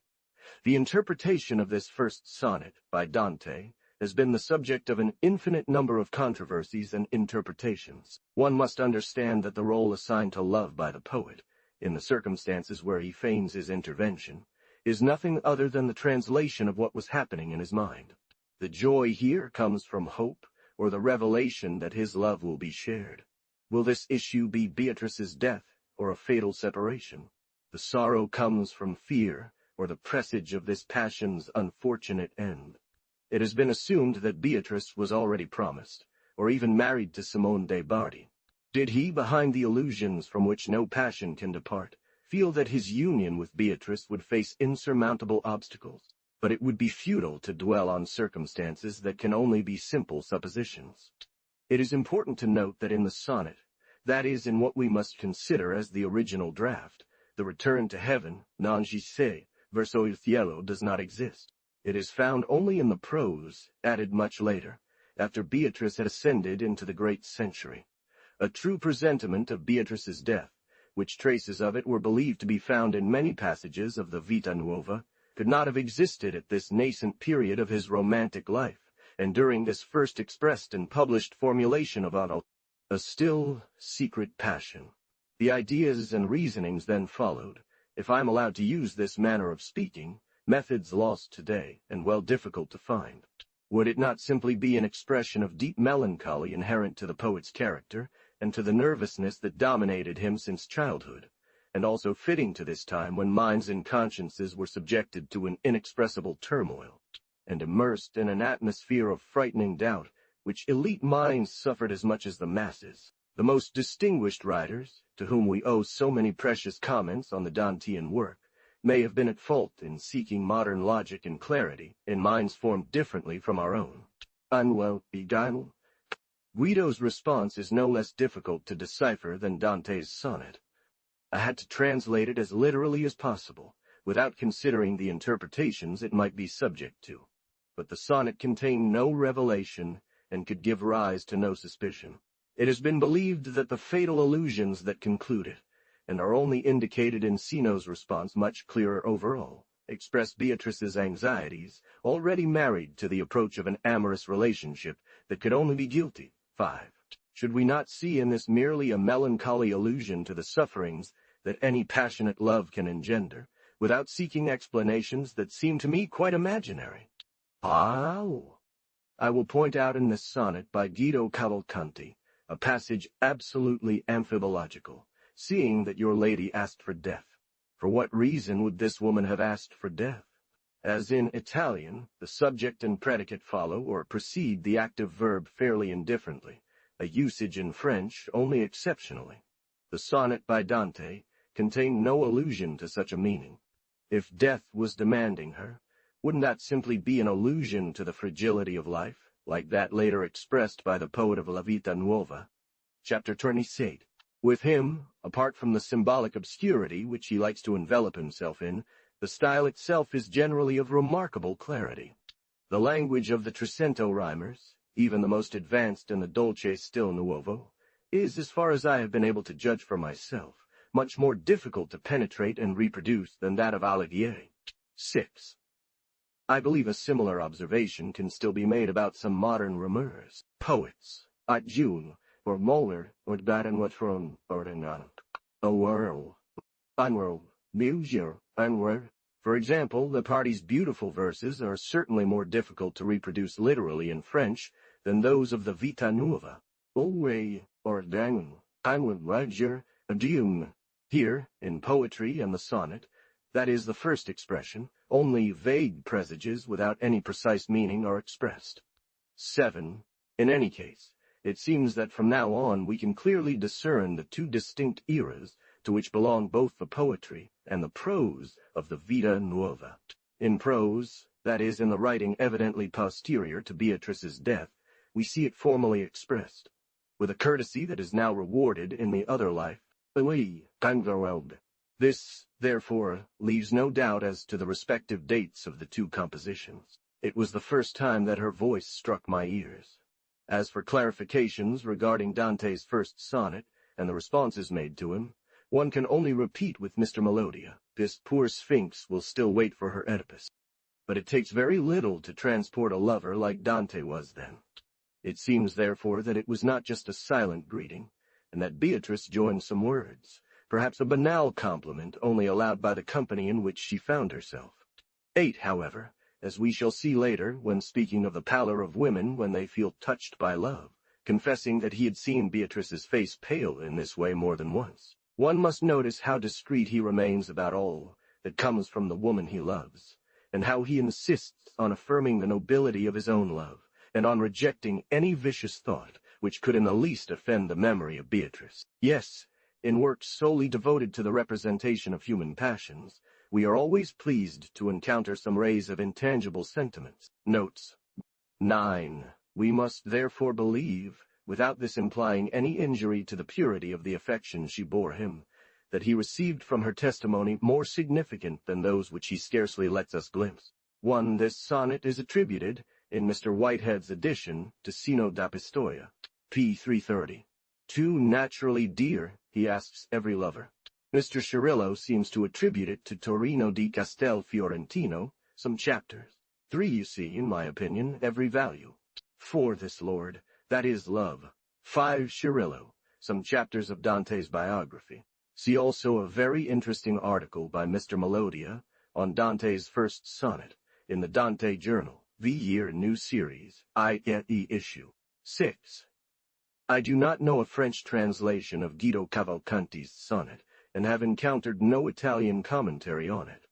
The interpretation of this first sonnet, by Dante, has been the subject of an infinite number of controversies and interpretations. One must understand that the role assigned to love by the poet, in the circumstances where he feigns his intervention, is nothing other than the translation of what was happening in his mind. The joy here comes from hope, or the revelation that his love will be shared. Will this issue be Beatrice's death, or a fatal separation? The sorrow comes from fear, or the presage of this passion's unfortunate end. It has been assumed that Beatrice was already promised, or even married to Simone de Bardi. Did he, behind the illusions from which no passion can depart, feel that his union with Beatrice would face insurmountable obstacles? But it would be futile to dwell on circumstances that can only be simple suppositions. It is important to note that in the sonnet, that is, in what we must consider as the original draft, the return to heaven, non ci sei, verso il cielo, does not exist. It is found only in the prose, added much later, after Beatrice had ascended into the great century. A true presentiment of Beatrice's death, which traces of it were believed to be found in many passages of the Vita Nuova, could not have existed at this nascent period of his romantic life, and during this first expressed and published formulation of a still, secret passion. The ideas and reasonings then followed, if I am allowed to use this manner of speaking, methods lost today, and well difficult to find. Would it not simply be an expression of deep melancholy inherent to the poet's character, and to the nervousness that dominated him since childhood, and also fitting to this time when minds and consciences were subjected to an inexpressible turmoil, and immersed in an atmosphere of frightening doubt, which elite minds suffered as much as the masses. The most distinguished writers, to whom we owe so many precious comments on the Dantean work, may have been at fault in seeking modern logic and clarity in minds formed differently from our own. Unwell, ideal. Guido's response is no less difficult to decipher than Dante's sonnet. I had to translate it as literally as possible, without considering the interpretations it might be subject to. But the sonnet contained no revelation and could give rise to no suspicion. It has been believed that the fatal allusions that conclude it, and are only indicated in Sino's response much clearer overall, express Beatrice's anxieties, already married to the approach of an amorous relationship that could only be guilty. 5. Should we not see in this merely a melancholy allusion to the sufferings that any passionate love can engender, without seeking explanations that seem to me quite imaginary? How? I will point out in this sonnet by Guido Cavalcanti a passage absolutely amphibological, seeing that your lady asked for death. For what reason would this woman have asked for death? As in Italian, the subject and predicate follow or precede the active verb fairly indifferently, a usage in French only exceptionally. The sonnet by Dante contained no allusion to such a meaning. If death was demanding her, wouldn't that simply be an allusion to the fragility of life, like that later expressed by the poet of La Vita Nuova? Chapter 28. With him, apart from the symbolic obscurity which he likes to envelop himself in, the style itself is generally of remarkable clarity. The language of the Trecento rhymers, even the most advanced in the Dolce Stil Nuovo, is, as far as I have been able to judge for myself, much more difficult to penetrate and reproduce than that of Alighieri. 6. I believe a similar observation can still be made about some modern rhymers, poets, at June, or Moller, or Baden-Watron, or Renan, a world, unworld, musier, unword. For example, the party's beautiful verses are certainly more difficult to reproduce literally in French than those of the Vita Nuova. Alway, or Dangun, unword, Roger, adieu. Here, in poetry and the sonnet, that is the first expression, only vague presages without any precise meaning are expressed. 7. In any case, it seems that from now on we can clearly discern the two distinct eras to which belong both the poetry and the prose of the Vita Nuova. In prose, that is, in the writing evidently posterior to Beatrice's death, we see it formally expressed, with a courtesy that is now rewarded in the other life. This, therefore, leaves no doubt as to the respective dates of the two compositions. It was the first time that her voice struck my ears. As for clarifications regarding Dante's first sonnet and the responses made to him, one can only repeat with Mr. Melodia, this poor Sphinx will still wait for her Oedipus. But it takes very little to transport a lover like Dante was then. It seems, therefore, that it was not just a silent greeting, and that Beatrice joined some words, perhaps a banal compliment only allowed by the company in which she found herself. 8, however, as we shall see later when speaking of the pallor of women when they feel touched by love, confessing that he had seen Beatrice's face pale in this way more than once, one must notice how discreet he remains about all that comes from the woman he loves, and how he insists on affirming the nobility of his own love, and on rejecting any vicious thought which could in the least offend the memory of Beatrice. Yes, in works solely devoted to the representation of human passions, we are always pleased to encounter some rays of intangible sentiments. Notes. 9. We must therefore believe, without this implying any injury to the purity of the affection she bore him, that he received from her testimony more significant than those which he scarcely lets us glimpse. 1. This sonnet is attributed, in Mr. Whitehead's edition, to Sino da Pistoia, p. 330. 2. Naturally dear, he asks every lover. Mr. Cirillo seems to attribute it to Torino di Castel Fiorentino, some chapters. 3. You see, in my opinion, every value. 4. This lord, that is love. 5. Cirillo, some chapters of Dante's biography. See also a very interesting article by Mr. Melodia on Dante's first sonnet in the Dante Journal, V. Year New Series, IE issue. 6. I do not know a French translation of Guido Cavalcanti's sonnet, and have encountered no Italian commentary on it.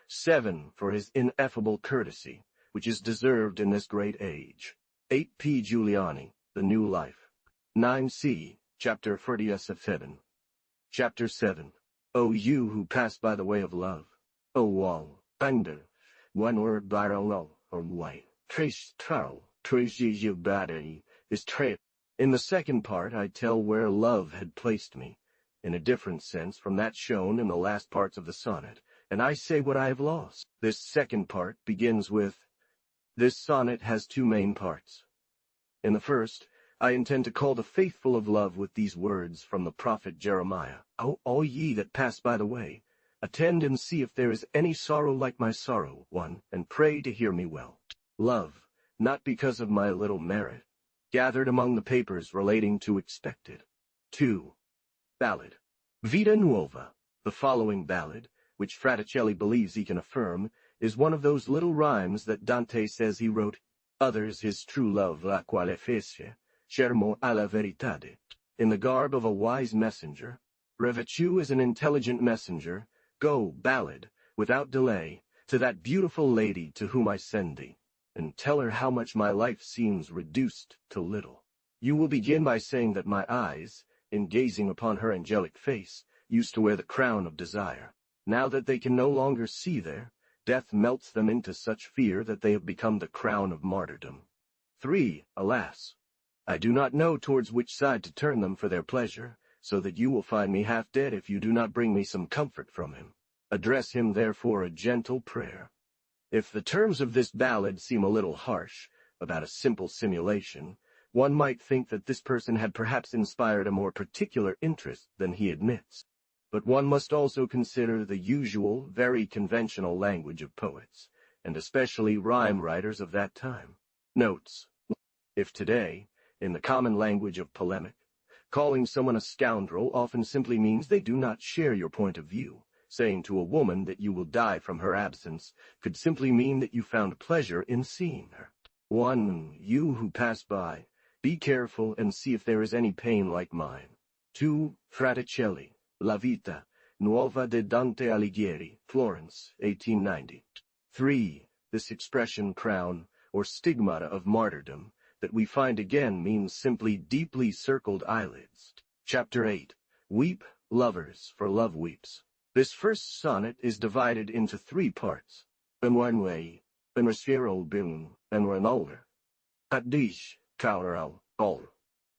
7. For his ineffable courtesy, which is deserved in this great age. 8p. Giuliani, The New Life. 9c. Chapter 47. Chapter 7. O you who pass by the way of love. O wall, under. One word viral or white. Trace trowel. Trace you battery. Is trip. In the second part I tell where love had placed me, in a different sense from that shown in the last parts of the sonnet, and I say what I have lost. This second part begins with, this sonnet has two main parts. In the first, I intend to call the faithful of love with these words from the prophet Jeremiah. O all ye that pass by the way, attend and see if there is any sorrow like my sorrow, one, and pray to hear me well. Love, not because of my little merit, gathered among the papers relating to expected. 2. Ballad. Vita Nuova. The following ballad, which Fraticelli believes he can affirm, is one of those little rhymes that Dante says he wrote, others his true love la quale fece, schermo alla veritade. In the garb of a wise messenger, Revechu is an intelligent messenger, go, ballad, without delay, to that beautiful lady to whom I send thee, and tell her how much my life seems reduced to little. You will begin by saying that my eyes, in gazing upon her angelic face, used to wear the crown of desire. Now that they can no longer see there, death melts them into such fear that they have become the crown of martyrdom. 3. Alas! I do not know towards which side to turn them for their pleasure, so that you will find me half dead if you do not bring me some comfort from him. Address him therefore a gentle prayer. If the terms of this ballad seem a little harsh, about a simple simulation, one might think that this person had perhaps inspired a more particular interest than he admits. But one must also consider the usual, very conventional language of poets, and especially rhyme writers of that time. Notes. If today, in the common language of polemic, calling someone a scoundrel often simply means they do not share your point of view, saying to a woman that you will die from her absence could simply mean that you found pleasure in seeing her. 1. You who pass by, be careful and see if there is any pain like mine. 2. Fraticelli, La Vita Nuova de Dante Alighieri, Florence, 1890. 3. This expression crown, or stigmata of martyrdom, that we find again means simply deeply circled eyelids. Chapter 8. Weep, lovers, for love weeps. This first sonnet is divided into 3 parts. Benwenway, Benrasfero bin, Benrenolder. Adish, Kaural, all.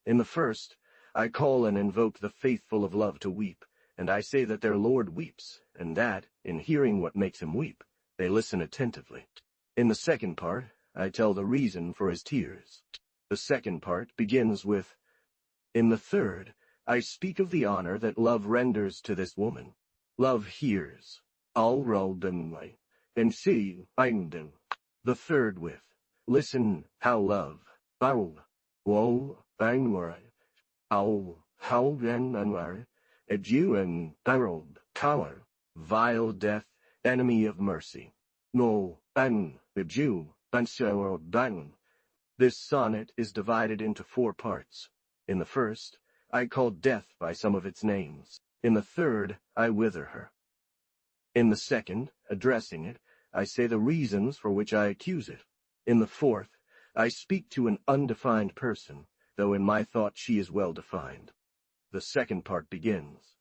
In the first, I call and invoke the faithful of love to weep, and I say that their Lord weeps, and that, in hearing what makes him weep, they listen attentively. In the second part, I tell the reason for his tears. The second part begins with, in the third, I speak of the honor that love renders to this woman. Love hears, all roldenly, and see, einden. The third with, listen, how love, owl, woe, bangwari, owl, how then anwari, adieu and harold, tower, vile death, enemy of mercy. No, an, adieu, and so bang. This sonnet is divided into 4 parts. In the first, I call death by some of its names. In the third, I wither her. In the second, addressing it, I say the reasons for which I accuse it. In the fourth, I speak to an undefined person, though in my thought she is well defined. The second part begins,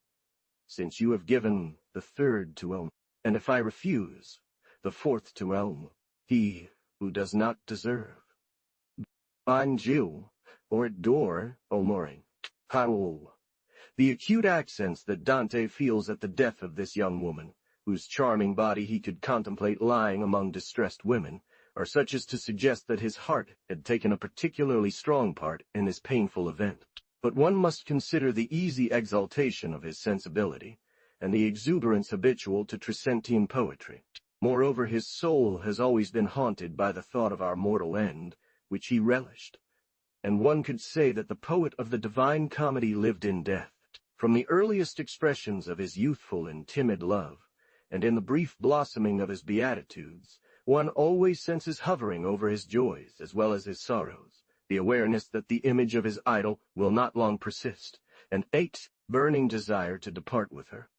since you have given the third to Elm, and if I refuse, the fourth to Elm, he who does not deserve. Find you, or door, O Mori, howl. The acute accents that Dante feels at the death of this young woman, whose charming body he could contemplate lying among distressed women, are such as to suggest that his heart had taken a particularly strong part in this painful event. But one must consider the easy exaltation of his sensibility, and the exuberance habitual to Trecentine poetry. Moreover, his soul has always been haunted by the thought of our mortal end, which he relished, and one could say that the poet of the Divine Comedy lived in death. From the earliest expressions of his youthful and timid love, and in the brief blossoming of his beatitudes, one always senses hovering over his joys as well as his sorrows, the awareness that the image of his idol will not long persist, and aches burning desire to depart with her.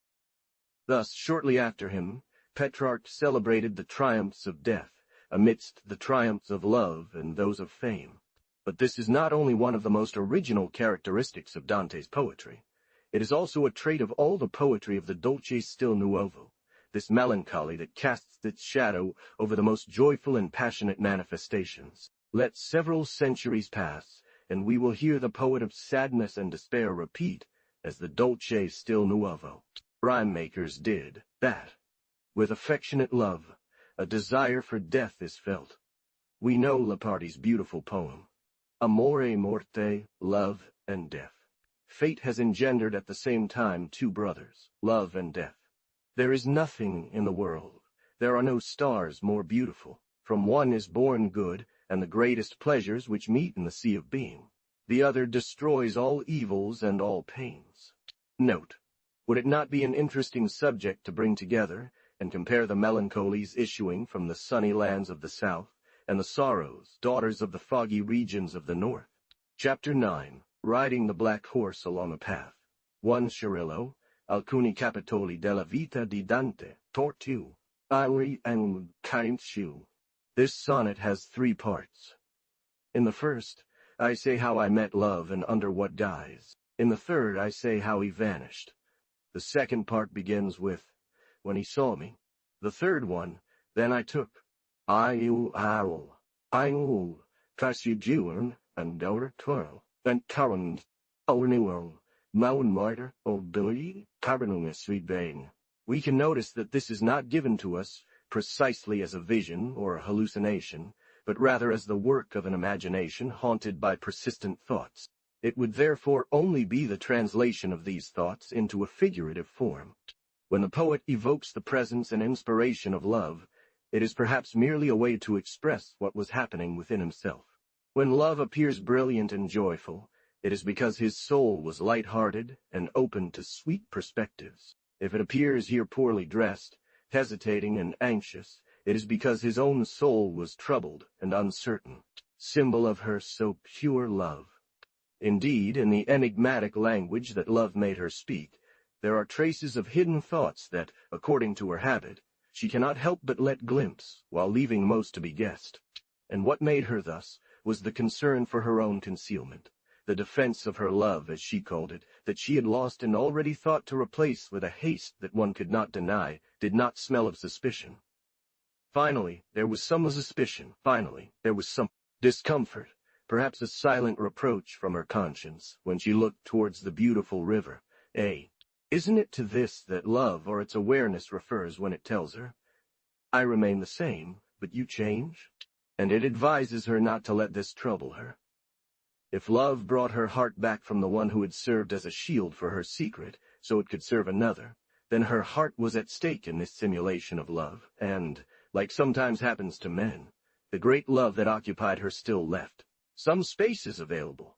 Thus, shortly after him, Petrarch celebrated the triumphs of death, amidst the triumphs of love and those of fame. But this is not only one of the most original characteristics of Dante's poetry, it is also a trait of all the poetry of the dolce stil nuovo, this melancholy that casts its shadow over the most joyful and passionate manifestations. Let several centuries pass, and we will hear the poet of sadness and despair repeat, as the dolce stil nuovo rhyme makers did, that, with affectionate love, a desire for death is felt. We know Lepardi's beautiful poem, Amore Morte, Love and Death. Fate has engendered at the same time two brothers, love and death. There is nothing in the world, there are no stars more beautiful. From one is born good, and the greatest pleasures which meet in the sea of being. The other destroys all evils and all pains. Note, would it not be an interesting subject to bring together and compare the melancholies issuing from the sunny lands of the south, and the sorrows, daughters of the foggy regions of the north? Chapter 9. Riding the black horse along a path. 1 Cirillo, alcuni capitoli della vita di Dante, tortu, Iri and Caintiu. This sonnet has 3 parts. In the first, I say how I met love and under what guise. In the third, I say how he vanished. The second part begins with, when he saw me. The third one, then I took. I Casijuan, and our twirl, and current, our newel, mountain martyr, or Billy, carbonum sweet bane. We can notice that this is not given to us precisely as a vision or a hallucination, but rather as the work of an imagination haunted by persistent thoughts. It would therefore only be the translation of these thoughts into a figurative form. When the poet evokes the presence and inspiration of love, it is perhaps merely a way to express what was happening within himself. When love appears brilliant and joyful, it is because his soul was light-hearted and open to sweet perspectives. If it appears here poorly dressed, hesitating and anxious, it is because his own soul was troubled and uncertain, symbol of her so pure love. Indeed, in the enigmatic language that love made her speak, there are traces of hidden thoughts that, according to her habit, she cannot help but let glimpse, while leaving most to be guessed. And what made her thus was the concern for her own concealment, the defense of her love, as she called it, that she had lost and already thought to replace with a haste that one could not deny, did not smell of suspicion. Finally, there was some suspicion. Finally, there was some discomfort, perhaps a silent reproach from her conscience, when she looked towards the beautiful river. Isn't it to this that love or its awareness refers when it tells her, I remain the same, but you change? And it advises her not to let this trouble her. If love brought her heart back from the one who had served as a shield for her secret, so it could serve another, then her heart was at stake in this simulation of love, and, like sometimes happens to men, the great love that occupied her still left. Some space is available.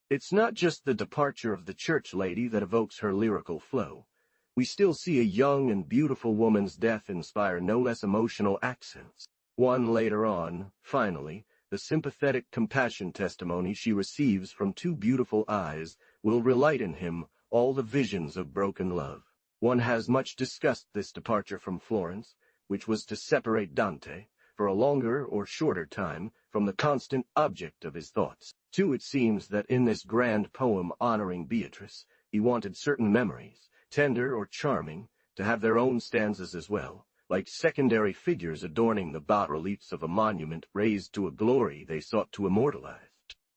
It's not just the departure of the church lady that evokes her lyrical flow. We still see a young and beautiful woman's death inspire no less emotional accents. One later on, finally, the sympathetic compassion testimony she receives from 2 beautiful eyes will relight in him all the visions of broken love. One has much discussed this departure from Florence, which was to separate Dante, for a longer or shorter time, from the constant object of his thoughts. Too, it seems that in this grand poem honoring Beatrice, he wanted certain memories, tender or charming, to have their own stanzas as well, like secondary figures adorning the bas-reliefs of a monument raised to a glory they sought to immortalize.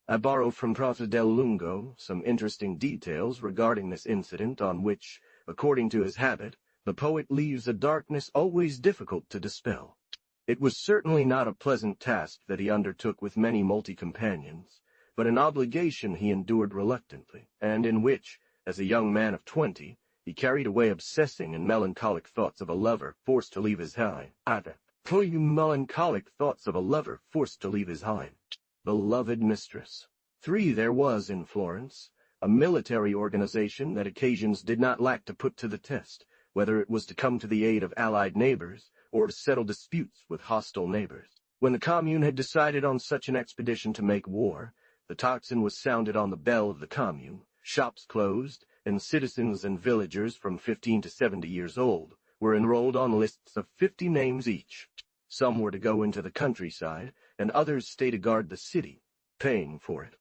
I borrow from Prof. del Lungo some interesting details regarding this incident on which, according to his habit, the poet leaves a darkness always difficult to dispel. It was certainly not a pleasant task that he undertook with many multi-companions, but an obligation he endured reluctantly, and in which, as a young man of 20, he carried away obsessing and melancholic thoughts of a lover forced to leave his home. Melancholic thoughts of a lover forced to leave his home. Beloved mistress. 3 There was in Florence a military organization that occasions did not lack to put to the test, whether it was to come to the aid of allied neighbors or to settle disputes with hostile neighbors. When the commune had decided on such an expedition to make war, the tocsin was sounded on the bell of the commune, shops closed, and citizens and villagers from 15 to 70 years old were enrolled on lists of 50 names each. Some were to go into the countryside, and others stay to guard the city. paying for it.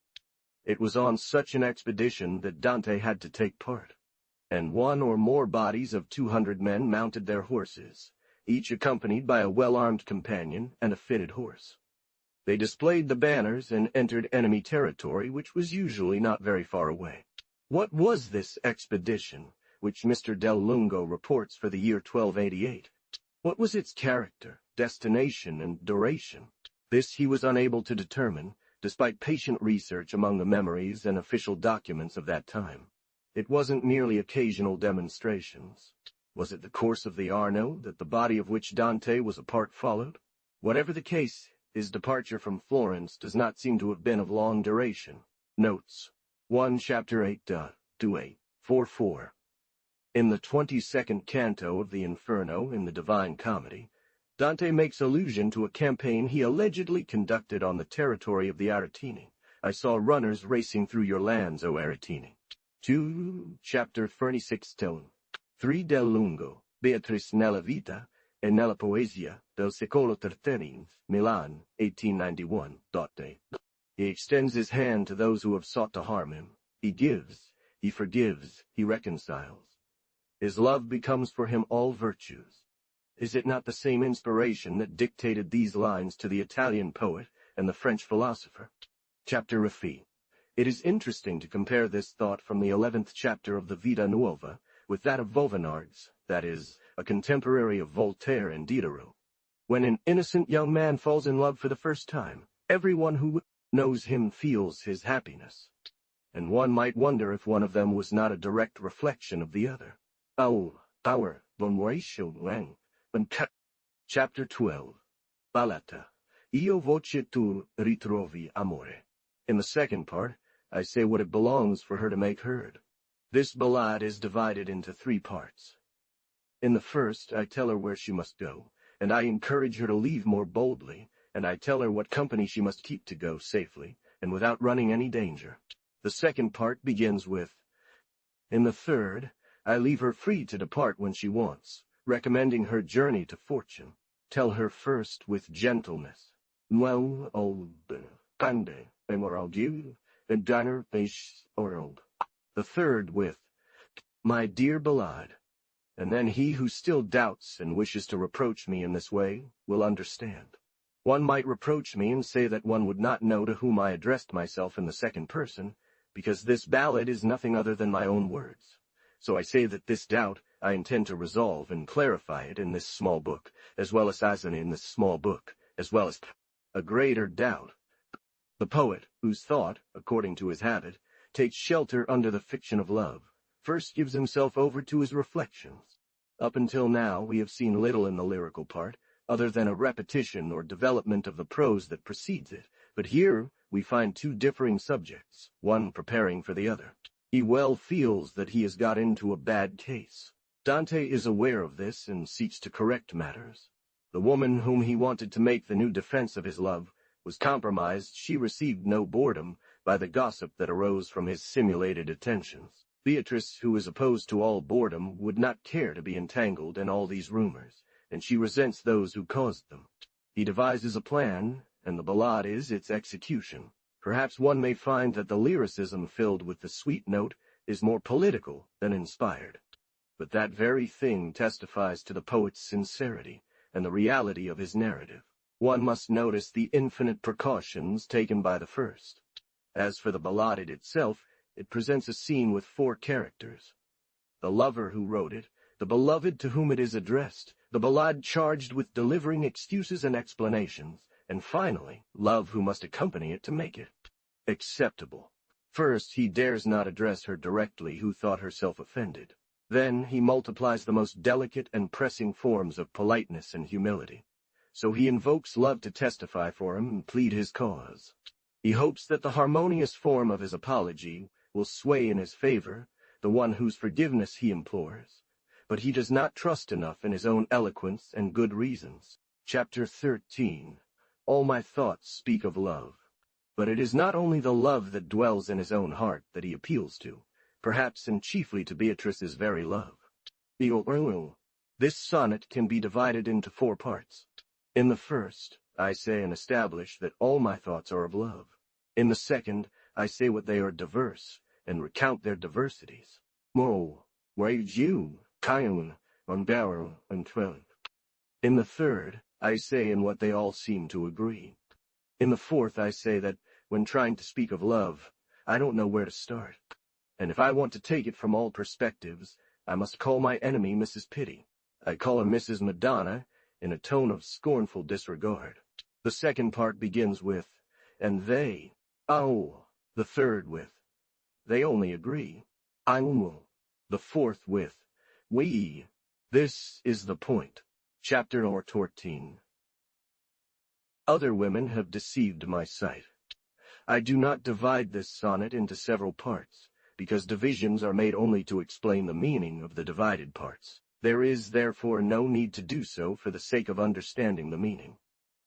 It was on such an expedition that Dante had to take part, and one or more bodies of 200 men mounted their horses, each accompanied by a well-armed companion and a fitted horse. They displayed the banners and entered enemy territory, which was usually not very far away. What was this expedition, which Mr. Del Lungo reports for the year 1288? What was its character, destination, and duration? This he was unable to determine, despite patient research among the memories and official documents of that time. It wasn't merely occasional demonstrations. Was it the course of the Arno that the body of which Dante was a part followed? Whatever the case, his departure from Florence does not seem to have been of long duration. Notes 1 chapter 8.2844. In the 22nd canto of the Inferno in the Divine Comedy, Dante makes allusion to a campaign he allegedly conducted on the territory of the Aretini. I saw runners racing through your lands, O Aretini. 2 chapter 36 3 Del Lungo, Beatrice nella vita e nella poesia del secolo XIII, Milan, 1891. He extends his hand to those who have sought to harm him. He gives, he forgives, he reconciles. His love becomes for him all virtues. Is it not the same inspiration that dictated these lines to the Italian poet and the French philosopher? Chapter Refi. It is interesting to compare this thought from the 11th chapter of the Vita Nuova with that of Vauvenargues, that is, a contemporary of Voltaire and Diderot. When an innocent young man falls in love for the first time, everyone who knows him feels his happiness, and one might wonder if one of them was not a direct reflection of the other. Chapter 12. Ballata. Io voce tu ritrovi amore. In the second part, I say what it belongs for her to make heard. This ballad is divided into 3 parts. In the first, I tell her where she must go, and I encourage her to leave more boldly, and I tell her what company she must keep to go safely, and without running any danger. The second part begins with, in the third, I leave her free to depart when she wants, recommending her journey to fortune. Tell her first with gentleness. Well, old, pande, memoraldieu, and diner base orld. The third with, my dear ballad. And then he who still doubts and wishes to reproach me in this way will understand. One might reproach me and say that one would not know to whom I addressed myself in the second person, because this ballad is nothing other than my own words. So I say that this doubt I intend to resolve and clarify it in this small book, as well as in this small book, as well as a greater doubt. The poet, whose thought, according to his habit, takes shelter under the fiction of love, first gives himself over to his reflections. Up until now we have seen little in the lyrical part, other than a repetition or development of the prose that precedes it, but here we find 2 differing subjects, one preparing for the other. He well feels that he has got into a bad case. Dante is aware of this and seeks to correct matters. The woman whom he wanted to make the new defense of his love was compromised. She received no boredom by the gossip that arose from his simulated attentions. Beatrice, who is opposed to all boredom, would not care to be entangled in all these rumors, and she resents those who caused them. He devises a plan, and the ballad is its execution. Perhaps one may find that the lyricism filled with the sweet note is more political than inspired. But that very thing testifies to the poet's sincerity and the reality of his narrative. One must notice the infinite precautions taken by the first. As for the ballad itself, it presents a scene with 4 characters. The lover who wrote it, the beloved to whom it is addressed, the ballad charged with delivering excuses and explanations, and finally, love who must accompany it to make it acceptable. First, he dares not address her directly who thought herself offended. Then he multiplies the most delicate and pressing forms of politeness and humility. So he invokes love to testify for him and plead his cause. He hopes that the harmonious form of his apology will sway in his favor, the one whose forgiveness he implores. But he does not trust enough in his own eloquence and good reasons. Chapter 13. All my thoughts speak of love. But it is not only the love that dwells in his own heart that he appeals to, perhaps and chiefly to Beatrice's very love. This sonnet can be divided into 4 parts. In the first, I say and establish that all my thoughts are of love. In the second, I say what they are diverse, and recount their diversities. Mo, Waju, Kayun, Onbaro, and Twelve. In the third, I say in what they all seem to agree. In the fourth, I say that, when trying to speak of love, I don't know where to start. And if I want to take it from all perspectives, I must call my enemy Mrs. Pity. I call her Mrs. Madonna, in a tone of scornful disregard. The second part begins with, and they, oh, the third with, they only agree, I will, the fourth with, we. This is the point. Chapter or 14. Other women have deceived my sight. I do not divide this sonnet into several parts, because divisions are made only to explain the meaning of the divided parts. There is, therefore, no need to do so for the sake of understanding the meaning.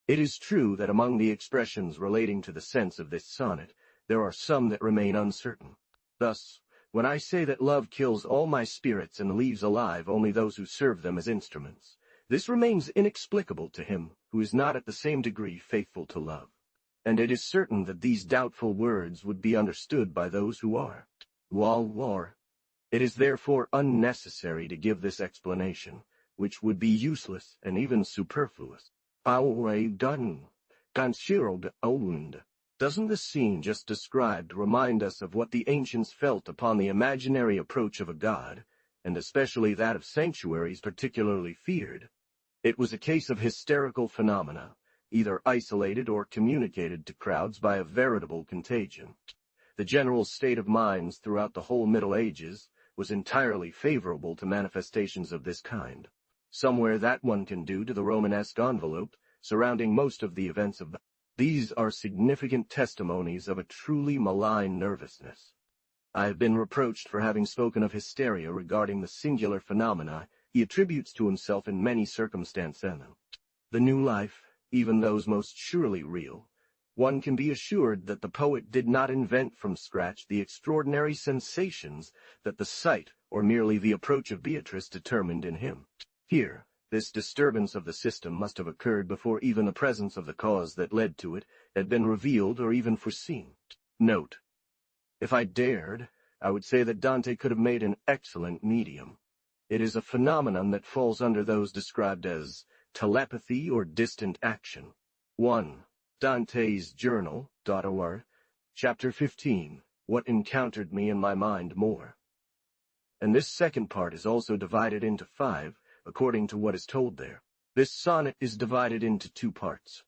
It is true that among the expressions relating to the sense of this sonnet, there are some that remain uncertain. Thus, when I say that love kills all my spirits and leaves alive only those who serve them as instruments, this remains inexplicable to him who is not at the same degree faithful to love. And it is certain that these doubtful words would be understood by those who are. War. It is therefore unnecessary to give this explanation, which would be useless and even superfluous. Doesn't the scene just described remind us of what the ancients felt upon the imaginary approach of a god, and especially that of sanctuaries particularly feared? It was a case of hysterical phenomena, either isolated or communicated to crowds by a veritable contagion. The general state of minds throughout the whole Middle Ages was entirely favorable to manifestations of this kind. Somewhere that one can do to the Romanesque envelope surrounding most of the events of these are significant testimonies of a truly malign nervousness. I have been reproached for having spoken of hysteria regarding the singular phenomena he attributes to himself in many circumstances. The new life, even those most surely real, one can be assured that the poet did not invent from scratch the extraordinary sensations that the sight or merely the approach of Beatrice determined in him. Here, this disturbance of the system must have occurred before even the presence of the cause that led to it had been revealed or even foreseen. Note: if I dared, I would say that Dante could have made an excellent medium. It is a phenomenon that falls under those described as telepathy or distant action. 1. Dante's Journal.org, Chapter 15, What Encountered Me in My Mind More. And this second part is also divided into 5, according to what is told there. This sonnet is divided into 2 parts.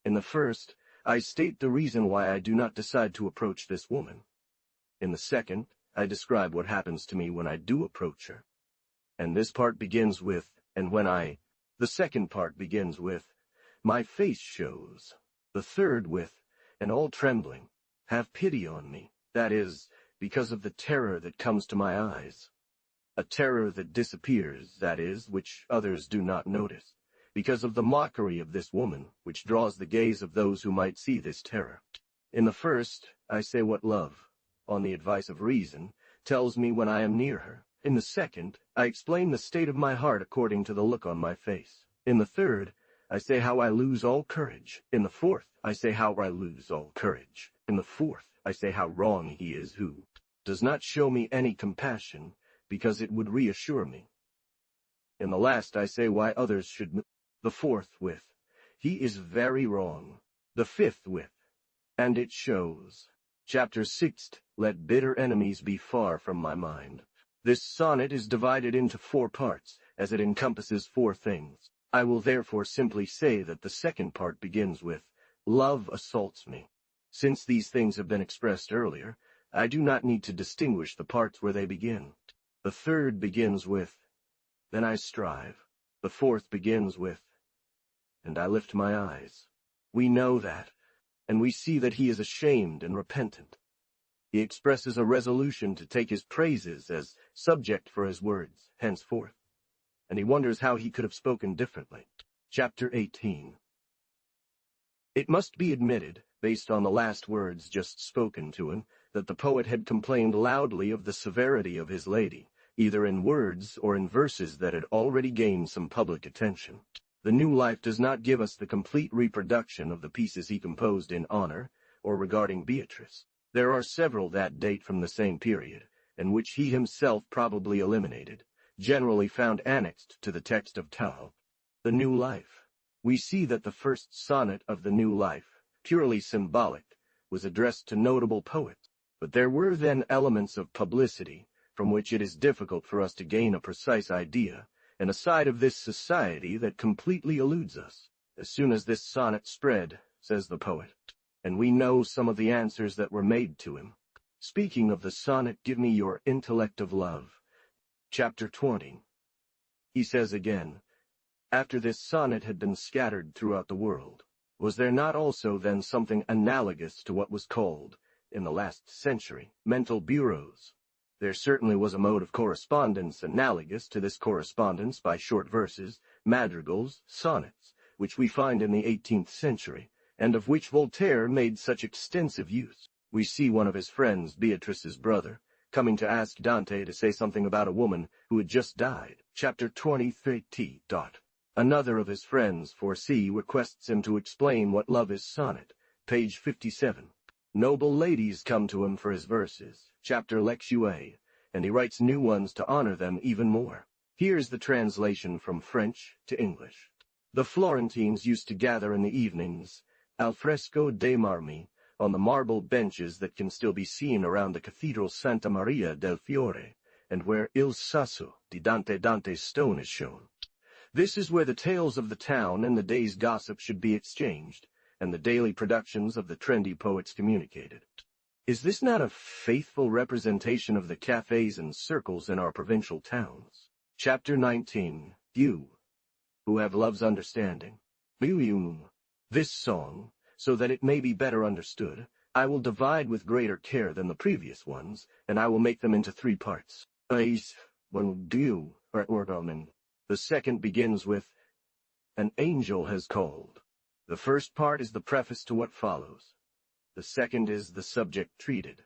In the first, I state the reason why I do not decide to approach this woman. In the second, I describe what happens to me when I do approach her. And this part begins with, and when I... The second part begins with, my face shows. The third with, and all trembling, have pity on me. That is, because of the terror that comes to my eyes. A terror that disappears, that is, which others do not notice, because of the mockery of this woman, which draws the gaze of those who might see this terror. In the first, I say what love, on the advice of reason, tells me when I am near her. In the second, I explain the state of my heart according to the look on my face. In the third, I say how I lose all courage. In the fourth, I say how I lose all courage. In the fourth, I say how wrong he is who does not show me any compassion, because it would reassure me. In the last, I say why others should. The fourth with, he is very wrong. The fifth with, and it shows. Chapter 6, Let bitter enemies be far from my mind. This sonnet is divided into 4 parts, as it encompasses 4 things. I will therefore simply say that the second part begins with, love assaults me. Since these things have been expressed earlier, I do not need to distinguish the parts where they begin. The third begins with, then I strive. The fourth begins with, and I lift my eyes. We know that, and we see that he is ashamed and repentant. He expresses a resolution to take his praises as subject for his words henceforth, and he wonders how he could have spoken differently. Chapter 18. It must be admitted, based on the last words just spoken to him, that the poet had complained loudly of the severity of his lady, either in words or in verses that had already gained some public attention. The New Life does not give us the complete reproduction of the pieces he composed in honor, or regarding Beatrice. There are several that date from the same period, and which he himself probably eliminated, generally found annexed to the text of Tao. The New Life. We see that the first sonnet of the New Life, purely symbolic, was addressed to notable poets, but there were then elements of publicity, from which it is difficult for us to gain a precise idea, and a side of this society that completely eludes us. As soon as this sonnet spread, says the poet, and we know some of the answers that were made to him. Speaking of the sonnet, "Give me your intellect of love," chapter 20. He says again, after this sonnet had been scattered throughout the world, was there not also then something analogous to what was called, in the last century, mental bureaus? There certainly was a mode of correspondence analogous to this correspondence by short verses, madrigals, sonnets, which we find in the 18th century, and of which Voltaire made such extensive use. We see one of his friends, Beatrice's brother, coming to ask Dante to say something about a woman who had just died, chapter 23. Another of his friends, Foresee, requests him to explain what love is sonnet, page 57. Noble ladies come to him for his verses, chapter Lexue, and he writes new ones to honor them even more. Here's the translation from French to English. The Florentines used to gather in the evenings, al fresco dei marmi, on the marble benches that can still be seen around the Cathedral Santa Maria del Fiore, and where Il Sasso di Dante's stone is shown. This is where the tales of the town and the day's gossip should be exchanged, and the daily productions of the trendy poets communicated. Is this not a faithful representation of the cafes and circles in our provincial towns? Chapter 19. You, who have love's understanding. This song, so that it may be better understood, I will divide with greater care than the previous ones, and I will make them into 3 parts. The second begins with, "An angel has called." The first part is the preface to what follows. The second is the subject treated.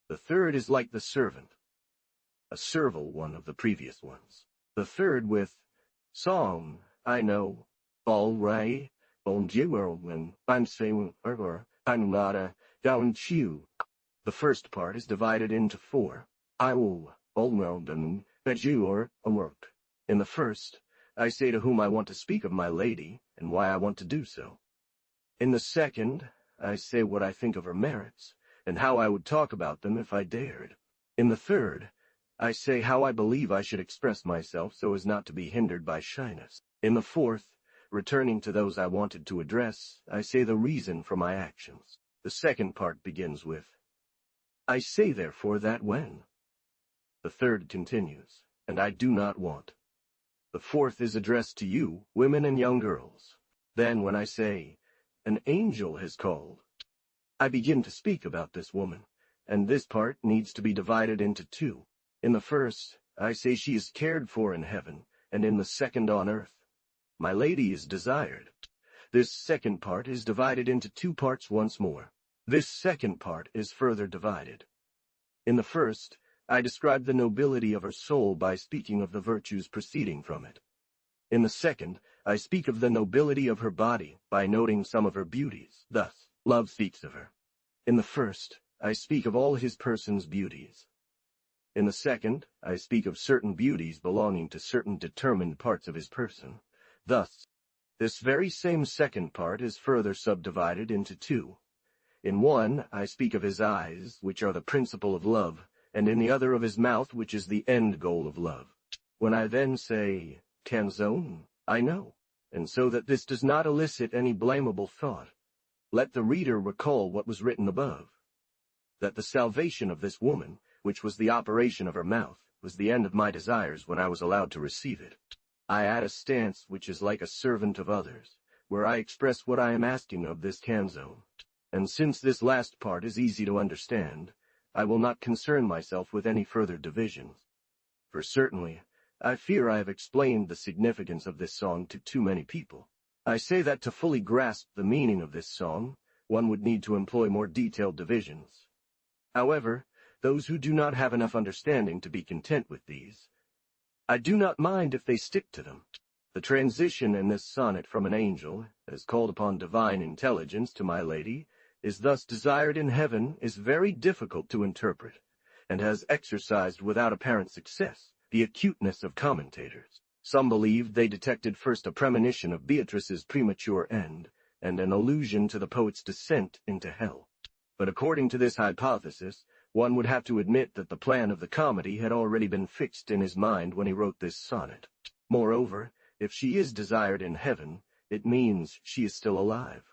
The third is like the servant, a servile one of the previous ones. The third with, "Song, I know, all right, bon Dieu, when I'm saying, I'm not a down chew." The first part is divided into 4. I will, all well done, that you are alert. In the first, I say to whom I want to speak of my lady, and why I want to do so. In the second, I say what I think of her merits, and how I would talk about them if I dared. In the third, I say how I believe I should express myself so as not to be hindered by shyness. In the fourth, returning to those I wanted to address, I say the reason for my actions. The second part begins with, I say therefore that when. The third continues, and I do not want. The fourth is addressed to you, women and young girls. Then when I say, an angel has called, I begin to speak about this woman, and this part needs to be divided into 2. In the first, I say she is cared for in heaven, and in the second on earth. My lady is desired. This second part is divided into 2 parts once more. This second part is further divided. In the first, I describe the nobility of her soul by speaking of the virtues proceeding from it. In the second, I speak of the nobility of her body by noting some of her beauties. Thus, love speaks of her. In the first, I speak of all his person's beauties. In the second, I speak of certain beauties belonging to certain determined parts of his person. Thus, this very same second part is further subdivided into 2. In one, I speak of his eyes, which are the principle of love, and in the other of his mouth, which is the end goal of love. When I then say, canzone, I know, and so that this does not elicit any blamable thought, let the reader recall what was written above, that the salvation of this woman, which was the operation of her mouth, was the end of my desires when I was allowed to receive it. I add a stance which is like a servant of others, where I express what I am asking of this canzone. And since this last part is easy to understand, I will not concern myself with any further divisions. For certainly, I fear I have explained the significance of this song to too many people. I say that to fully grasp the meaning of this song, one would need to employ more detailed divisions. However, those who do not have enough understanding to be content with these, I do not mind if they stick to them. The transition in this sonnet from an angel, as called upon divine intelligence, to my lady, is thus desired in heaven is very difficult to interpret, and has exercised without apparent success the acuteness of commentators. Some believed they detected first a premonition of Beatrice's premature end, and an allusion to the poet's descent into hell. But according to this hypothesis, one would have to admit that the plan of the comedy had already been fixed in his mind when he wrote this sonnet. Moreover, if she is desired in heaven, it means she is still alive.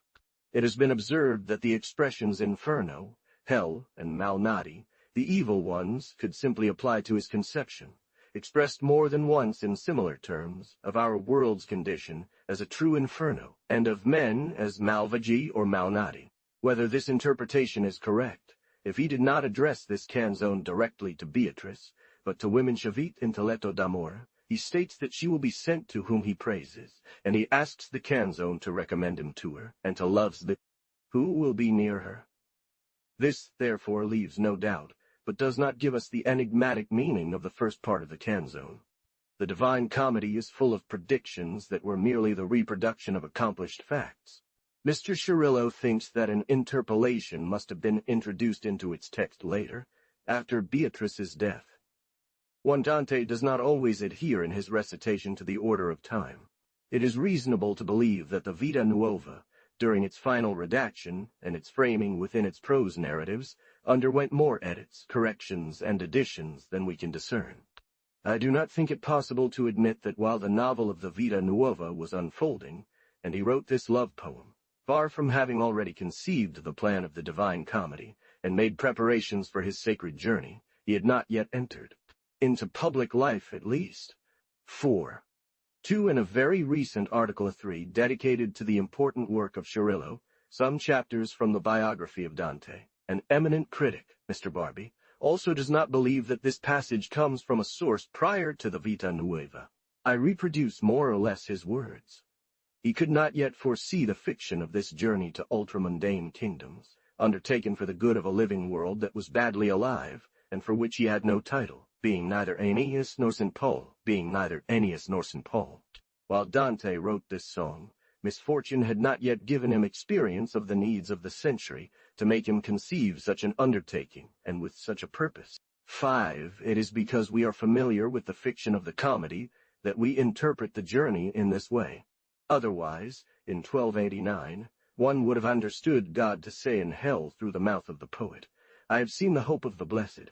It has been observed that the expressions inferno, hell, and malnati, the evil ones, could simply apply to his conception, expressed more than once in similar terms, of our world's condition as a true inferno, and of men as malvagi or malnati. Whether this interpretation is correct, if he did not address this canzone directly to Beatrice, but to women shavit intelletto d'amore, he states that she will be sent to whom he praises, and he asks the canzone to recommend him to her, and to loves the who will be near her. This, therefore, leaves no doubt, but does not give us the enigmatic meaning of the first part of the canzone. The Divine Comedy is full of predictions that were merely the reproduction of accomplished facts. Mr. Cirillo thinks that an interpolation must have been introduced into its text later, after Beatrice's death. One Dante does not always adhere in his recitation to the order of time. It is reasonable to believe that the Vita Nuova, during its final redaction and its framing within its prose narratives, underwent more edits, corrections, and additions than we can discern. I do not think it possible to admit that while the novel of the Vita Nuova was unfolding, and he wrote this love poem, far from having already conceived the plan of the Divine Comedy and made preparations for his sacred journey, he had not yet entered into public life, at least. 4. 2. In a very recent Article 3 dedicated to the important work of Cirillo, some chapters from the biography of Dante, an eminent critic, Mr. Barbie, also does not believe that this passage comes from a source prior to the Vita Nuova. I reproduce more or less his words. He could not yet foresee the fiction of this journey to ultramundane kingdoms, undertaken for the good of a living world that was badly alive, and for which he had no title, being neither Aeneas nor St. Paul, While Dante wrote this song, misfortune had not yet given him experience of the needs of the century to make him conceive such an undertaking, and with such a purpose. 5. It is because we are familiar with the fiction of the comedy that we interpret the journey in this way. Otherwise, in 1289, one would have understood God to say in hell through the mouth of the poet, I have seen the hope of the blessed.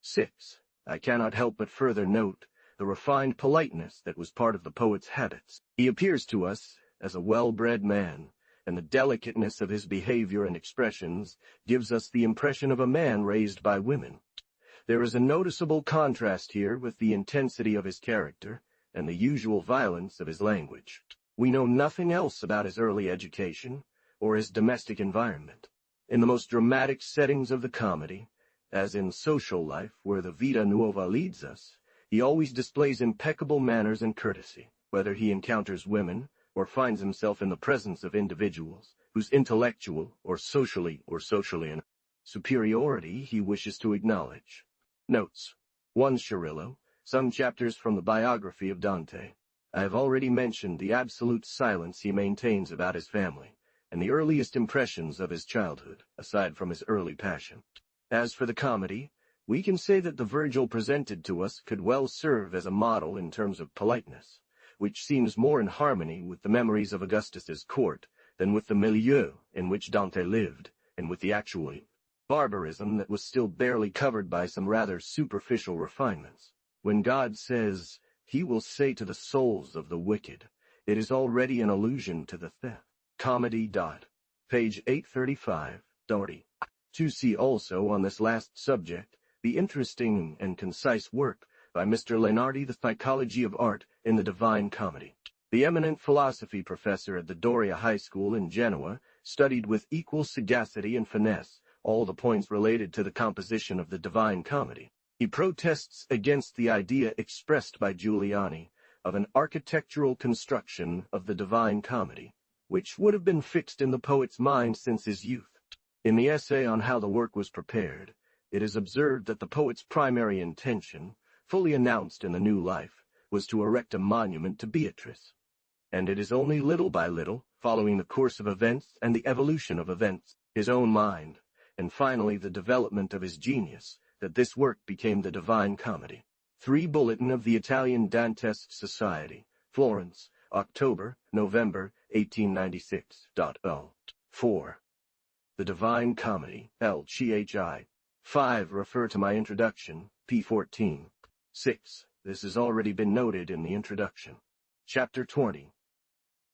6. I cannot help but further note the refined politeness that was part of the poet's habits. He appears to us as a well-bred man, and the delicateness of his behavior and expressions gives us the impression of a man raised by women. There is a noticeable contrast here with the intensity of his character and the usual violence of his language. We know nothing else about his early education or his domestic environment. In the most dramatic settings of the comedy, as in social life where the Vita Nuova leads us, he always displays impeccable manners and courtesy, whether he encounters women or finds himself in the presence of individuals whose intellectual or socially superiority he wishes to acknowledge. Notes. 1. Cirillo, some chapters from the biography of Dante. I have already mentioned the absolute silence he maintains about his family, and the earliest impressions of his childhood, aside from his early passion. As for the comedy, we can say that the Virgil presented to us could well serve as a model in terms of politeness, which seems more in harmony with the memories of Augustus's court than with the milieu in which Dante lived, and with the actual barbarism that was still barely covered by some rather superficial refinements. When God says, He will say to the souls of the wicked, it is already an allusion to the theft. Comedy. Page 835, Doherty. To see also on this last subject the interesting and concise work by Mr. Lenardi, The Psychology of Art in the Divine Comedy. The eminent philosophy professor at the Doria High School in Genoa studied with equal sagacity and finesse all the points related to the composition of the Divine Comedy. He protests against the idea expressed by Giuliani of an architectural construction of the Divine Comedy, which would have been fixed in the poet's mind since his youth. In the essay on how the work was prepared, it is observed that the poet's primary intention, fully announced in the New Life, was to erect a monument to Beatrice. And it is only little by little, following the course of events and the evolution of events, his own mind, and finally the development of his genius, that this work became the Divine Comedy. 3 Bulletin of the Italian Dantist Society, Florence, October, November, 1896. 4. The Divine Comedy, LCHI. 5. Refer to my introduction, p. 14. 6. This has already been noted in the introduction. Chapter 20.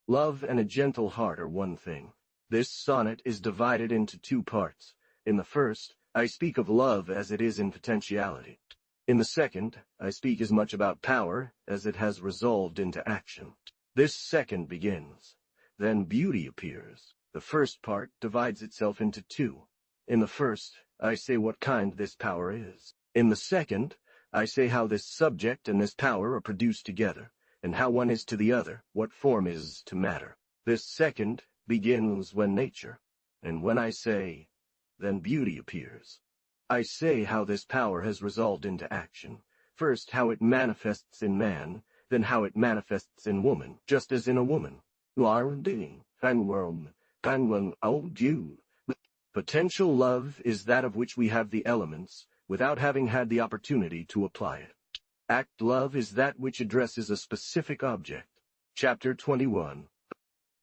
Love and a gentle heart are one thing. This sonnet is divided into 2 parts. In the first, I speak of love as it is in potentiality. In the second, I speak as much about power as it has resolved into action. This second begins. Then beauty appears. The first part divides itself into 2. In the first, I say what kind this power is. In the second, I say how this subject and this power are produced together, and how one is to the other, what form is to matter. This second begins when nature, and when I say, then beauty appears. I say how this power has resolved into action, first how it manifests in man, then how it manifests in woman, just as in a woman. Potential love is that of which we have the elements, without having had the opportunity to apply it. Act love is that which addresses a specific object. Chapter 21.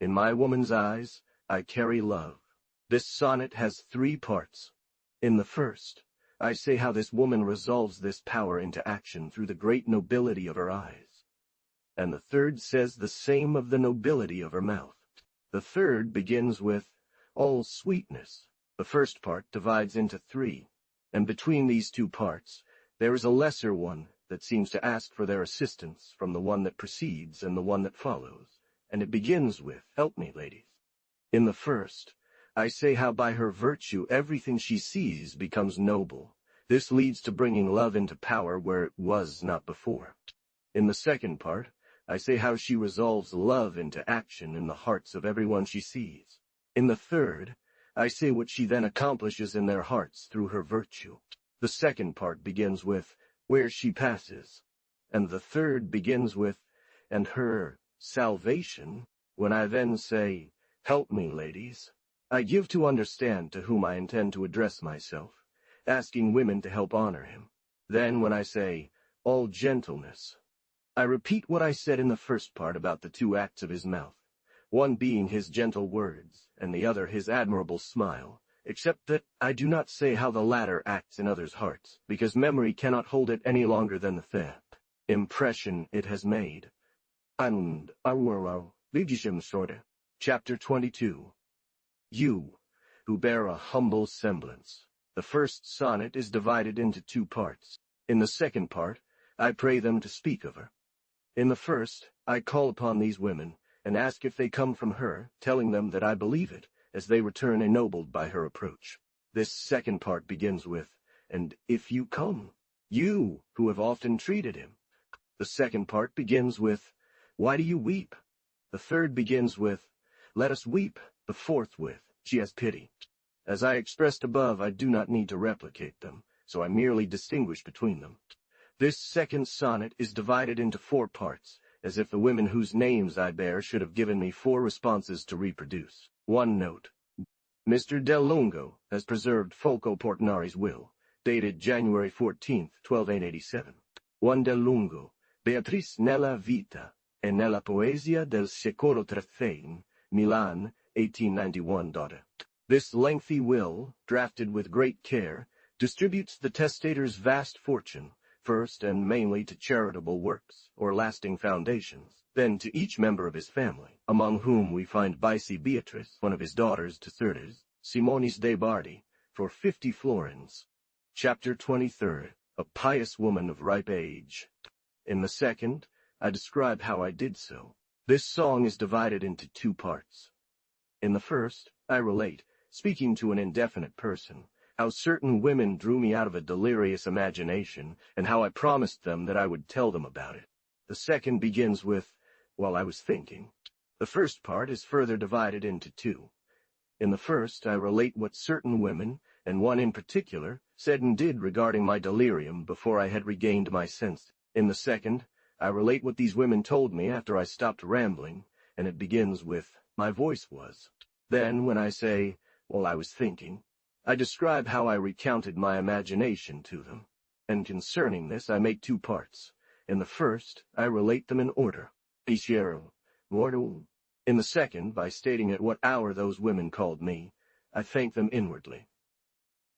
In my woman's eyes, I carry love. This sonnet has 3 parts. In the first, I say how this woman resolves this power into action through the great nobility of her eyes. And the third says the same of the nobility of her mouth. The third begins with, all sweetness. The first part divides into 3, and between these 2 parts, there is a lesser one that seems to ask for their assistance from the one that precedes and the one that follows, and it begins with, help me, ladies. In the first, I say how by her virtue everything she sees becomes noble. This leads to bringing love into power where it was not before. In the second part, I say how she resolves love into action in the hearts of everyone she sees. In the third, I say what she then accomplishes in their hearts through her virtue. The second part begins with, where she passes, and the third begins with, and her salvation. When I then say, help me, ladies, I give to understand to whom I intend to address myself, asking women to help honor him. Then when I say, all gentleness, I repeat what I said in the first part about the 2 acts of his mouth, one being his gentle words, and the other his admirable smile, except that I do not say how the latter acts in others' hearts, because memory cannot hold it any longer than the impression it has made. And Chapter 22. You, who bear a humble semblance. The first sonnet is divided into 2 parts. In the second part, I pray them to speak of her. In the first, I call upon these women, and ask if they come from her, telling them that I believe it, as they return ennobled by her approach. This second part begins with, and if you come, you, who have often treated him. The second part begins with, why do you weep? The third begins with, let us weep. The fourth with, she has pity. As I expressed above, I do not need to replicate them, so I merely distinguish between them. This second sonnet is divided into 4 parts, as if the women whose names I bear should have given me 4 responses to reproduce. 1 note. Mr. Del Lungo has preserved Folco Portinari's will, dated January 14, 1287. 1 Del Lungo, Beatrice nella vita e nella poesia del secolo XIII, Milan, 1891. This lengthy will, drafted with great care, distributes the testator's vast fortune, first and mainly to charitable works, or lasting foundations, then to each member of his family, among whom we find Beatrice, one of his daughters to Certes, Simonis de Bardi, for 50 florins. Chapter 23. A pious woman of ripe age. In the second, I describe how I did so. This song is divided into 2 parts. In the first, I relate, speaking to an indefinite person, how certain women drew me out of a delirious imagination, and how I promised them that I would tell them about it. The second begins with, while I was thinking. The first part is further divided into 2. In the first, I relate what certain women, and one in particular, said and did regarding my delirium before I had regained my senses. In the second, I relate what these women told me after I stopped rambling, and it begins with, my voice was. Then, when I say, while I was thinking, I describe how I recounted my imagination to them, and concerning this I make two parts. In the first, I relate them in order, Iciero, mortal. In the second, by stating at what hour those women called me, I thank them inwardly.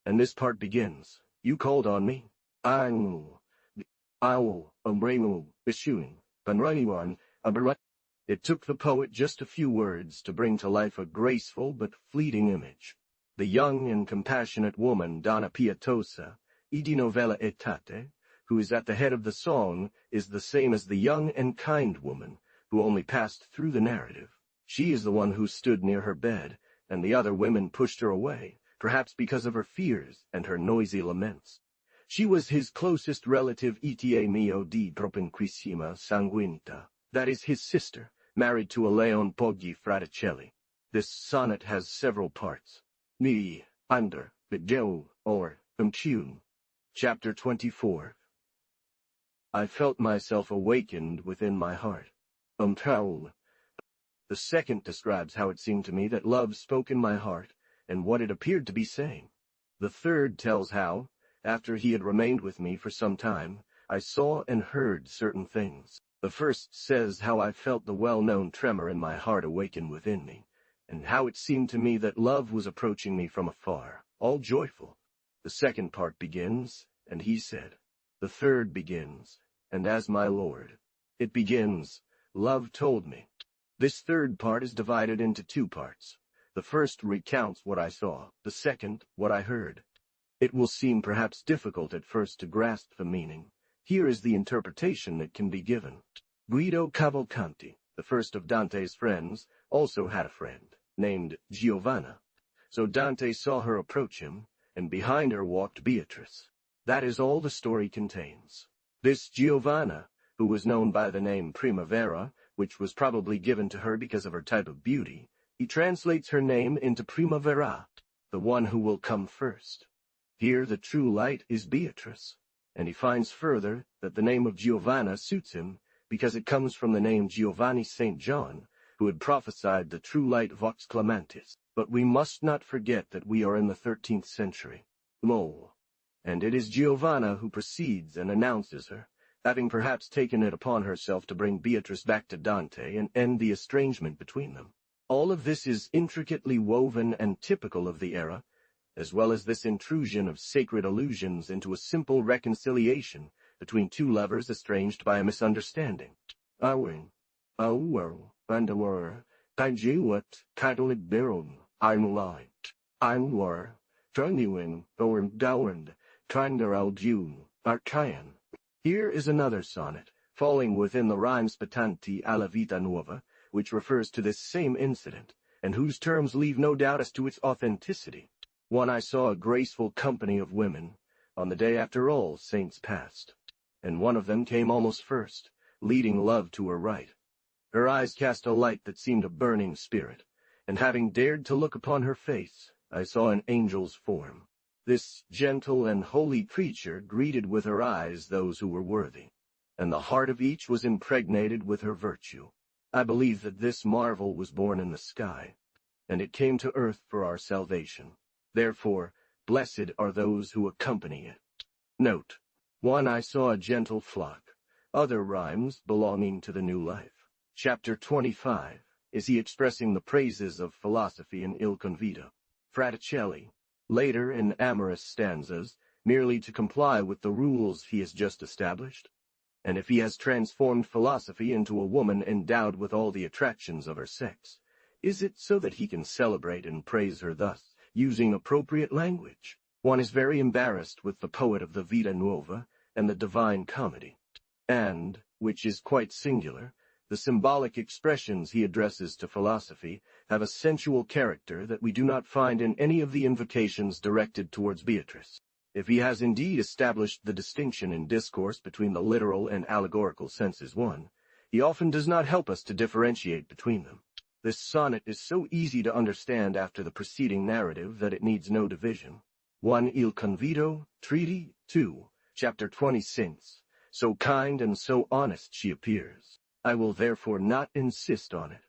And this part begins, you called on me. It took the poet just a few words to bring to life a graceful but fleeting image. The young and compassionate woman Donna Pietosa, Idi Novella Etate, who is at the head of the song, is the same as the young and kind woman who only passed through the narrative. She is the one who stood near her bed, and the other women pushed her away, perhaps because of her fears and her noisy laments. She was his closest relative Ita mio di propinquissima sanguinita, that is his sister, married to a Leon Poggi Fraticelli. This sonnet has several parts. Me, under, video, or, tune. Chapter 24. I felt myself awakened within my heart. The second describes how it seemed to me that love spoke in my heart, and what it appeared to be saying. The third tells how, after he had remained with me for some time, I saw and heard certain things. The first says how I felt the well-known tremor in my heart awaken within me, and how it seemed to me that love was approaching me from afar, all joyful. The second part begins, and he said. The third begins, and as my Lord. It begins, love told me. This third part is divided into two parts. The first recounts what I saw, the second, what I heard. It will seem perhaps difficult at first to grasp the meaning. Here is the interpretation that can be given. Guido Cavalcanti, the first of Dante's friends, also had a friend, named Giovanna. So Dante saw her approach him, and behind her walked Beatrice. That is all the story contains. This Giovanna, who was known by the name Primavera, which was probably given to her because of her type of beauty, he translates her name into Primavera, the one who will come first. Here the true light is Beatrice, and he finds further that the name of Giovanna suits him because it comes from the name Giovanni St. John, who had prophesied the true light Vox Clamantis. But we must not forget that we are in the 13th century. And it is Giovanna who precedes and announces her, having perhaps taken it upon herself to bring Beatrice back to Dante and end the estrangement between them. All of this is intricately woven and typical of the era, as well as this intrusion of sacred allusions into a simple reconciliation between two lovers estranged by a misunderstanding. Here is another sonnet, falling within the rhymes Dante alla Vita Nuova, which refers to this same incident, and whose terms leave no doubt as to its authenticity. One I saw a graceful company of women, on the day after all saints passed, and one of them came almost first, leading love to her right. Her eyes cast a light that seemed a burning spirit, and having dared to look upon her face, I saw an angel's form. This gentle and holy creature greeted with her eyes those who were worthy, and the heart of each was impregnated with her virtue. I believe that this marvel was born in the sky, and it came to earth for our salvation. Therefore, blessed are those who accompany it. Note: 1. I saw a gentle flock. Other rhymes belonging to the new life. Chapter 25. Is he expressing the praises of philosophy in Il Convito? Fraticelli, later in amorous stanzas, merely to comply with the rules he has just established? And if he has transformed philosophy into a woman endowed with all the attractions of her sex, is it so that he can celebrate and praise her thus, using appropriate language? One is very embarrassed with the poet of the Vita Nuova and the Divine Comedy, and, which is quite singular, the symbolic expressions he addresses to philosophy have a sensual character that we do not find in any of the invocations directed towards Beatrice. If he has indeed established the distinction in discourse between the literal and allegorical senses one, he often does not help us to differentiate between them. This sonnet is so easy to understand after the preceding narrative that it needs no division. 1. Il Convito, Treaty, 2, Chapter 26. So kind and so honest she appears. I will therefore not insist on it.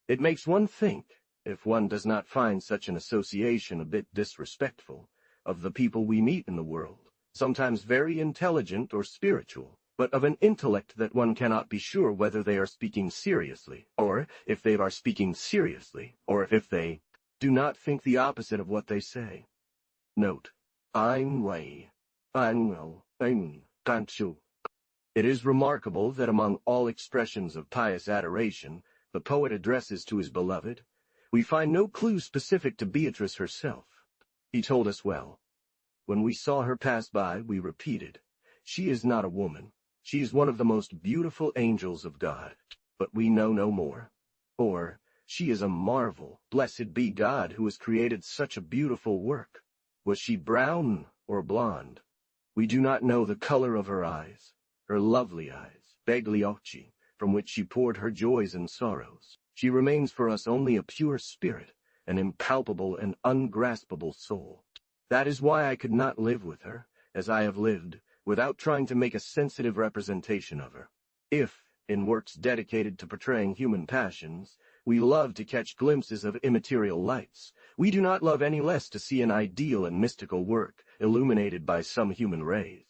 It makes one think, if one does not find such an association a bit disrespectful, of the people we meet in the world, sometimes very intelligent or spiritual, but of an intellect that one cannot be sure whether they are speaking seriously, or if they are speaking seriously, or if they do not think the opposite of what they say. Note: I'm way. I'm well. I'm can't you. It is remarkable that among all expressions of pious adoration the poet addresses to his beloved, we find no clue specific to Beatrice herself. He told us well. When we saw her pass by, we repeated, "She is not a woman. She is one of the most beautiful angels of God." But we know no more. Or, "She is a marvel. Blessed be God who has created such a beautiful work." Was she brown or blonde? We do not know the color of her eyes, her lovely eyes, begli occhi, from which she poured her joys and sorrows. She remains for us only a pure spirit, an impalpable and ungraspable soul. That is why I could not live with her, as I have lived, without trying to make a sensitive representation of her. If, in works dedicated to portraying human passions, we love to catch glimpses of immaterial lights, we do not love any less to see an ideal and mystical work illuminated by some human rays.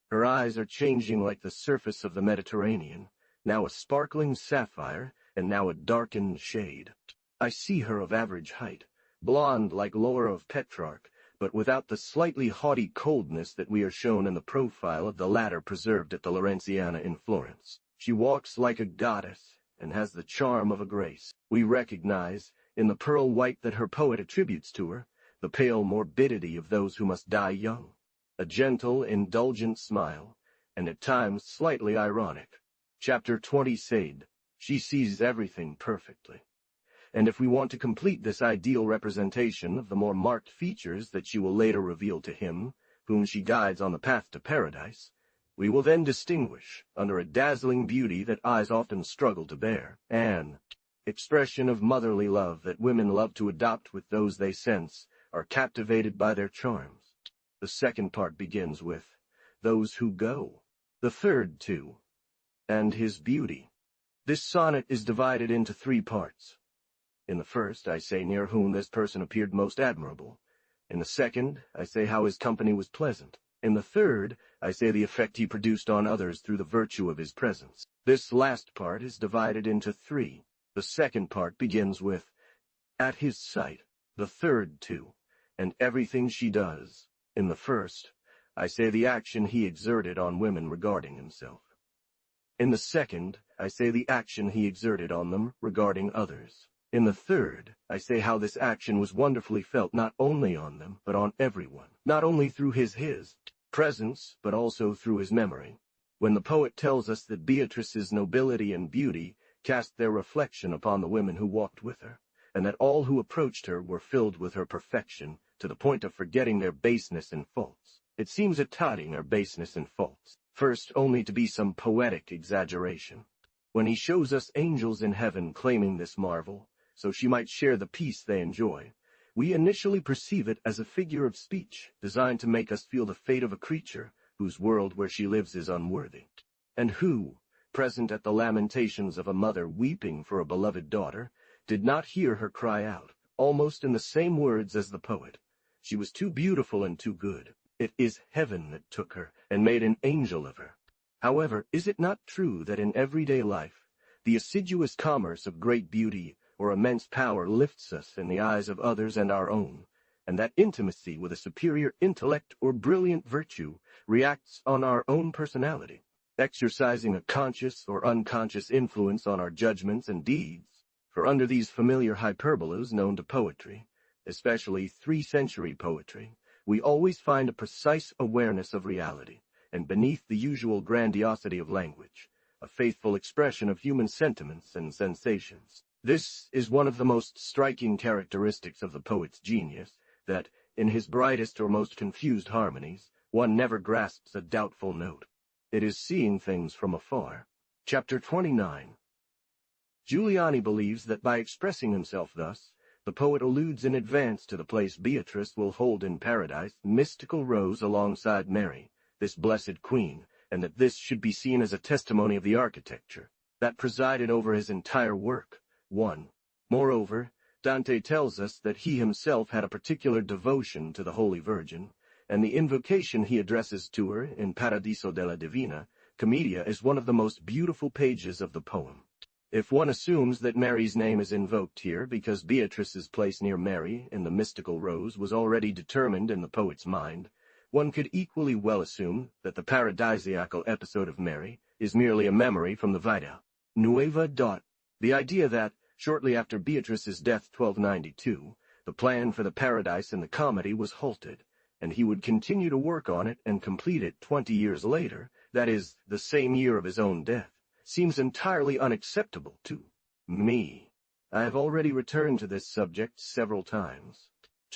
Her eyes are changing like the surface of the Mediterranean, now a sparkling sapphire, and now a darkened shade. I see her of average height, blonde like Laura of Petrarch, but without the slightly haughty coldness that we are shown in the profile of the latter preserved at the Laurenziana in Florence. She walks like a goddess, and has the charm of a grace. We recognize, in the pearl white that her poet attributes to her, the pale morbidity of those who must die young, a gentle, indulgent smile, and at times slightly ironic. Chapter 20 said, she sees everything perfectly. And if we want to complete this ideal representation of the more marked features that she will later reveal to him, whom she guides on the path to paradise, we will then distinguish, under a dazzling beauty that eyes often struggle to bear, an expression of motherly love that women love to adopt with those they sense are captivated by their charms. The second part begins with, those who go. The third, too, and his beauty. This sonnet is divided into 3 parts. In the first, I say near whom this person appeared most admirable. In the second, I say how his company was pleasant. In the third, I say the effect he produced on others through the virtue of his presence. This last part is divided into 3. The second part begins with, at his sight. The third, too, and everything she does. In the first, I say the action he exerted on women regarding himself. In the second, I say the action he exerted on them regarding others. In the third, I say how this action was wonderfully felt not only on them, but on everyone, not only through his presence, but also through his memory. When the poet tells us that Beatrice's nobility and beauty cast their reflection upon the women who walked with her, and that all who approached her were filled with her perfection, to the point of forgetting their baseness and faults, it seems at Totting her baseness and faults, first only to be some poetic exaggeration. When he shows us angels in heaven claiming this marvel, so she might share the peace they enjoy, we initially perceive it as a figure of speech designed to make us feel the fate of a creature whose world where she lives is unworthy, and who, present at the lamentations of a mother weeping for a beloved daughter, did not hear her cry out, almost in the same words as the poet, she was too beautiful and too good. It is heaven that took her and made an angel of her. However, is it not true that in everyday life, the assiduous commerce of great beauty or immense power lifts us in the eyes of others and our own, and that intimacy with a superior intellect or brilliant virtue reacts on our own personality, exercising a conscious or unconscious influence on our judgments and deeds? For under these familiar hyperbolas known to poetry, especially 3rd-century poetry, we always find a precise awareness of reality, and beneath the usual grandiosity of language, a faithful expression of human sentiments and sensations. This is one of the most striking characteristics of the poet's genius, that, in his brightest or most confused harmonies, one never grasps a doubtful note. It is seeing things from afar. Chapter 29. Giuliani believes that by expressing himself thus, the poet alludes in advance to the place Beatrice will hold in paradise, mystical rose alongside Mary, this blessed queen, and that this should be seen as a testimony of the architecture that presided over his entire work. 1. Moreover, Dante tells us that he himself had a particular devotion to the Holy Virgin, and the invocation he addresses to her in Paradiso della Divina Commedia is one of the most beautiful pages of the poem. If one assumes that Mary's name is invoked here because Beatrice's place near Mary in the mystical rose was already determined in the poet's mind, one could equally well assume that the paradisiacal episode of Mary is merely a memory from the Vita Nuova. The idea that, shortly after Beatrice's death 1292, the plan for the paradise in the comedy was halted, and he would continue to work on it and complete it 20 years later, that is, the same year of his own death, seems entirely unacceptable to me. I have already returned to this subject several times.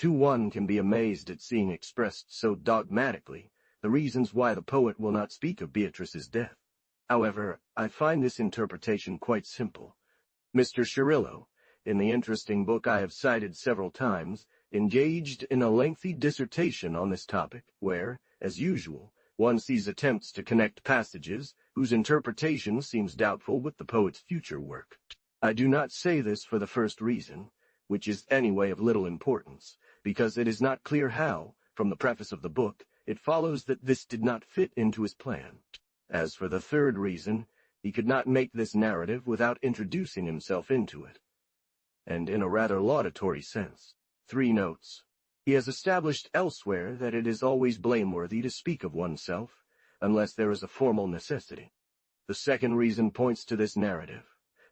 One can be amazed at seeing expressed so dogmatically the reasons why the poet will not speak of Beatrice's death. However, I find this interpretation quite simple. Mr. Cirillo, in the interesting book I have cited several times, engaged in a lengthy dissertation on this topic, where, as usual, one sees attempts to connect passages whose interpretation seems doubtful with the poet's future work. I do not say this for the first reason, which is anyway of little importance, because it is not clear how, from the preface of the book, it follows that this did not fit into his plan. As for the third reason, he could not make this narrative without introducing himself into it, and in a rather laudatory sense. 3 notes. He has established elsewhere that it is always blameworthy to speak of oneself, unless there is a formal necessity. The second reason points to this narrative,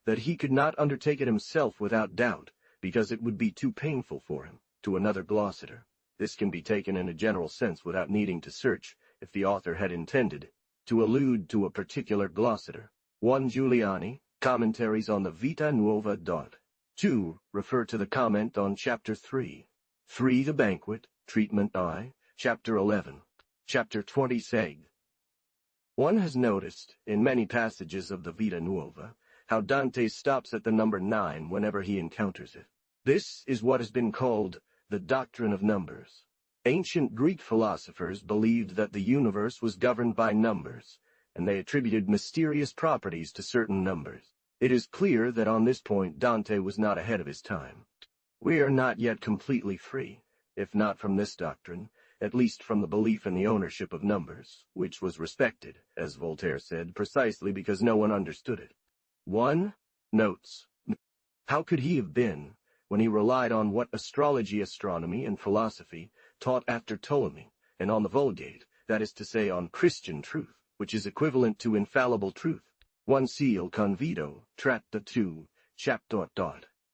that he could not undertake it himself without doubt, because it would be too painful for him, to another glossator. This can be taken in a general sense without needing to search if the author had intended to allude to a particular glossator. 1 Giuliani, Commentaries on the Vita Nuova. 2 refer to the comment on Chapter 3. 3 The Banquet, Treatment I, Chapter 11. Chapter 20 Seg. One has noticed, in many passages of the Vita Nuova, how Dante stops at the number 9 whenever he encounters it. This is what has been called the doctrine of numbers. Ancient Greek philosophers believed that the universe was governed by numbers, and they attributed mysterious properties to certain numbers. It is clear that on this point Dante was not ahead of his time. We are not yet completely free, if not from this doctrine, at least from the belief in the ownership of numbers, which was respected, as Voltaire said, precisely because no one understood it. 1 Notes. How could he have been, when he relied on what astrology, astronomy, and philosophy taught after Ptolemy, and on the Vulgate, that is to say on Christian truth, which is equivalent to infallible truth? 1 Il Convito, Tratta 2, Chap.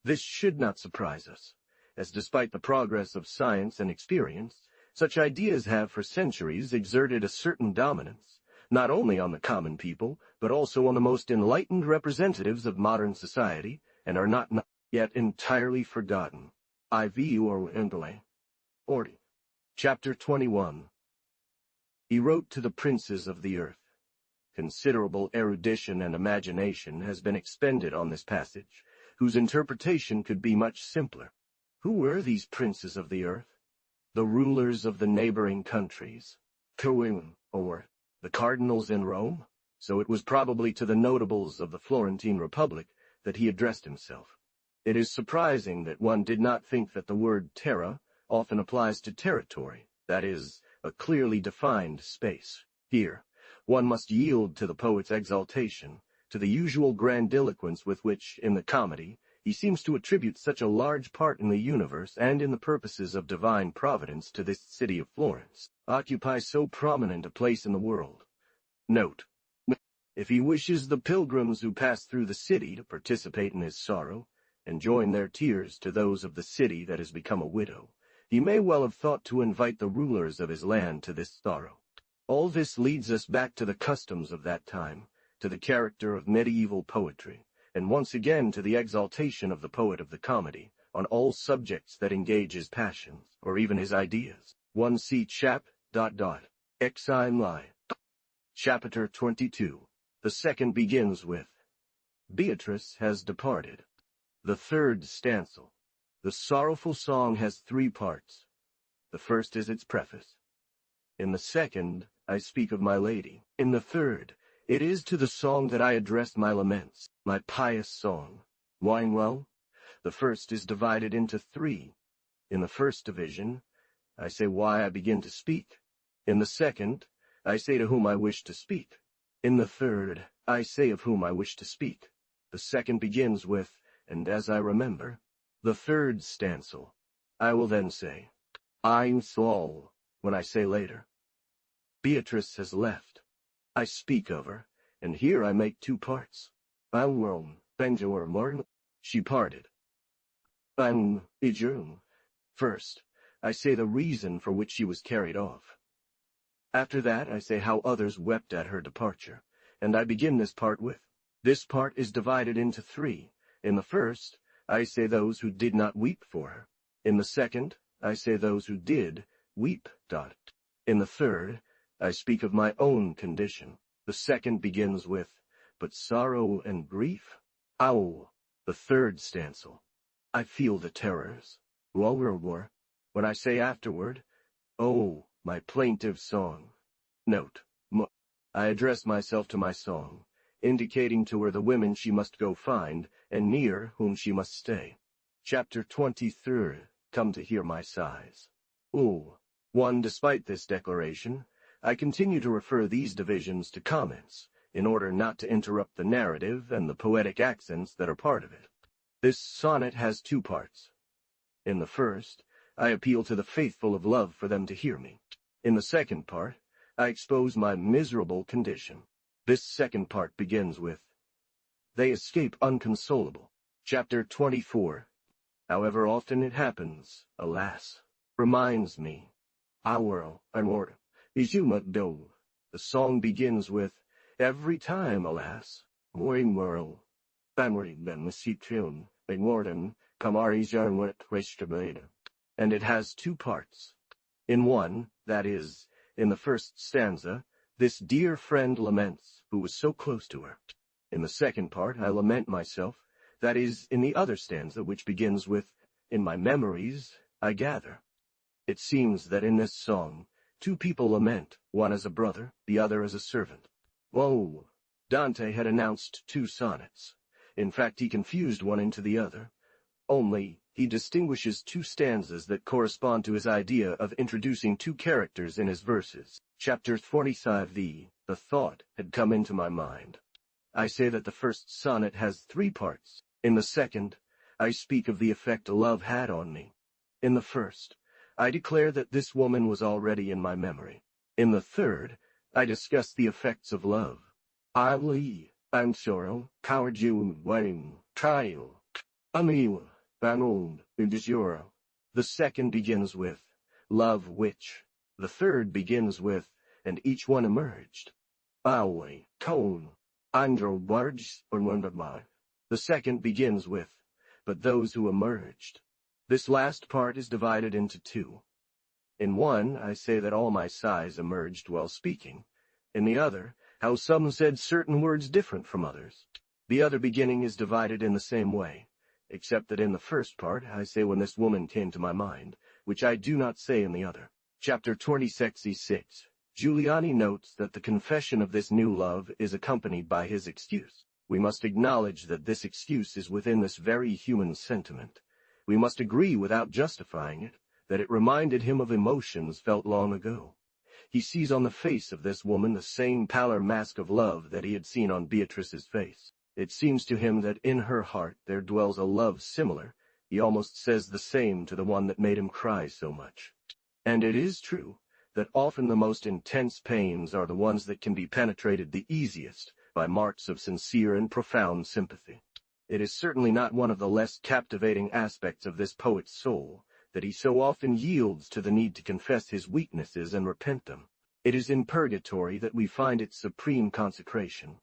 This should not surprise us, as despite the progress of science and experience, such ideas have for centuries exerted a certain dominance, not only on the common people, but also on the most enlightened representatives of modern society, and are not yet entirely forgotten. IV or Endele. Ordi. Chapter 21. He wrote to the princes of the earth. Considerable erudition and imagination has been expended on this passage, whose interpretation could be much simpler. Who were these princes of the earth? The rulers of the neighboring countries, or the cardinals in Rome? So it was probably to the notables of the Florentine Republic that he addressed himself. It is surprising that one did not think that the word terra often applies to territory, that is, a clearly defined space. Here, one must yield to the poet's exaltation, to the usual grandiloquence with which, in the comedy, he seems to attribute such a large part in the universe and in the purposes of divine providence to this city of Florence, occupies so prominent a place in the world. Note. If he wishes the pilgrims who pass through the city to participate in his sorrow, and join their tears to those of the city that has become a widow, he may well have thought to invite the rulers of his land to this sorrow. All this leads us back to the customs of that time, to the character of medieval poetry, and once again to the exaltation of the poet of the comedy on all subjects that engage his passions, or even his ideas. 1 Chap. Exime Lie. Chapter 22. The second begins with, Beatrice has departed. The third stanza. The sorrowful song has 3 parts. The first is its preface. In the second, I speak of my lady. In the third, it is to the song that I address my laments, my pious song. Winewell, The first is divided into 3. In the first division, I say why I begin to speak. In the second, I say to whom I wish to speak. In the third, I say of whom I wish to speak. The second begins with, and as I remember. The third stanza, I will then say, I'm Saul, when I say later. Beatrice has left. I speak of her, and here I make 2 parts. I'm Rome, Benjamin Martin. She parted. I'm Ijun. First, I say the reason for which she was carried off. After that, I say how others wept at her departure, and I begin this part with. This part is divided into 3. In the first, I say those who did not weep for her. In the second, I say those who did weep. In the third, I speak of my own condition. The second begins with, but sorrow and grief. Ow, the third stanza. I feel the terrors. War. When I say afterward, oh, my plaintive song. Note, I address myself to my song, indicating to her the women she must go find, and near whom she must stay. Chapter 23. Come to hear my sighs. 1. Despite this declaration, I continue to refer these divisions to comments, in order not to interrupt the narrative and the poetic accents that are part of it. This sonnet has 2 parts. In the first, I appeal to the faithful of love for them to hear me. In the second part, I expose my miserable condition. This second part begins with, they escape unconsolable. Chapter 24. However often it happens, alas, reminds me. Our and Izuma do. The song begins with, every time, alas, Morimuro, Banwari ben Masitun, Ben Warden, Kamari Jarnwet Reshtabeda. And it has 2 parts. In one, that is, in the first stanza, this dear friend laments, who was so close to her. In the second part, I lament myself, that is, in the other stanza, which begins with, in my memories, I gather. It seems that in this song, 2 people lament, one as a brother, the other as a servant. Whoa! Dante had announced 2 sonnets. In fact, he confused one into the other. Only, he distinguishes 2 stanzas that correspond to his idea of introducing 2 characters in his verses. Chapter 45. The thought had come into my mind. I say that the first sonnet has 3 parts. In the second, I speak of the effect love had on me. In the first, I declare that this woman was already in my memory. In the third, I discuss the effects of love. I'm sorrow, coward you, wedding, trial, amiwa, banond, udisura. The second begins with, love which. The third begins with, and each one emerged. Awe, tone, andro barge, or wonderby. The second begins with, but those who emerged. This last part is divided into 2. In one, I say that all my sighs emerged while speaking. In the other, how some said certain words different from others. The other beginning is divided in the same way, except that in the first part I say when this woman came to my mind, which I do not say in the other. Chapter 26. Giuliani notes that the confession of this new love is accompanied by his excuse. We must acknowledge that this excuse is within this very human sentiment. We must agree without justifying it, that it reminded him of emotions felt long ago. He sees on the face of this woman the same pallor mask of love that he had seen on Beatrice's face. It seems to him that in her heart there dwells a love similar, he almost says the same, to the one that made him cry so much. And it is true that often the most intense pains are the ones that can be penetrated the easiest by marks of sincere and profound sympathy. It is certainly not one of the less captivating aspects of this poet's soul that he so often yields to the need to confess his weaknesses and repent them. It is in purgatory that we find its supreme consecration,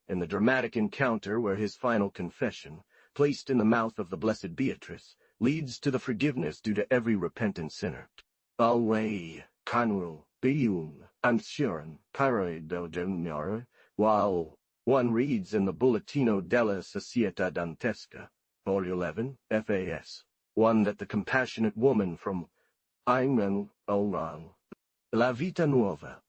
in the dramatic encounter where his final confession, placed in the mouth of the blessed Beatrice, leads to the forgiveness due to every repentant sinner. Alway, Conrul, Biun, Amsuran, Parade del Gemnara, while one reads in the Bollettino della Società Dantesca, Vol. 11, FAS, 1 that the compassionate woman from Ayman al-Ral, La Vita Nuova,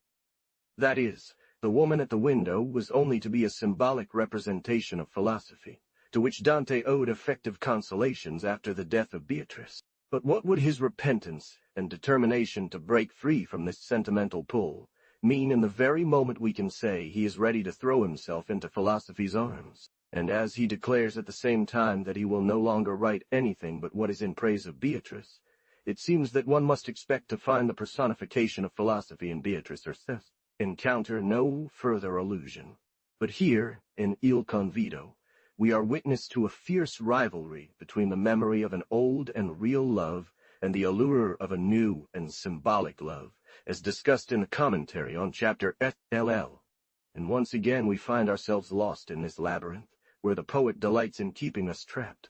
that is, the woman at the window, was only to be a symbolic representation of philosophy, to which Dante owed effective consolations after the death of Beatrice. But what would his repentance and determination to break free from this sentimental pull mean in the very moment we can say he is ready to throw himself into philosophy's arms, and as he declares at the same time that he will no longer write anything but what is in praise of Beatrice, it seems that one must expect to find the personification of philosophy in Beatrice herself. Encounter no further allusion. But here, in Il Convito, we are witness to a fierce rivalry between the memory of an old and real love and the allure of a new and symbolic love, as discussed in the commentary on chapter FLL. And once again we find ourselves lost in this labyrinth, where the poet delights in keeping us trapped.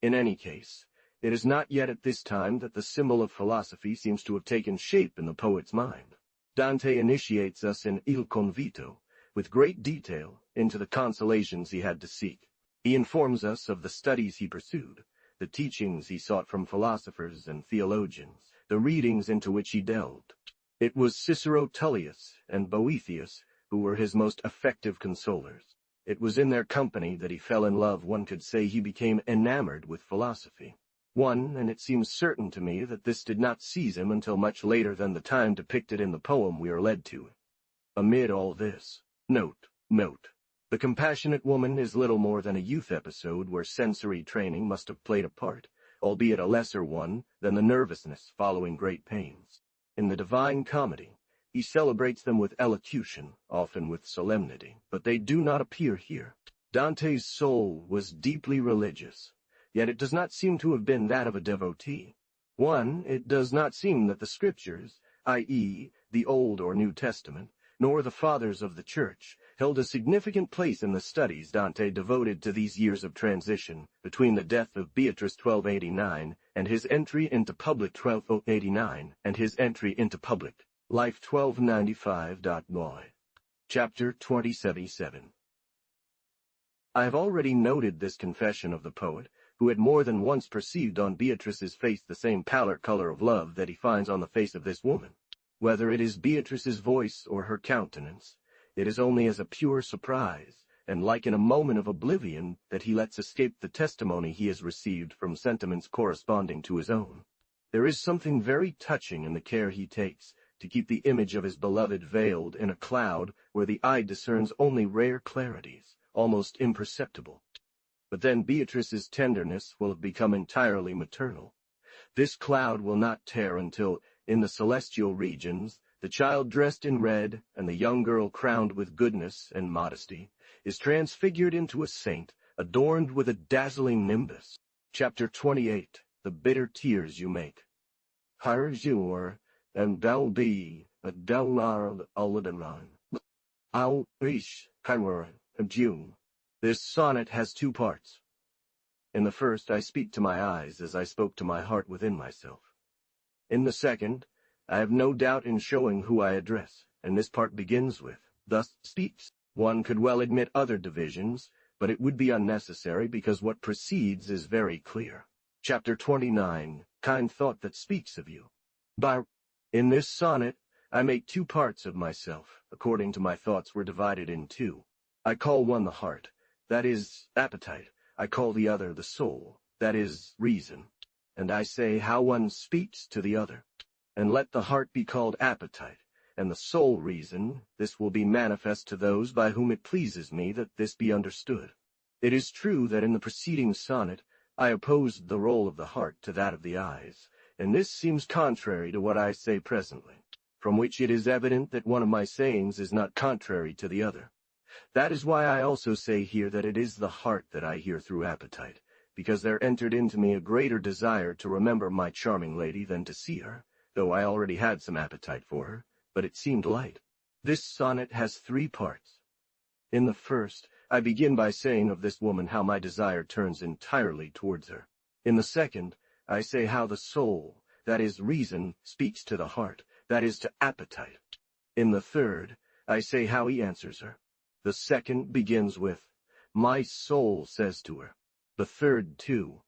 In any case, it is not yet at this time that the symbol of philosophy seems to have taken shape in the poet's mind. Dante initiates us in Il Convito, with great detail, into the consolations he had to seek. He informs us of the studies he pursued, the teachings he sought from philosophers and theologians, the readings into which he delved. It was Cicero, Tullius, and Boethius who were his most effective consolers. It was in their company that he fell in love. One could say he became enamored with philosophy. And it seems certain to me that this did not seize him until much later than the time depicted in the poem we are led to. Amid all this, note, the compassionate woman is little more than a youth episode where sensory training must have played a part, albeit a lesser one than the nervousness following great pains. In the Divine Comedy, he celebrates them with elocution, often with solemnity, but they do not appear here. Dante's soul was deeply religious, yet it does not seem to have been that of a devotee. It does not seem that the Scriptures, i.e., the Old or New Testament, nor the Fathers of the Church, held a significant place in the studies Dante devoted to these years of transition between the death of Beatrice 1289 and his entry into public 1289 and his entry into public life 1295. Chapter 2077. I have already noted this confession of the poet, who had more than once perceived on Beatrice's face the same pallor color of love that he finds on the face of this woman. Whether it is Beatrice's voice or her countenance, it is only as a pure surprise, and like in a moment of oblivion, that he lets escape the testimony he has received from sentiments corresponding to his own. There is something very touching in the care he takes to keep the image of his beloved veiled in a cloud where the eye discerns only rare clarities, almost imperceptible. But then Beatrice's tenderness will have become entirely maternal. This cloud will not tear until, in the celestial regions, the child dressed in red and the young girl crowned with goodness and modesty is transfigured into a saint, adorned with a dazzling nimbus. Chapter 28. The Bitter Tears You Make. Harjur, and thou be a Delnar Aladan. I'll ish, Kaiwar, of June. This sonnet has two parts. In the first, I speak to my eyes as I spoke to my heart within myself. In the second, I have no doubt in showing who I address, and this part begins with, thus speaks. One could well admit other divisions, but it would be unnecessary because what precedes is very clear. Chapter 29, Kind Thought That Speaks of You. In this sonnet, I make two parts of myself, according to my thoughts were divided in two. I call one the heart, that is, appetite. I call the other the soul, that is, reason. And I say how one speaks to the other. And let the heart be called appetite, and the soul reason. This will be manifest to those by whom it pleases me that this be understood. It is true that in the preceding sonnet I opposed the role of the heart to that of the eyes, and this seems contrary to what I say presently, from which it is evident that one of my sayings is not contrary to the other. That is why I also say here that it is the heart that I hear through appetite, because there entered into me a greater desire to remember my charming lady than to see her, though I already had some appetite for her, but it seemed light. This sonnet has three parts. In the first, I begin by saying of this woman how my desire turns entirely towards her. In the second, I say how the soul, that is, reason, speaks to the heart, that is, to appetite. In the third, I say how he answers her. The second begins with, my soul says to her. The third, too,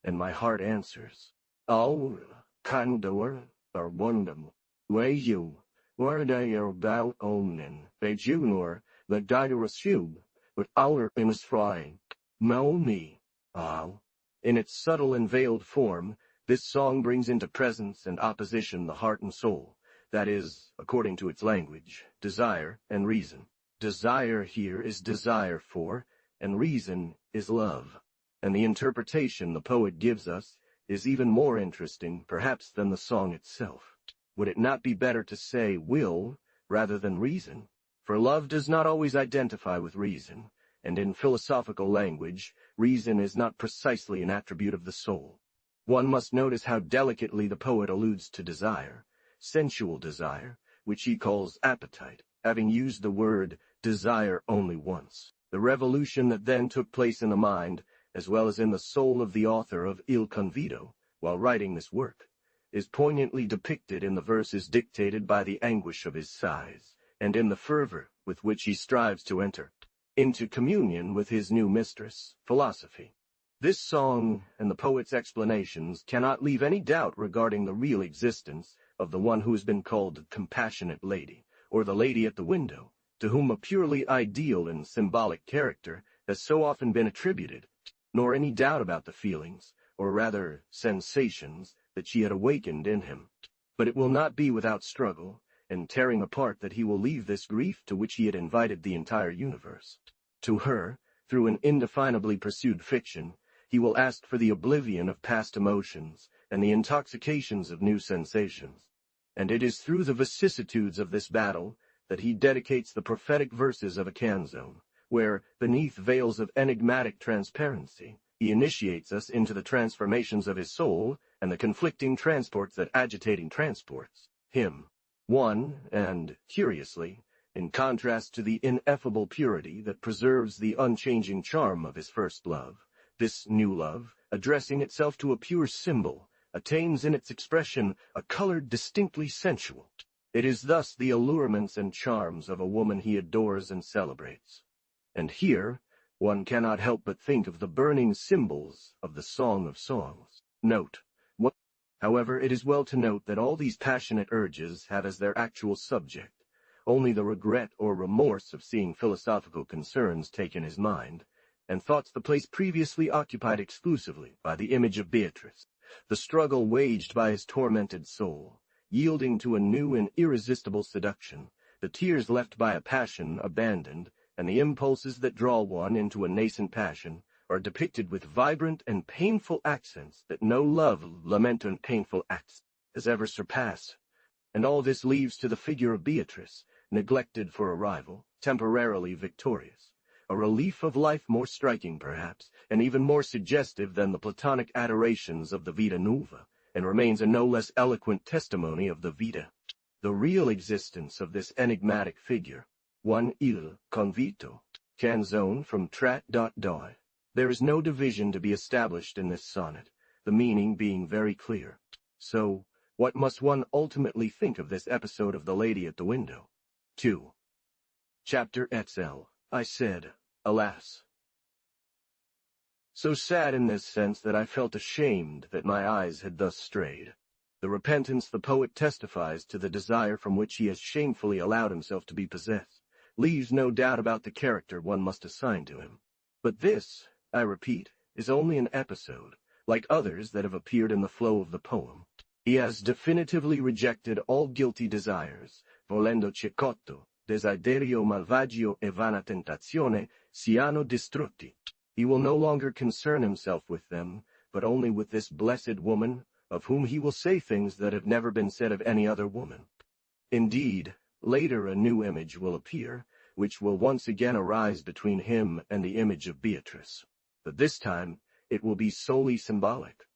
and my heart answers. All kandor are wondam, way you, where they are about onen, they junor, the diderashub, but our imus frying. Maomi, Al. In its subtle and veiled form, this song brings into presence and opposition the heart and soul, that is, according to its language, desire and reason. Desire here is desire for, and reason is love. And the interpretation the poet gives us is even more interesting, perhaps, than the song itself. Would it not be better to say will rather than reason? For love does not always identify with reason, and in philosophical language, reason is not precisely an attribute of the soul. One must notice how delicately the poet alludes to desire, sensual desire, which he calls appetite, having used the word desire only once. The revolution that then took place in the mind, as well as in the soul of the author of Il Convito, while writing this work, is poignantly depicted in the verses dictated by the anguish of his sighs, and in the fervor with which he strives to enter into communion with his new mistress, philosophy. This song and the poet's explanations cannot leave any doubt regarding the real existence of the one who has been called the compassionate lady, or the lady at the window, to whom a purely ideal and symbolic character has so often been attributed, nor any doubt about the feelings, or rather sensations, that she had awakened in him. But it will not be without struggle and tearing apart that he will leave this grief to which he had invited the entire universe. To her, through an indefinably pursued fiction, he will ask for the oblivion of past emotions and the intoxications of new sensations. And it is through the vicissitudes of this battle that he dedicates the prophetic verses of a canzone, where, beneath veils of enigmatic transparency, he initiates us into the transformations of his soul and the conflicting transports that agitating transports him. One, and, curiously, in contrast to the ineffable purity that preserves the unchanging charm of his first love, this new love, addressing itself to a pure symbol, attains in its expression a color distinctly sensual. It is thus the allurements and charms of a woman he adores and celebrates. And here, one cannot help but think of the burning symbols of the Song of Songs. Note. However, it is well to note that all these passionate urges have as their actual subject only the regret or remorse of seeing philosophical concerns take in his mind, and thoughts the place previously occupied exclusively by the image of Beatrice, the struggle waged by his tormented soul, yielding to a new and irresistible seduction, the tears left by a passion abandoned, and the impulses that draw one into a nascent passion, are depicted with vibrant and painful accents that no love, lament, and painful acts has ever surpassed. And all this leaves to the figure of Beatrice, neglected for a rival, temporarily victorious, a relief of life more striking perhaps, and even more suggestive than the Platonic adorations of the Vita Nuova, and remains a no less eloquent testimony of the Vita. The real existence of this enigmatic figure, one Il Convito, canzone from Trat. Doi. There is no division to be established in this sonnet, the meaning being very clear. So, what must one ultimately think of this episode of The Lady at the Window? 2. Chapter Etzel. I said, alas. So sad in this sense that I felt ashamed that my eyes had thus strayed. The repentance the poet testifies to the desire from which he has shamefully allowed himself to be possessed leaves no doubt about the character one must assign to him. But this, I repeat, is only an episode, like others that have appeared in the flow of the poem. He has definitively rejected all guilty desires, volendo cecotto, desiderio malvagio e vana tentazione siano distrutti. He will no longer concern himself with them, but only with this blessed woman, of whom he will say things that have never been said of any other woman. Indeed, later a new image will appear, which will once again arise between him and the image of Beatrice. But this time, it will be solely symbolic.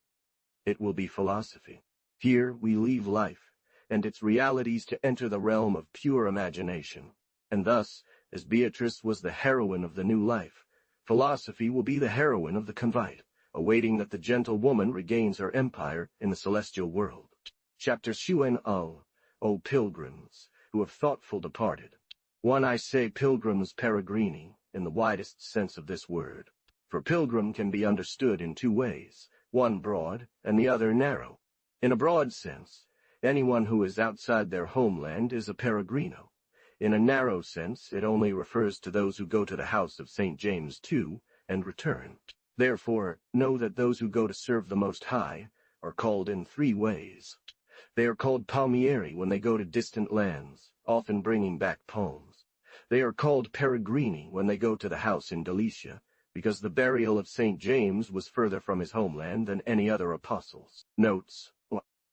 It will be philosophy. Here we leave life, and its realities to enter the realm of pure imagination. And thus, as Beatrice was the heroine of the new life, philosophy will be the heroine of the convite, awaiting that the gentle woman regains her empire in the celestial world. Chapter Shuen Ul, O pilgrims, who have thoughtful departed. One I say pilgrims peregrini, in the widest sense of this word. For pilgrim can be understood in two ways, one broad and the other narrow. In a broad sense, anyone who is outside their homeland is a peregrino. In a narrow sense, it only refers to those who go to the house of St. James II and return. Therefore, know that those who go to serve the Most High are called in 3 ways. They are called palmieri when they go to distant lands, often bringing back palms. They are called peregrini when they go to the house in Galicia, because the burial of St. James was further from his homeland than any other apostles. Notes: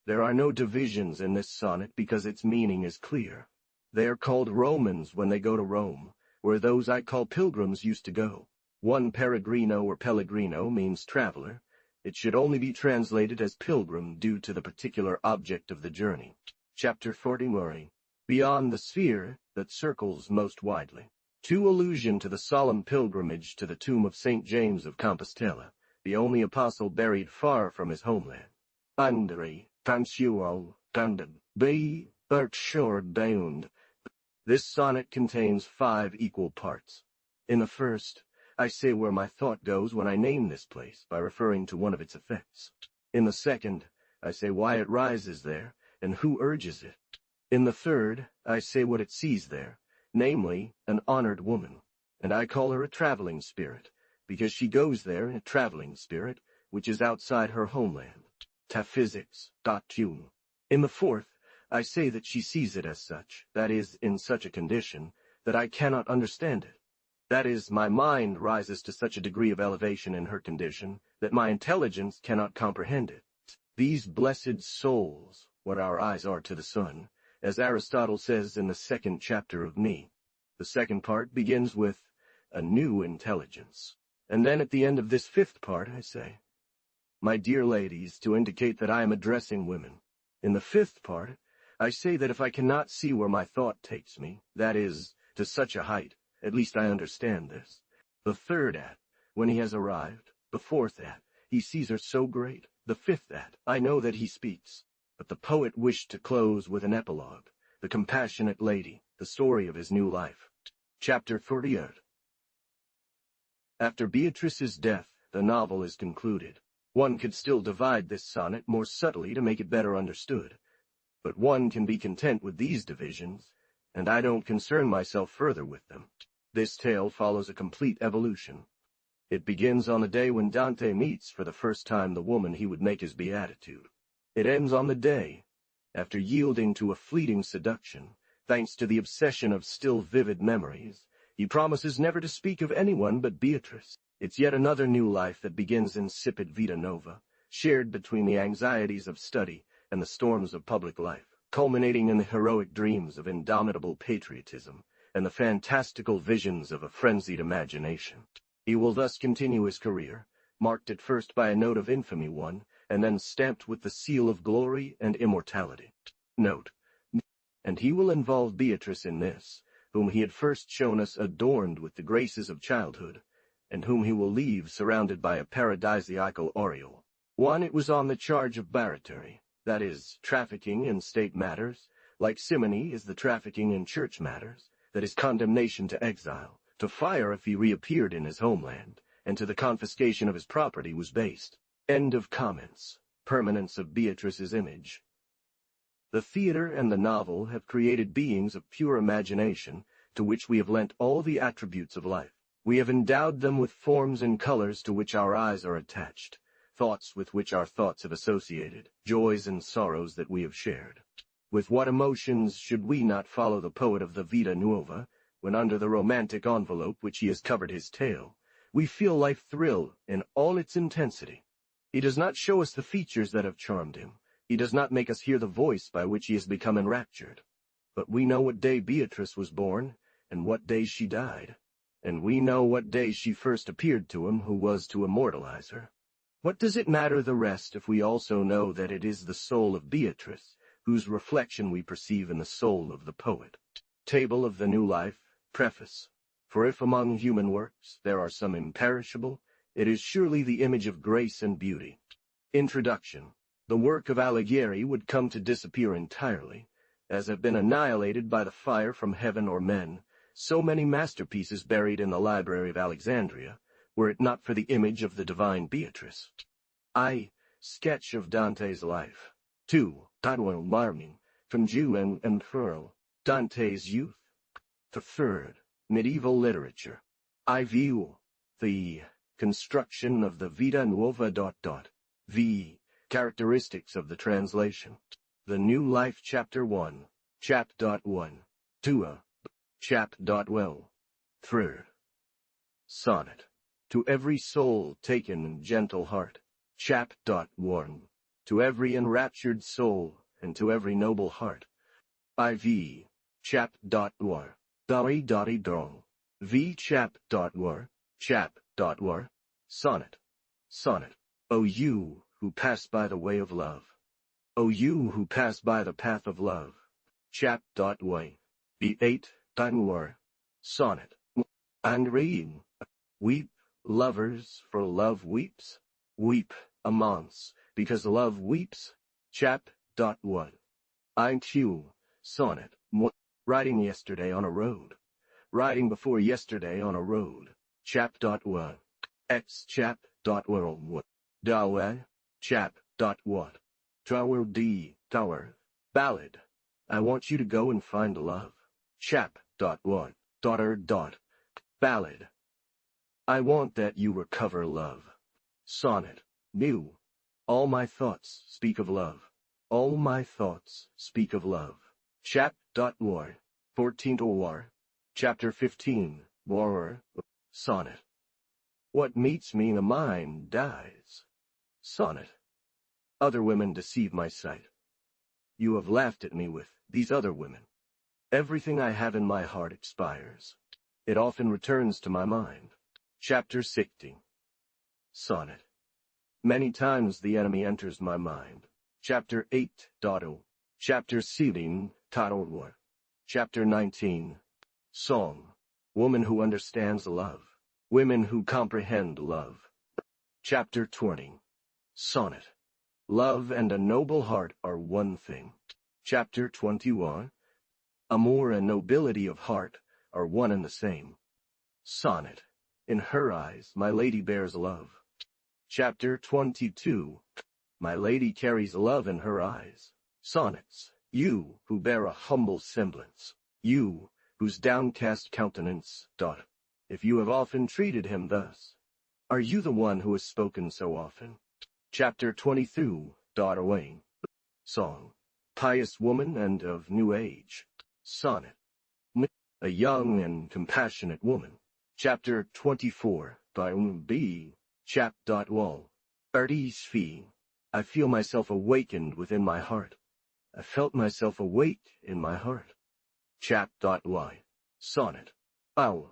there are no divisions in this sonnet because its meaning is clear. They are called Romans when they go to Rome, where those I call pilgrims used to go. One peregrino or pellegrino means traveler. It should only be translated as pilgrim due to the particular object of the journey. Chapter 40. Beyond the sphere that circles most widely. To allusion to the solemn pilgrimage to the tomb of St. James of Compostela, the only apostle buried far from his homeland. Andre, Pansual, Gundam, B. Berkshire Bound. This sonnet contains 5 equal parts. In the first, I say where my thought goes when I name this place by referring to one of its effects. In the second, I say why it rises there, and who urges it. In the third, I say what it sees there, namely, an honored woman, and I call her a traveling spirit, because she goes there in a traveling spirit, which is outside her homeland. Taphysics. Tune. In the fourth, I say that she sees it as such, that is, in such a condition, that I cannot understand it. That is, my mind rises to such a degree of elevation in her condition that my intelligence cannot comprehend it. These blessed souls, what our eyes are to the sun, as Aristotle says in the 2nd chapter of Me. The second part begins with a new intelligence. And then at the end of this 5th part I say, my dear ladies, to indicate that I am addressing women. In the 5th part, I say that if I cannot see where my thought takes me, that is, to such a height, at least I understand this. The 3rd act, when he has arrived. The 4th act, he sees her so great. The 5th act, I know that he speaks. But the poet wished to close with an epilogue, the compassionate lady, the story of his new life. Chapter 48. After Beatrice's death, the novel is concluded. One could still divide this sonnet more subtly to make it better understood. But one can be content with these divisions, and I don't concern myself further with them. This tale follows a complete evolution. It begins on the day when Dante meets for the first time the woman he would make his beatitude. It ends on the day, after yielding to a fleeting seduction, thanks to the obsession of still vivid memories, he promises never to speak of anyone but Beatrice. It's yet another new life that begins insipid Vita Nova, shared between the anxieties of study and the storms of public life, culminating in the heroic dreams of indomitable patriotism and the fantastical visions of a frenzied imagination. He will thus continue his career, marked at first by a note of infamy and then stamped with the seal of glory and immortality. Note: and he will involve Beatrice in this, whom he had first shown us adorned with the graces of childhood, and whom he will leave surrounded by a paradisiacal aureole. It was on the charge of barratry, that is, trafficking in state matters, like simony is the trafficking in church matters, that is condemnation to exile, to fire if he reappeared in his homeland, and to the confiscation of his property was based. End of comments. Permanence of Beatrice's image. The theater and the novel have created beings of pure imagination, to which we have lent all the attributes of life. We have endowed them with forms and colors to which our eyes are attached, thoughts with which our thoughts have associated, joys and sorrows that we have shared. With what emotions should we not follow the poet of the Vita Nuova, when under the romantic envelope which he has covered his tale, we feel life thrill in all its intensity. He does not show us the features that have charmed him. He does not make us hear the voice by which he has become enraptured. But we know what day Beatrice was born, and what day she died. And we know what day she first appeared to him who was to immortalize her. What does it matter the rest if we also know that it is the soul of Beatrice, whose reflection we perceive in the soul of the poet? Table of the New Life. Preface. For if among human works there are some imperishable, it is surely the image of grace and beauty. Introduction. The work of Alighieri would come to disappear entirely, as have been annihilated by the fire from heaven or men, so many masterpieces buried in the library of Alexandria, were it not for the image of the divine Beatrice. Sketch of Dante's life. 2. Tadwell Marming, from Jew and Pearl, Dante's youth. The third, medieval literature. I view the Construction of the Vita Nuova. V. Characteristics of the translation. The New Life Chapter 1. Chap.1. 2. Chap.well. 3. Sonnet. To every soul taken in gentle heart. Chap.1. To every enraptured soul, and to every noble heart. IV. Chap.war. Dari dong. V. Chap.war. Chap.war. Sonnet. Sonnet. O you, who pass by the way of love. O you who pass by the path of love. Chap.way. B8. War. Sonnet. And reading. Weep, lovers, for love weeps. Weep, amants, because love weeps. Chap.1. IQ. Sonnet. Riding yesterday on a road. Riding before yesterday on a road. Chap.1. X. Chap.world. Dawe. Chap.what. Tower D. Tower. Ballad. I want you to go and find love. Chap.1. Daughter. Ballad. I want that you recover love. Sonnet. New. All my thoughts speak of love. All my thoughts speak of love. Chap.war. 14th war. Chapter 15. War. Sonnet. What meets me in the mind dies. Sonnet. Other women deceive my sight. You have laughed at me with these other women. Everything I have in my heart expires. It often returns to my mind. Chapter 16. Sonnet. Many times the enemy enters my mind. Chapter 8. Chapter 17. War. Chapter 19. Song. Woman who understands love. Women who comprehend love. Chapter 20. Sonnet. Love and a noble heart are one thing. Chapter 21. Amour and nobility of heart are one and the same. Sonnet. In her eyes, my lady bears love. Chapter 22. My lady carries love in her eyes. Sonnets. You, who bear a humble semblance. You, whose downcast countenance. If you have often treated him thus, are you the one who has spoken so often? Chapter 22. Away. Song. Pious woman and of new age. Sonnet. A young and compassionate woman. Chapter 24. B. Chap.wall. Fee. I feel myself awakened within my heart. I felt myself awake in my heart. Chap.y. Sonnet. Owl.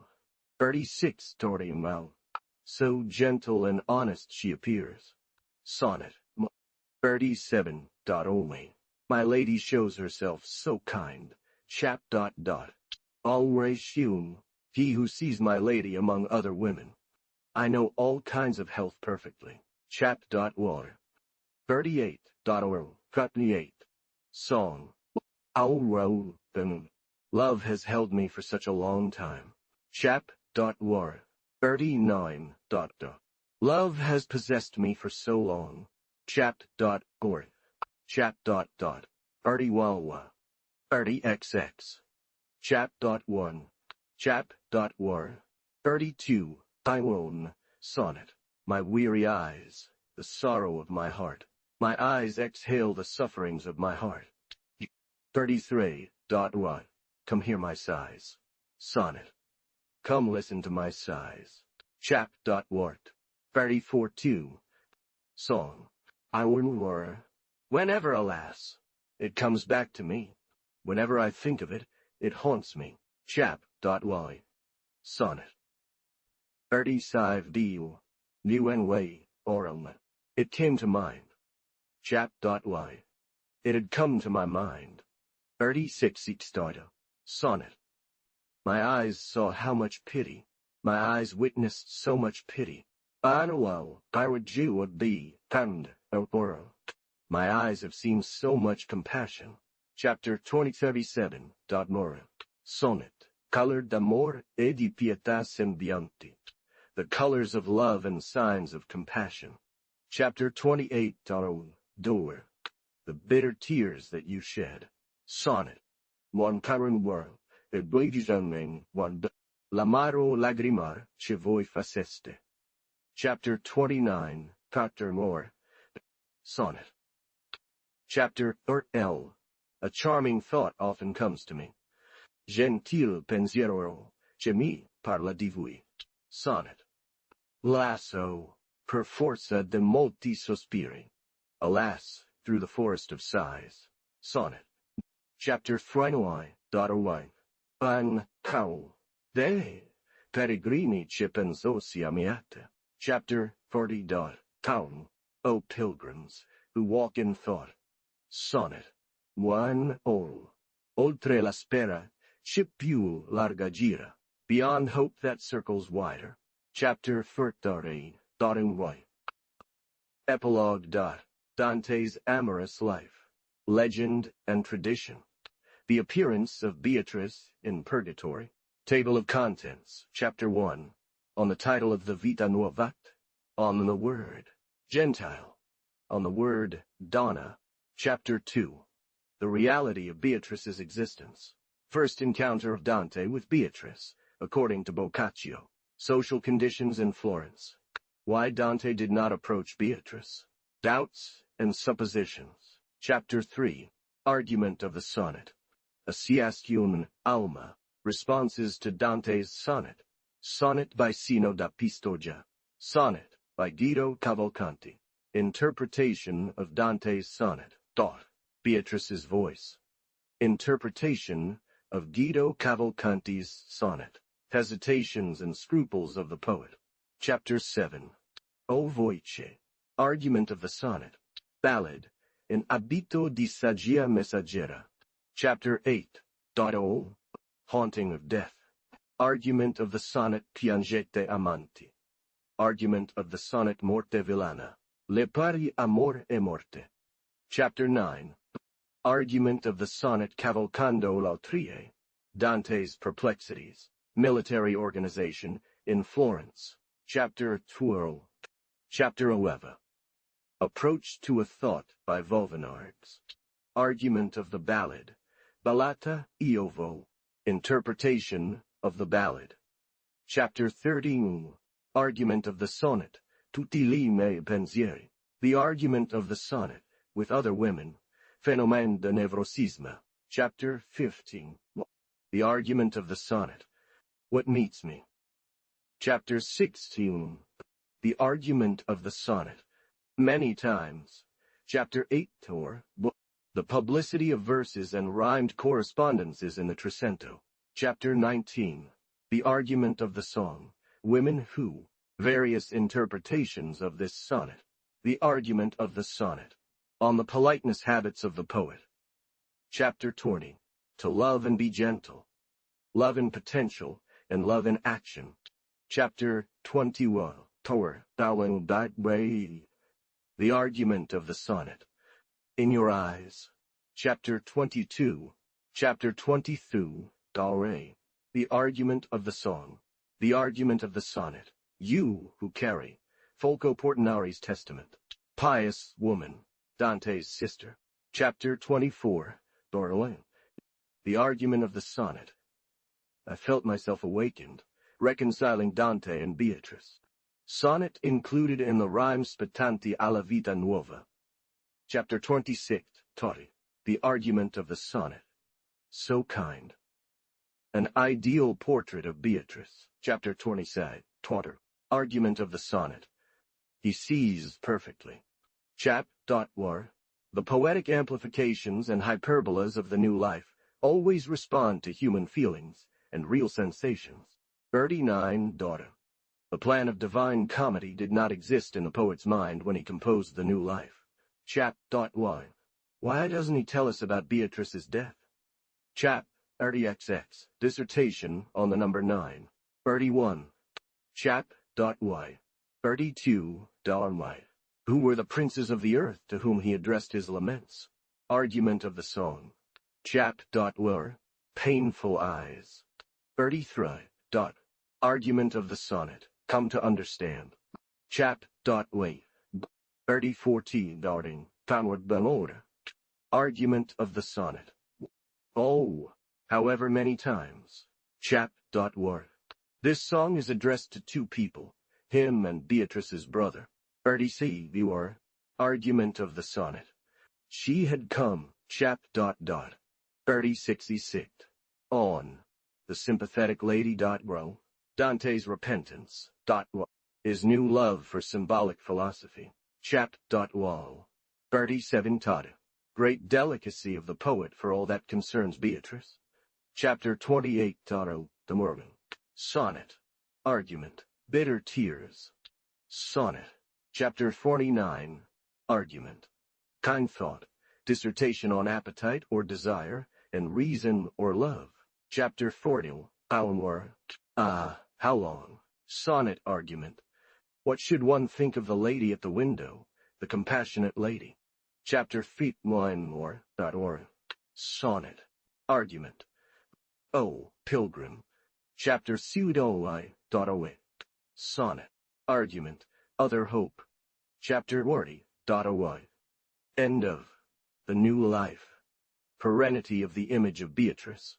36. Mal. So gentle and honest she appears. Sonnet. 37. Only. My lady shows herself so kind. Chap. Always shewn. He who sees my lady among other women. I know all kinds of health perfectly. Chap.water. 38. Oral. 38. Song. Owl. Love has held me for such a long time. Chap.war. 39. Love has possessed me for so long. Chap.or. Chap. 30. 30xx. Chap.1. Chap.war. 32. Taiwan. Sonnet. My weary eyes, the sorrow of my heart. My eyes exhale the sufferings of my heart. 33. Come hear my sighs. Sonnet. Come listen to my sighs. Chap.wart. 34. Song. I war. Whenever, alas, it comes back to me. Whenever I think of it, it haunts me. Chap.y. Sonnet. 35. New and way, orum. It came to mind. Chap.y. It had come to my mind. 36. Sonnet. My eyes saw how much pity. My eyes witnessed so much pity. I would you would be, and, my eyes have seen so much compassion. Chapter 37. More. Sonnet. Colored d'amor e di pietà sembianti. The colors of love and signs of compassion. Chapter 28. Door. The bitter tears that you shed. Sonnet. Mon caro world, e due disegni, one l'amaro lagrimar che voi faceste. Chapter 29, Pater More. Sonnet. Chapter L. A charming thought often comes to me. Gentil pensiero, che mi parla di voi. Sonnet. Lasso, per forza de molti sospiri. Alas, through the forest of sighs. Sonnet. Chapter 39.1. An cau. De peregrini che penso siamiate. Chapter 40. Town, O pilgrims, who walk in thought. Sonnet. 1. Oltre la spera, che più larga gira, beyond hope that circles wider. Chapter 40.1. Epilogue. Dante's amorous life, legend and tradition. The appearance of Beatrice in Purgatory. Table of contents. Chapter 1. On the title of the Vita Nuova. On the word Gentile. On the word donna. Chapter 2. The reality of Beatrice's existence. First encounter of Dante with Beatrice, according to Boccaccio. Social conditions in Florence. Why Dante did not approach Beatrice. Doubts and suppositions. Chapter 3. Argument of the sonnet. Asciasciun alma. Responses to Dante's sonnet. Sonnet by Sino da Pistoia. Sonnet by Guido Cavalcanti. Interpretation of Dante's sonnet. Beatrice's voice. Interpretation of Guido Cavalcanti's sonnet. Hesitations and scruples of the poet. Chapter 7. O voce. Argument of the sonnet. Ballad. In abito di saggia messaggera. Chapter 8. Haunting of death. Argument of the sonnet Piangete amanti. Argument of the sonnet Morte villana. Le pari amor e morte. Chapter 9. Argument of the sonnet Cavalcando l'altrie. Dante's perplexities. Military organization in Florence. Chapter 12. Chapter 11. Approach to a thought by Vauvenargues. Argument of the ballad. Ballata Iovo. Interpretation of the ballad. Chapter 13. Argument of the sonnet. Tutti li miei pensieri. The argument of the sonnet, with other women. Phénomène de névrosisme. Chapter 15. The argument of the sonnet. What meets me. Chapter 16. The argument of the sonnet. Many times. Chapter 8. The publicity of verses and rhymed correspondences in the Trecento. Chapter 19. The argument of the song. Women who. Various interpretations of this sonnet. The argument of the sonnet. On the politeness habits of the poet. Chapter 20. To love and be gentle. Love in potential, and love in action. Chapter 21. The argument of the sonnet. In your eyes. Chapter 22. Chapter 22. The argument of the song. The argument of the sonnet. You who carry. Folco Portinari's testament. Pious woman. Dante's sister. Chapter 24. The argument of the sonnet. I felt myself awakened, reconciling Dante and Beatrice. Sonnet included in the rhyme spettanti alla Vita Nuova. Chapter 26. The argument of the sonnet. So kind. An ideal portrait of Beatrice. Chapter 27. Argument of the sonnet. He sees perfectly. The poetic amplifications and hyperbolas of the new life always respond to human feelings and real sensations. 39. The plan of divine comedy did not exist in the poet's mind when he composed the new life. Why doesn't he tell us about Beatrice's death? RDXX. Dissertation on the number 9. 31. 32. Who were the princes of the earth to whom he addressed his laments? Argument of the song. Painful eyes. 33. Argument of the sonnet. Come to understand. 30:14. Downward benora. Argument of the sonnet. Oh, however many times. This song is addressed to two people, him and Beatrice's brother. 30c viewer. Argument of the sonnet. She had come, chap. 3066. On. The sympathetic lady. Bro. Dante's repentance. His new love for symbolic philosophy. Chap. Wall. 37 Tata. Great delicacy of the poet for all that concerns Beatrice. Chapter 28 Taro, the Mormon. Sonnet. Argument. Bitter tears. Sonnet. Chapter 49. Argument. Kind thought. Dissertation on appetite or desire, and reason or love. Chapter 40. How long? Sonnet. Argument. What should one think of the lady at the window, the compassionate lady? Chapter 49. Sonnet. Argument. O pilgrim. Chapter pseudoi. Sonnet. Argument. Other hope. Chapter 40. End of. The new life. Perenity of the image of Beatrice.